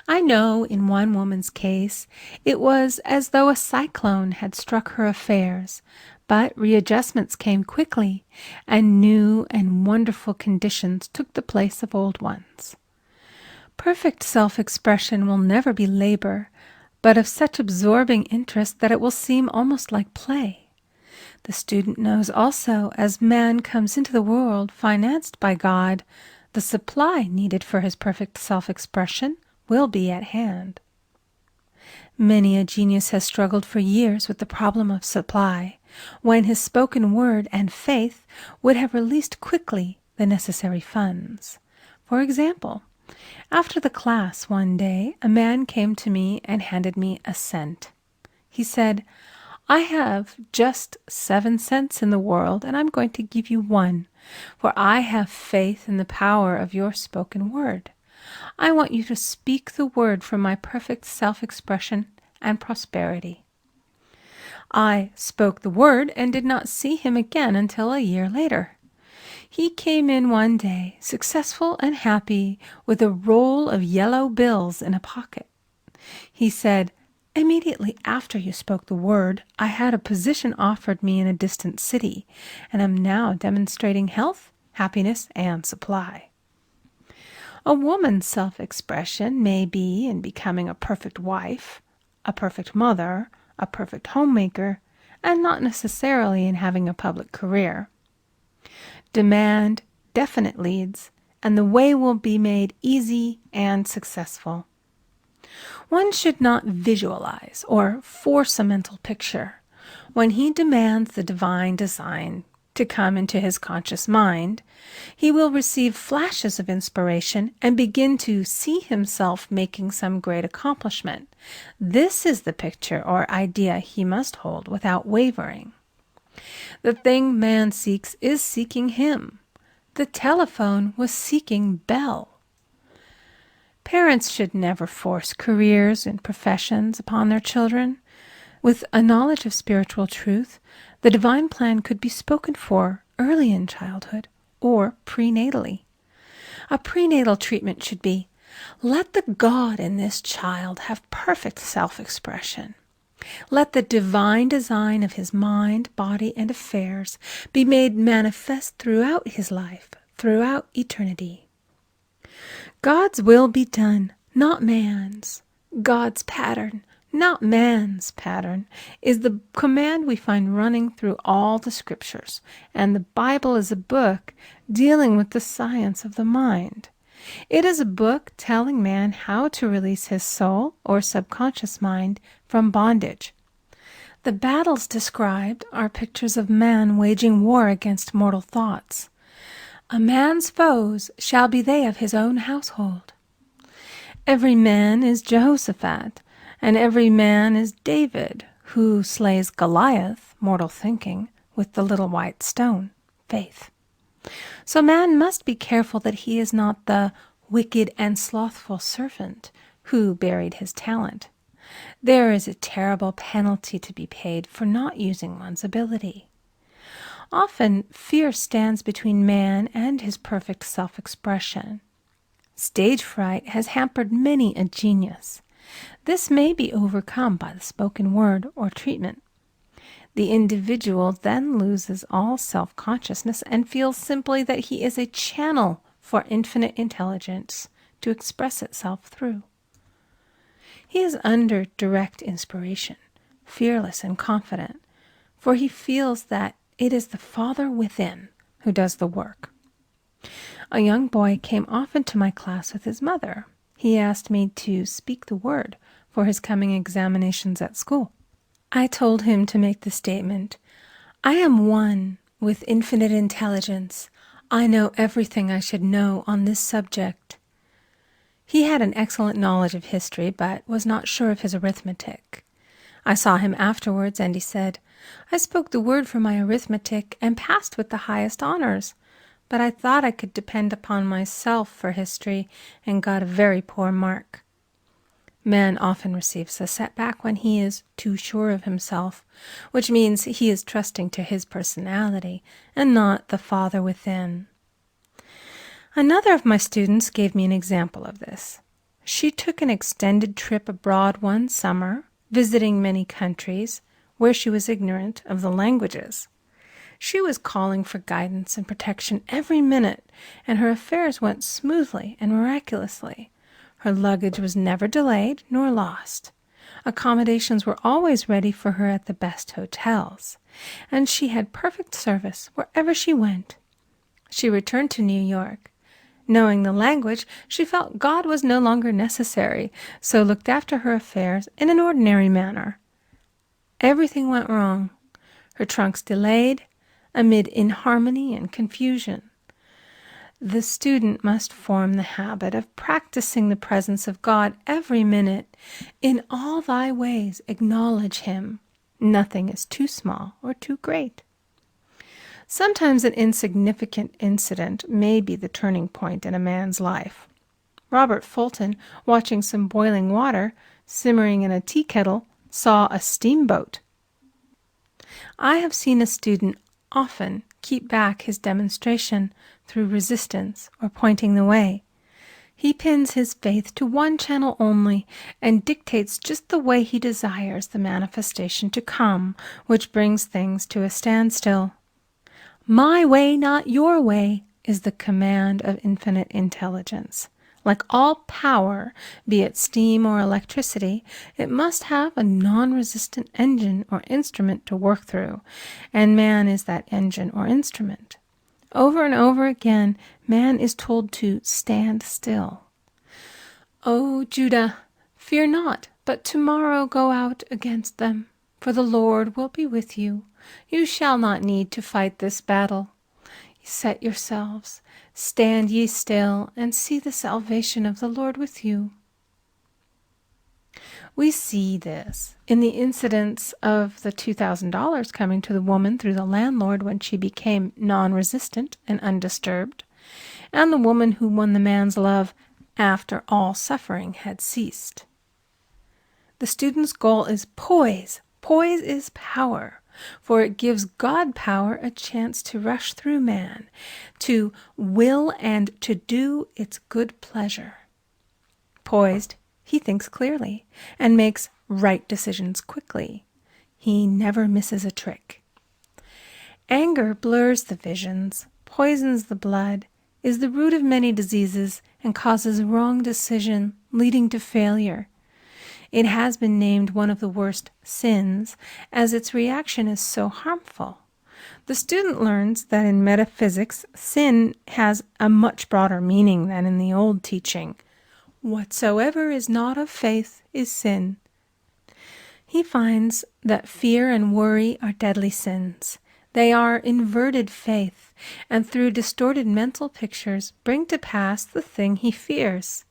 I know in one woman's case it was as though a cyclone had struck her affairs, but readjustments came quickly, and new and wonderful conditions took the place of old ones. Perfect self-expression will never be labor, but of such absorbing interest that it will seem almost like play. The student knows also, as man comes into the world financed by God, the supply needed for his perfect self-expression will be at hand. Many a genius has struggled for years with the problem of supply, when his spoken word and faith would have released quickly the necessary funds. For example, after the class one day, a man came to me and handed me a cent. He said, "I have just 7 cents in the world, and I'm going to give you 1, for I have faith in the power of your spoken word. I want you to speak the word for my perfect self-expression and prosperity." I spoke the word and did not see him again until a year later. He came in one day, successful and happy, with a roll of yellow bills in a pocket. He said, "Immediately after you spoke the word, I had a position offered me in a distant city, and am now demonstrating health, happiness, and supply." A woman's self-expression may be in becoming a perfect wife, a perfect mother, a perfect homemaker, and not necessarily in having a public career. Demand definite leads, and the way will be made easy and successful. One should not visualize or force a mental picture. When he demands the divine design to come into his conscious mind, he will receive flashes of inspiration and begin to see himself making some great accomplishment. This is the picture or idea he must hold without wavering. The thing man seeks is seeking him. The telephone was seeking Bell. Parents should never force careers and professions upon their children. With a knowledge of spiritual truth, the divine plan could be spoken for early in childhood or prenatally. A prenatal treatment should be, let the God in this child have perfect self-expression. Let the divine design of his mind, body, and affairs be made manifest throughout his life, throughout eternity. God's will be done, not man's. God's pattern, not man's pattern, is the command we find running through all the scriptures, and the Bible is a book dealing with the science of the mind. It is a book telling man how to release his soul or subconscious mind from bondage. The battles described are pictures of man waging war against mortal thoughts. A man's foes shall be they of his own household. Every man is Jehoshaphat, and every man is David, who slays Goliath, mortal thinking, with the little white stone, faith. So man must be careful that he is not the wicked and slothful servant who buried his talent. There is a terrible penalty to be paid for not using one's ability. Often, fear stands between man and his perfect self-expression. Stage fright has hampered many a genius. This may be overcome by the spoken word or treatment. The individual then loses all self-consciousness and feels simply that he is a channel for infinite intelligence to express itself through. He is under direct inspiration, fearless and confident, for he feels that it is the Father within who does the work. A young boy came often to my class with his mother. He asked me to speak the word for his coming examinations at school. I told him to make the statement, "I am one with infinite intelligence. I know everything I should know on this subject." He had an excellent knowledge of history, but was not sure of his arithmetic. I saw him afterwards, and he said, "I spoke the word for my arithmetic and passed with the highest honors, but I thought I could depend upon myself for history and got a very poor mark." Man often receives a setback when he is too sure of himself, which means he is trusting to his personality and not the Father within. Another of my students gave me an example of this. She took an extended trip abroad one summer, visiting many countries where she was ignorant of the languages. She was calling for guidance and protection every minute, and her affairs went smoothly and miraculously. Her luggage was never delayed nor lost. Accommodations were always ready for her at the best hotels, and she had perfect service wherever she went. She returned to New York. Knowing the language, she felt God was no longer necessary, so looked after her affairs in an ordinary manner. Everything went wrong. Her trunks delayed, amid inharmony and confusion. The student must form the habit of practicing the presence of God every minute. In all thy ways acknowledge him. Nothing is too small or too great. Sometimes an insignificant incident may be the turning point in a man's life. Robert Fulton, watching some boiling water simmering in a tea kettle, saw a steamboat. I have seen a student often keep back his demonstration through resistance or pointing the way. He pins his faith to one channel only and dictates just the way he desires the manifestation to come, which brings things to a standstill. My way, not your way, is the command of infinite intelligence. Like all power, be it steam or electricity, it must have a non-resistant engine or instrument to work through, and man is that engine or instrument. Over and over again, man is told to stand still. O Judah, fear not, but tomorrow go out against them, for the Lord will be with you. You shall not need to fight this battle. Set yourselves, stand ye still, and see the salvation of the Lord with you. We see this in the incidents of the $2,000 coming to the woman through the landlord when she became non-resistant and undisturbed, and the woman who won the man's love after all suffering had ceased. The student's goal is poise. Poise is power, for it gives God power a chance to rush through man, to will and to do its good pleasure. Poised, he thinks clearly and makes right decisions quickly. He never misses a trick. Anger blurs the visions, poisons the blood, is the root of many diseases, and causes wrong decision, leading to failure. It has been named one of the worst sins, as its reaction is so harmful. The student learns that in metaphysics, sin has a much broader meaning than in the old teaching. Whatsoever is not of faith is sin. He finds that fear and worry are deadly sins. They are inverted faith, and through distorted mental pictures bring to pass the thing he fears.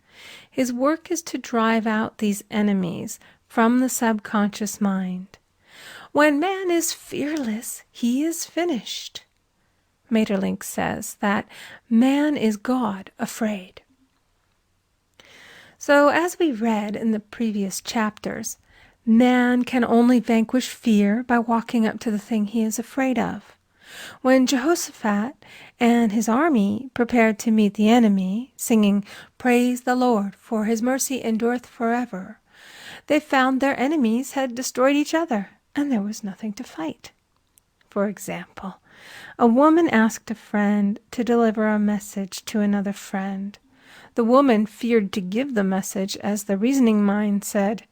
His work is to drive out these enemies from the subconscious mind. When man is fearless, he is finished. Maeterlinck says that man is God afraid. So, as we read in the previous chapters, man can only vanquish fear by walking up to the thing he is afraid of. When Jehoshaphat and his army prepared to meet the enemy, singing, "Praise the Lord, for his mercy endureth forever," they found their enemies had destroyed each other, and there was nothing to fight. For example, a woman asked a friend to deliver a message to another friend. The woman feared to give the message, as the reasoning mind said,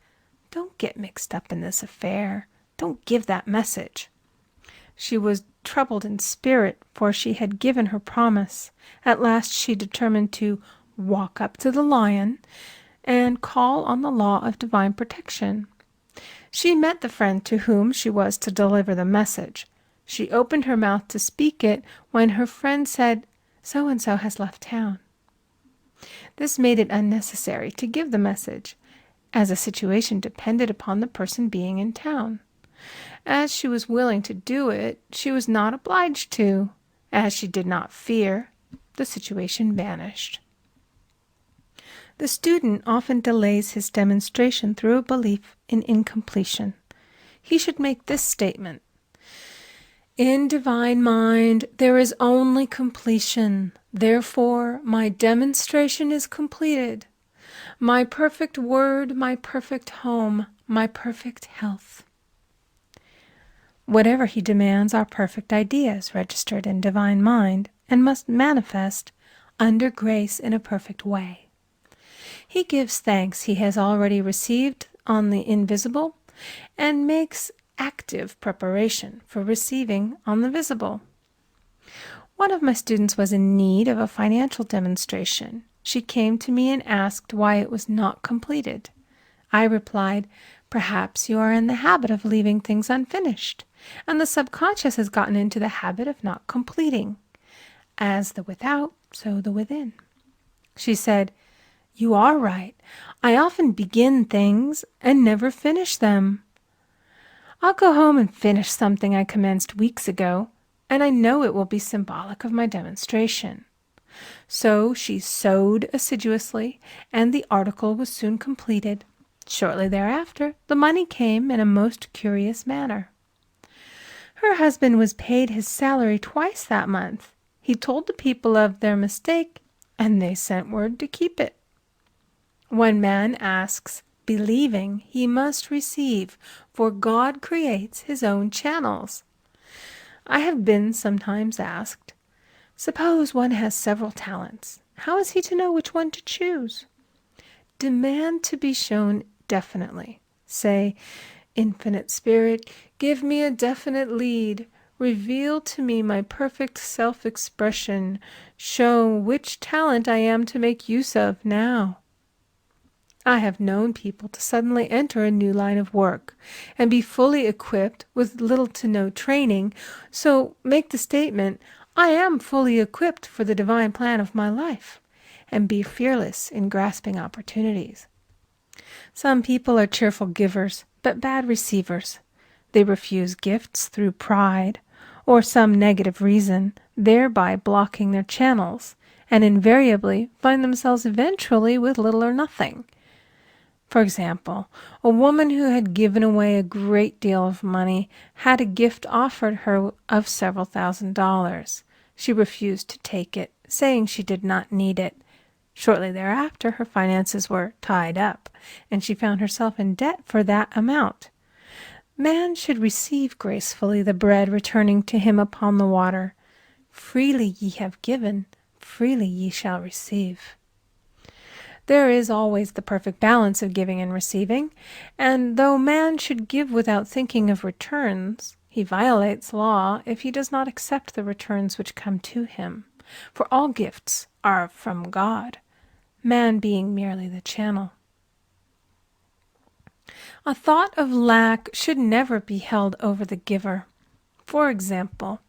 "Don't get mixed up in this affair. Don't give that message." She was troubled in spirit, for she had given her promise. At last she determined to walk up to the lion and call on the law of divine protection. She met the friend to whom she was to deliver the message. She opened her mouth to speak it when her friend said, "So-and-so has left town." This made it unnecessary to give the message, as the situation depended upon the person being in town. As she was willing to do it, she was not obliged to. As she did not fear, the situation vanished. The student often delays his demonstration through a belief in incompletion. He should make this statement: "In divine mind, there is only completion. Therefore, my demonstration is completed. My perfect word, my perfect home, my perfect health." Whatever he demands are perfect ideas registered in divine mind and must manifest under grace in a perfect way. He gives thanks he has already received on the invisible and makes active preparation for receiving on the visible. One of my students was in need of a financial demonstration. She came to me and asked why it was not completed. I replied, "Perhaps you are in the habit of leaving things unfinished, and the subconscious has gotten into the habit of not completing. As the without, so the within." She said, "You are right. I often begin things and never finish them. I'll go home and finish something I commenced weeks ago, and I know it will be symbolic of my demonstration." So she sewed assiduously, and the article was soon completed. Shortly thereafter, the money came in a most curious manner. Her husband was paid his salary twice that month. He told the people of their mistake, and they sent word to keep it. When man asks, believing, he must receive, for God creates his own channels. I have been sometimes asked, suppose one has several talents. How is he to know which one to choose? Demand to be shown definitely. Say, Infinite Spirit, give me a definite lead. Reveal to me my perfect self-expression. Show which talent I am to make use of now. I have known people to suddenly enter a new line of work and be fully equipped with little to no training, so make the statement, I am fully equipped for the divine plan of my life, and be fearless in grasping opportunities. Some people are cheerful givers, but bad receivers. They refuse gifts through pride or some negative reason, thereby blocking their channels, and invariably find themselves eventually with little or nothing. For example, a woman who had given away a great deal of money had a gift offered her of several $1,000s. She refused to take it, saying she did not need it. Shortly thereafter, her finances were tied up, and she found herself in debt for that amount. Man should receive gracefully the bread returning to him upon the water. Freely ye have given, freely ye shall receive. There is always the perfect balance of giving and receiving, and though man should give without thinking of returns, he violates law if he does not accept the returns which come to him, for all gifts are from God, man being merely the channel. A thought of lack should never be held over the giver. For example,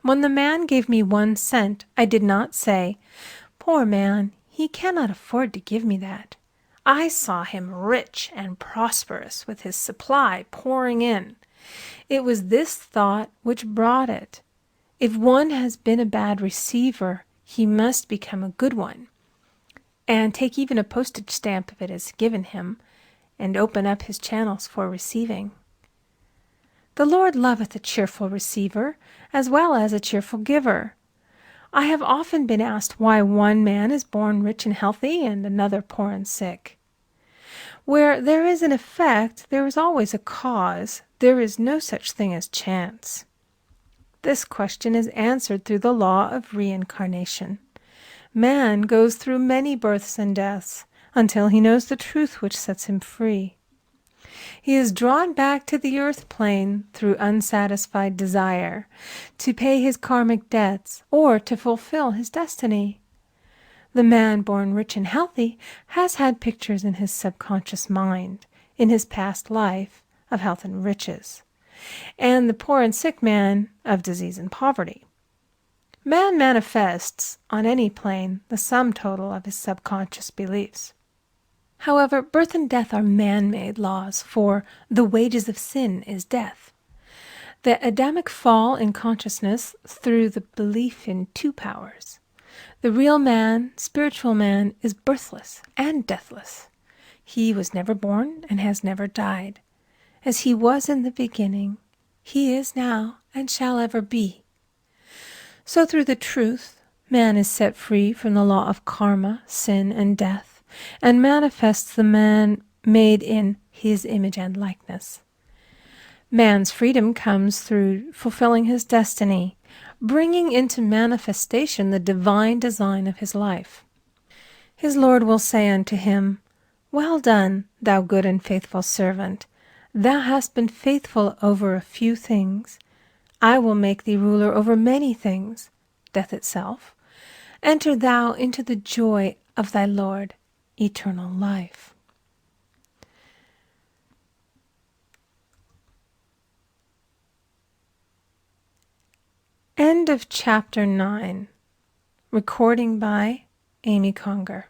when the man gave me 1 cent, I did not say, "Poor man, he cannot afford to give me that." I saw him rich and prosperous with his supply pouring in. It was this thought which brought it. If one has been a bad receiver, he must become a good one, and take even a postage stamp if it is given him, and open up his channels for receiving. The Lord loveth a cheerful receiver, as well as a cheerful giver. I have often been asked why one man is born rich and healthy and another poor and sick. Where there is an effect, there is always a cause. There is no such thing as chance. This question is answered through the law of reincarnation. Man goes through many births and deaths until he knows the truth which sets him free. He is drawn back to the earth plane through unsatisfied desire, to pay his karmic debts or to fulfill his destiny. The man born rich and healthy has had pictures in his subconscious mind, in his past life, of health and riches, and the poor and sick man of disease and poverty. Man manifests, on any plane, the sum total of his subconscious beliefs. However, birth and death are man-made laws, for the wages of sin is death. The Adamic fall in consciousness through the belief in 2 powers. The real man, spiritual man, is birthless and deathless. He was never born and has never died. As he was in the beginning, he is now and shall ever be. So through the truth, man is set free from the law of karma, sin, and death, and manifests the man made in his image and likeness. Man's freedom comes through fulfilling his destiny, bringing into manifestation the divine design of his life. His Lord will say unto him, "Well done, thou good and faithful servant. Thou hast been faithful over a few things. I will make thee ruler over many things," death itself. "Enter thou into the joy of thy Lord, eternal life." End of Chapter 9. Recording by Amy Conger.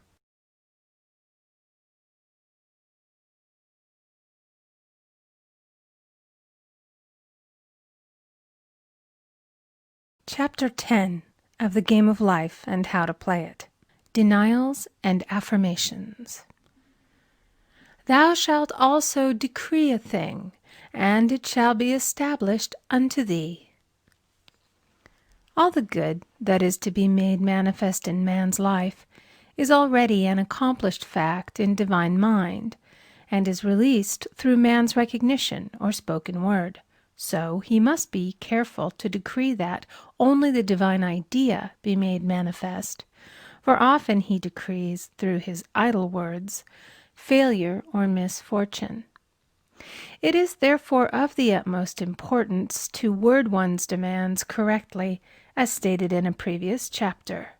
Chapter 10 of the Game of Life and How to Play It. Denials and Affirmations. Thou shalt also decree a thing, and it shall be established unto thee. All the good that is to be made manifest in man's life is already an accomplished fact in divine mind, and is released through man's recognition or spoken word. So he must be careful to decree that only the divine idea be made manifest, for often he decrees through his idle words failure or misfortune. It is therefore of the utmost importance to word one's demands correctly, as stated in a previous chapter.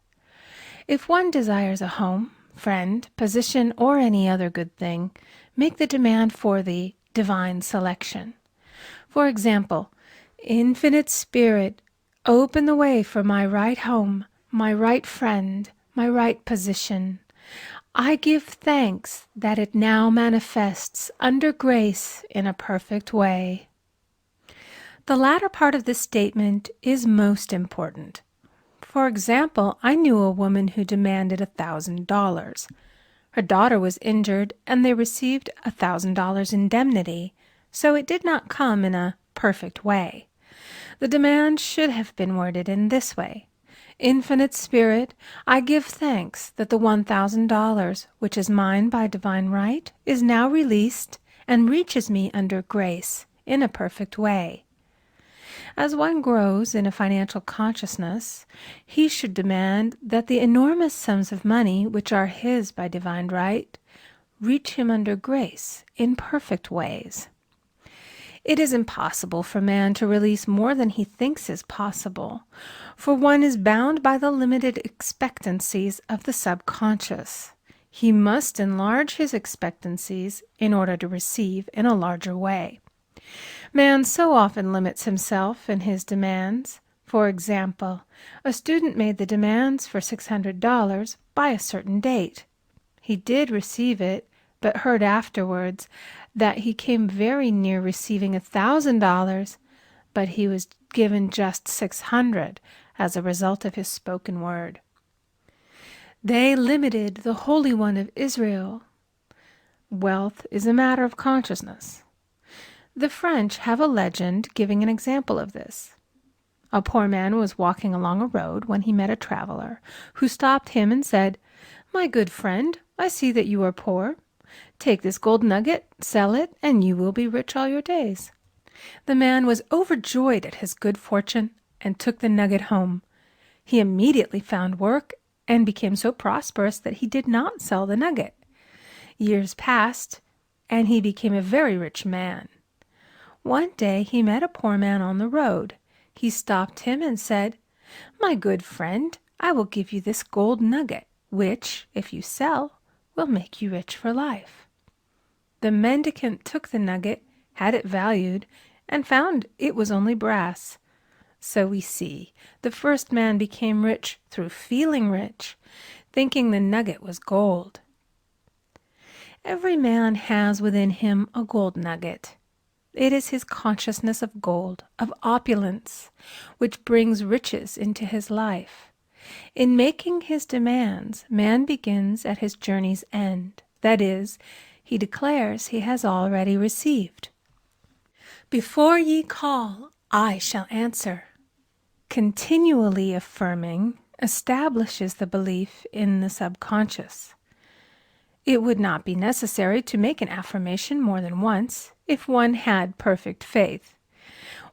If one desires a home, friend, position, or any other good thing, make the demand for the divine selection. For example, Infinite Spirit, open the way for my right home, my right friend, my right position. I give thanks that it now manifests under grace in a perfect way. The latter part of this statement is most important. For example, I knew a woman who demanded $1,000. Her daughter was injured, and they received $1,000 indemnity, so it did not come in a perfect way. The demand should have been worded in this way: Infinite Spirit, I give thanks that the $1,000, which is mine by divine right, is now released and reaches me under grace in a perfect way. As one grows in a financial consciousness, he should demand that the enormous sums of money which are his by divine right reach him under grace in perfect ways. It is impossible for man to release more than he thinks is possible, for one is bound by the limited expectancies of the subconscious. He must enlarge his expectancies in order to receive in a larger way. Man so often limits himself in his demands. For example, a student made the demands for $600 by a certain date. He did receive it, but heard afterwards that he came very near receiving $1,000, but he was given just $600 as a result of his spoken word. They limited the Holy One of Israel. Wealth is a matter of consciousness. The French have a legend giving an example of this. A poor man was walking along a road when he met a traveler, who stopped him and said, "My good friend, I see that you are poor. Take this gold nugget, sell it, and you will be rich all your days." The man was overjoyed at his good fortune and took the nugget home. He immediately found work and became so prosperous that he did not sell the nugget. Years passed, and he became a very rich man. One day he met a poor man on the road. He stopped him and said, "My good friend, I will give you this gold nugget, which, if you sell, will make you rich for life." The mendicant took the nugget, had it valued, and found it was only brass. So we see, the first man became rich through feeling rich, thinking the nugget was gold. Every man has within him a gold nugget. It is his consciousness of gold, of opulence, which brings riches into his life. In making his demands, man begins at his journey's end. That is, he declares he has already received. "Before ye call, I shall answer." Continually affirming establishes the belief in the subconscious. It would not be necessary to make an affirmation more than once if one had perfect faith.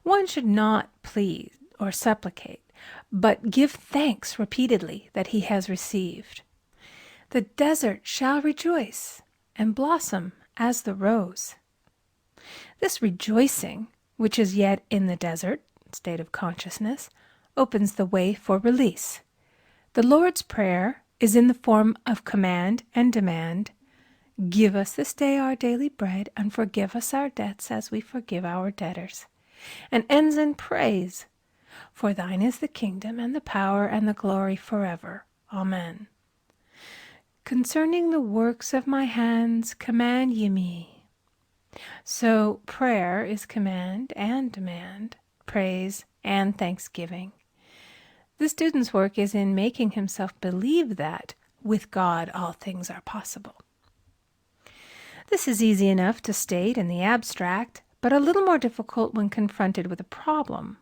One should not plead or supplicate, but give thanks repeatedly that he has received. The desert shall rejoice and blossom as the rose. This rejoicing, which is yet in the desert state of consciousness, opens the way for release. The Lord's Prayer is in the form of command and demand. Give us this day our daily bread, and forgive us our debts as we forgive our debtors. And ends in praise. For thine is the kingdom and the power and the glory forever. Amen. Concerning the works of my hands, command ye me. So prayer is command and demand, praise and thanksgiving. The student's work is in making himself believe that with God all things are possible. This is easy enough to state in the abstract, but a little more difficult when confronted with a problem.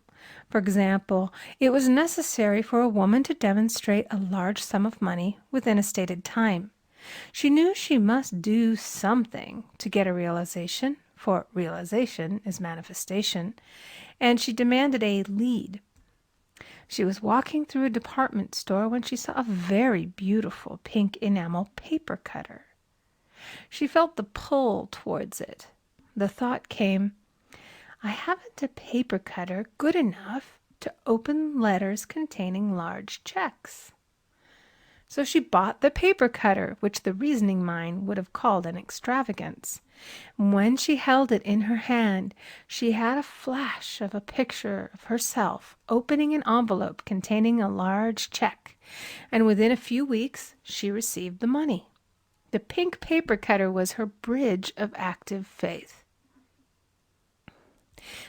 For example, it was necessary for a woman to demonstrate a large sum of money within a stated time. She knew she must do something to get a realization, for realization is manifestation, and she demanded a lead. She was walking through a department store when she saw a very beautiful pink enamel paper cutter. She felt the pull towards it. The thought came, I haven't a paper cutter good enough to open letters containing large checks. So she bought the paper cutter, which the reasoning mind would have called an extravagance. When she held it in her hand, she had a flash of a picture of herself opening an envelope containing a large check, and within a few weeks she received the money. The pink paper cutter was her bridge of active faith.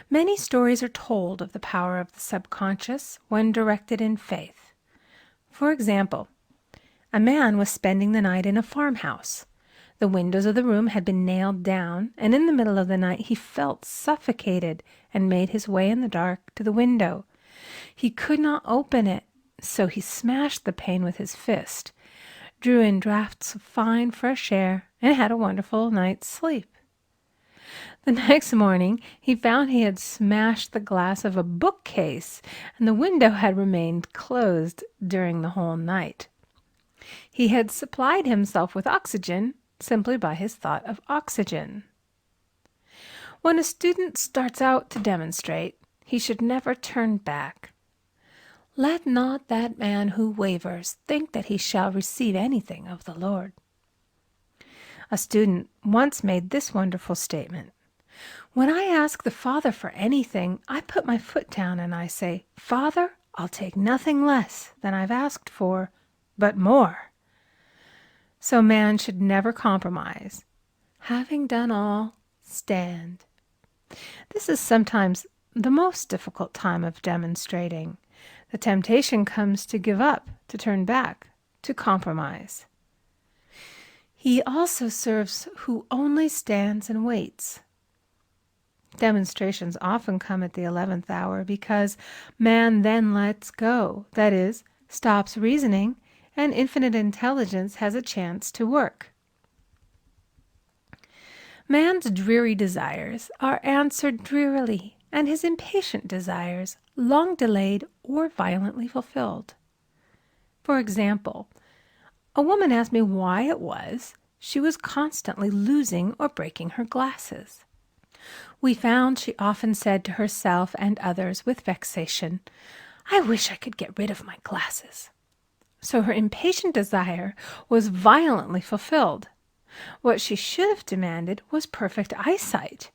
Many stories are told of the power of the subconscious when directed in faith. For example, a man was spending the night in a farmhouse. The windows of the room had been nailed down, and in the middle of the night he felt suffocated and made his way in the dark to the window. He could not open it, so he smashed the pane with his fist, drew in draughts of fine fresh air, and had a wonderful night's sleep. The next morning he found he had smashed the glass of a bookcase, and the window had remained closed during the whole night. He had supplied himself with oxygen simply by his thought of oxygen. When a student starts out to demonstrate, he should never turn back. Let not that man who wavers think that he shall receive anything of the Lord. A student once made this wonderful statement. When I ask the Father for anything, I put my foot down and I say, Father, I'll take nothing less than I've asked for, but more. So man should never compromise. Having done all, stand. This is sometimes the most difficult time of demonstrating. The temptation comes to give up, to turn back, to compromise. He also serves who only stands and waits. Demonstrations often come at the 11th hour because man then lets go, that is, stops reasoning, and infinite intelligence has a chance to work. Man's dreary desires are answered drearily, and his impatient desires long delayed or violently fulfilled. For example, a woman asked me why it was she was constantly losing or breaking her glasses. We found she often said to herself and others with vexation, I wish I could get rid of my glasses. So her impatient desire was violently fulfilled. What she should have demanded was perfect eyesight,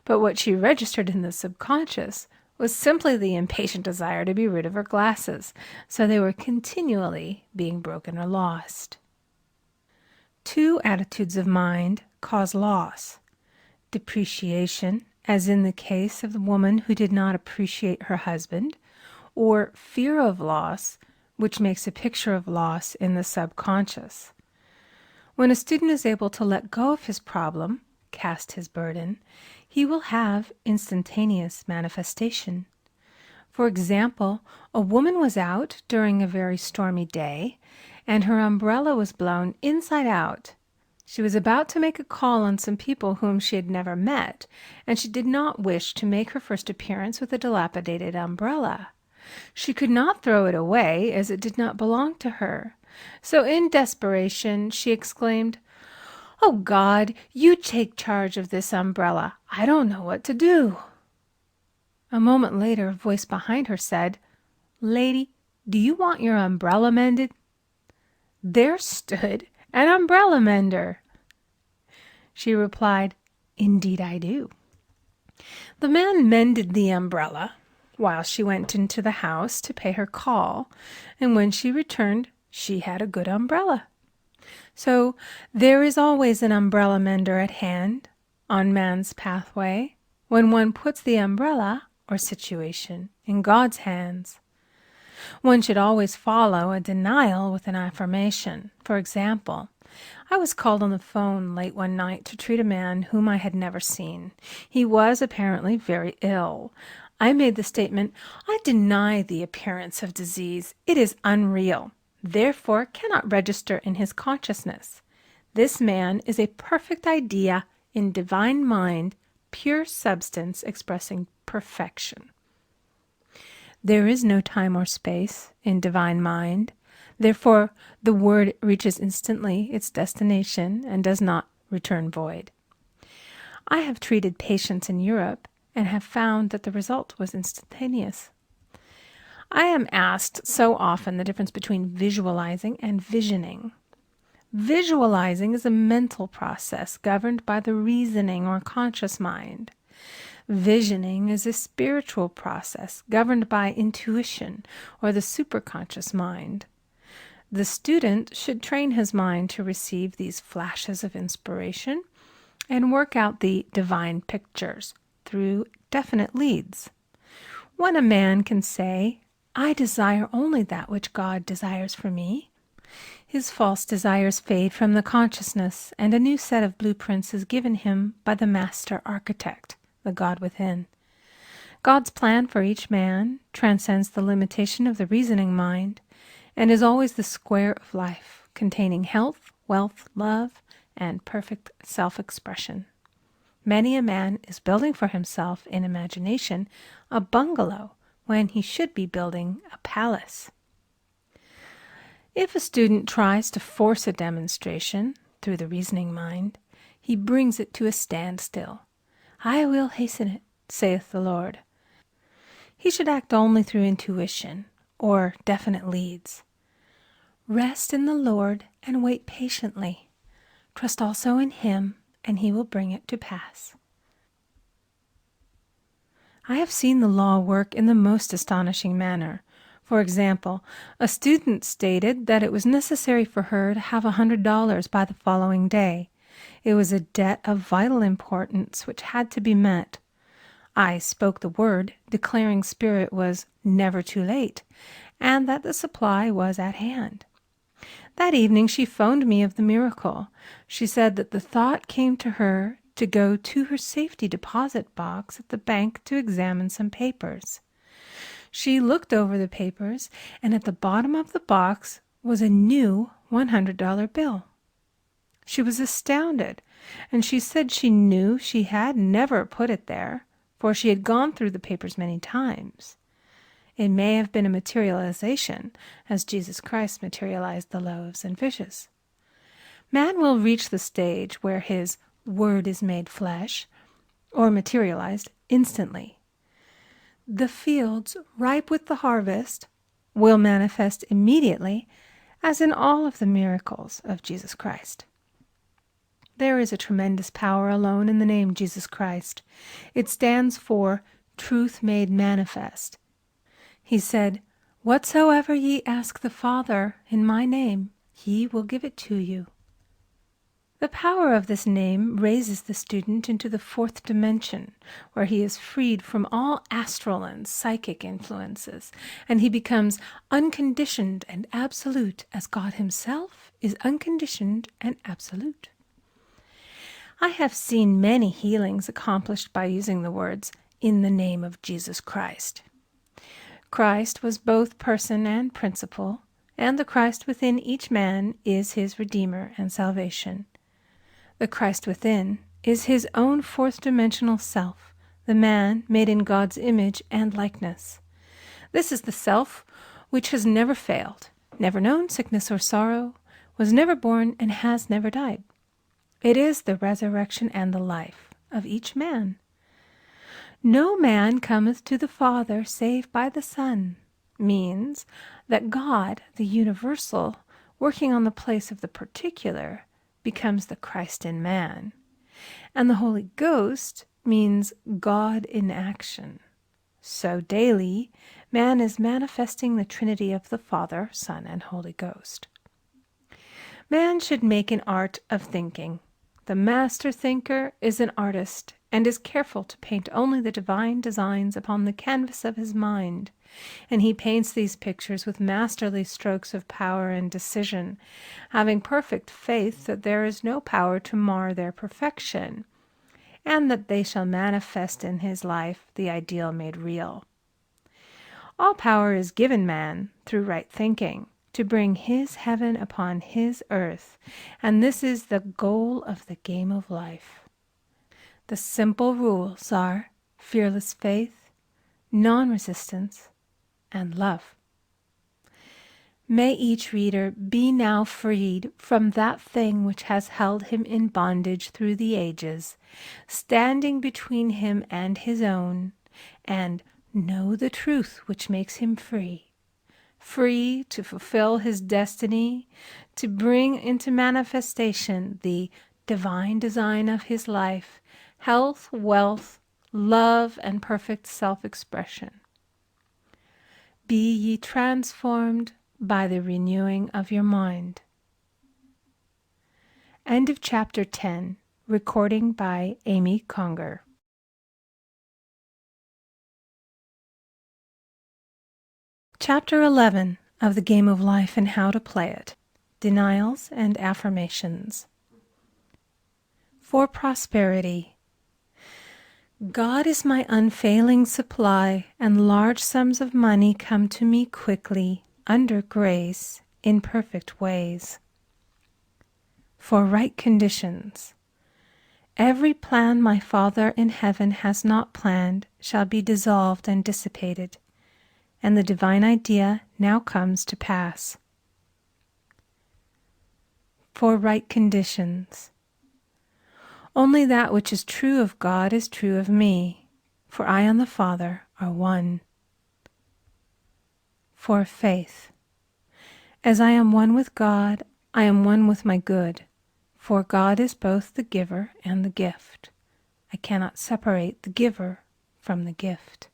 but what she registered in the subconscious was simply the impatient desire to be rid of her glasses, so they were continually being broken or lost. Two attitudes of mind cause loss. Depreciation, as in the case of the woman who did not appreciate her husband, or fear of loss, which makes a picture of loss in the subconscious. When a student is able to let go of his problem, cast his burden, he will have instantaneous manifestation. For example, a woman was out during a very stormy day, and her umbrella was blown inside out. She was about to make a call on some people whom she had never met, and she did not wish to make her first appearance with a dilapidated umbrella. She could not throw it away, as it did not belong to her. So in desperation she exclaimed, "Oh God, you take charge of this umbrella. I don't know what to do." A moment later a voice behind her said, "Lady, do you want your umbrella mended?" There stood an umbrella mender. She replied, "Indeed I do." The man mended the umbrella while she went into the house to pay her call, and when she returned, she had a good umbrella. So there is always an umbrella mender at hand on man's pathway when one puts the umbrella or situation in God's hands. One should always follow a denial with an affirmation. For example, I was called on the phone late one night to treat a man whom I had never seen. He was apparently very ill. I made the statement, I deny the appearance of disease. It is unreal, therefore cannot register in his consciousness. This man is a perfect idea in divine mind, pure substance expressing perfection. There is no time or space in divine mind. Therefore, the word reaches instantly its destination and does not return void. I have treated patients in Europe and have found that the result was instantaneous. I am asked so often the difference between visualizing and visioning. Visualizing is a mental process governed by the reasoning or conscious mind. Visioning is a spiritual process governed by intuition or the superconscious mind. The student should train his mind to receive these flashes of inspiration and work out the divine pictures through definite leads. When a man can say, I desire only that which God desires for me, his false desires fade from the consciousness, and a new set of blueprints is given him by the master architect, the God within. God's plan for each man transcends the limitation of the reasoning mind and is always the square of life, containing health, wealth, love, and perfect self-expression. Many a man is building for himself in imagination a bungalow when he should be building a palace. If a student tries to force a demonstration through the reasoning mind, he brings it to a standstill. I will hasten it, saith the Lord. He should act only through intuition or definite leads. Rest in the Lord and wait patiently. Trust also in Him, and He will bring it to pass. I have seen the law work in the most astonishing manner. For example, a student stated that it was necessary for her to have $100 by the following day. It was a debt of vital importance which had to be met. I spoke the word, declaring Spirit was never too late, and that the supply was at hand. That evening she phoned me of the miracle. She said that the thought came to her to go to her safety deposit box at the bank to examine some papers. She looked over the papers, and at the bottom of the box was a new $100 bill. She was astounded, and she said she knew she had never put it there, for she had gone through the papers many times. It may have been a materialization, as Jesus Christ materialized the loaves and fishes. Man will reach the stage where his word is made flesh, or materialized instantly. The fields, ripe with the harvest, will manifest immediately, as in all of the miracles of Jesus Christ. There is a tremendous power alone in the name Jesus Christ. It stands for truth made manifest. He said, Whatsoever ye ask the Father in my name, He will give it to you. The power of this name raises the student into the fourth dimension, where he is freed from all astral and psychic influences, and he becomes unconditioned and absolute, as God Himself is unconditioned and absolute. I have seen many healings accomplished by using the words, in the name of Jesus Christ. Christ was both person and principle, and the Christ within each man is his Redeemer and salvation. The Christ within is his own fourth-dimensional self, the man made in God's image and likeness. This is the self which has never failed, never known sickness or sorrow, was never born, and has never died. It is the resurrection and the life of each man. No man cometh to the Father save by the Son, means that God, the universal, working on the place of the particular, becomes the Christ in man. And the Holy Ghost means God in action. So daily, man is manifesting the Trinity of the Father, Son, and Holy Ghost. Man should make an art of thinking. The master thinker is an artist and is careful to paint only the divine designs upon the canvas of his mind, and he paints these pictures with masterly strokes of power and decision, having perfect faith that there is no power to mar their perfection, and that they shall manifest in his life the ideal made real. All power is given man through right thinking to bring his heaven upon his earth, and this is the goal of the game of life. The simple rules are fearless faith, non-resistance, and love. May each reader be now freed from that thing which has held him in bondage through the ages, standing between him and his own, and know the truth which makes him free. Free to fulfill his destiny, to bring into manifestation the divine design of his life, health, wealth, love, and perfect self-expression. Be ye transformed by the renewing of your mind. End of chapter 10. Recording by Amy Conger. Chapter 11 of The Game of Life and How to Play It. Denials and Affirmations. For prosperity. God is my unfailing supply, and large sums of money come to me quickly, under grace, in perfect ways. For right conditions. Every plan my Father in heaven has not planned shall be dissolved and dissipated, and the divine idea now comes to pass. For right conditions. Only that which is true of God is true of me, for I and the Father are one. For faith. As I am one with God, I am one with my good, for God is both the giver and the gift. I cannot separate the giver from the gift.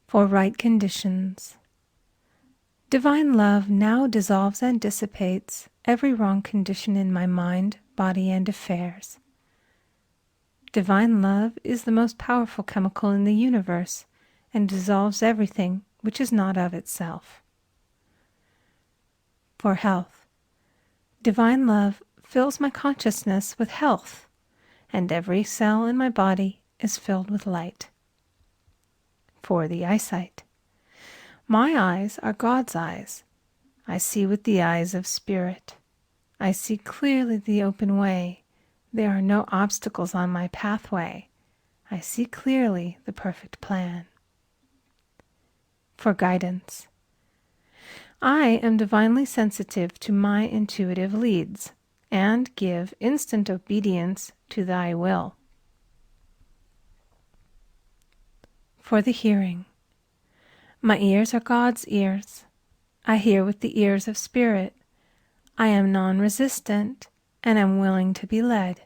For right conditions. Divine love now dissolves and dissipates every wrong condition in my mind, body, and affairs. Divine love is the most powerful chemical in the universe and dissolves everything which is not of itself. For health. Divine love fills my consciousness with health, and every cell in my body is filled with light. For the eyesight. My eyes are God's eyes. I see with the eyes of spirit. I see clearly the open way. There are no obstacles on my pathway. I see clearly the perfect plan. For guidance. I am divinely sensitive to my intuitive leads, and give instant obedience to thy will. For the hearing. My ears are God's ears. I hear with the ears of spirit. I am non-resistant and am willing to be led.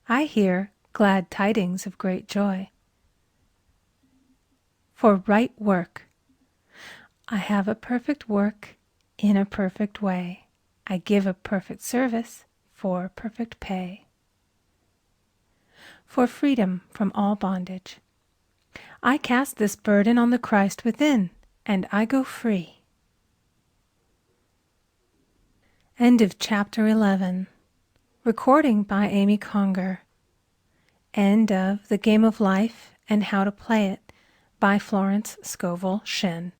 I hear glad tidings of great joy. For right work. I have a perfect work in a perfect way. I give a perfect service for perfect pay. For freedom from all bondage. I cast this burden on the Christ within, and I go free. End of chapter 11. Recording by Amy Conger. End of The Game of Life and How to Play It by Florence Scovel Shen.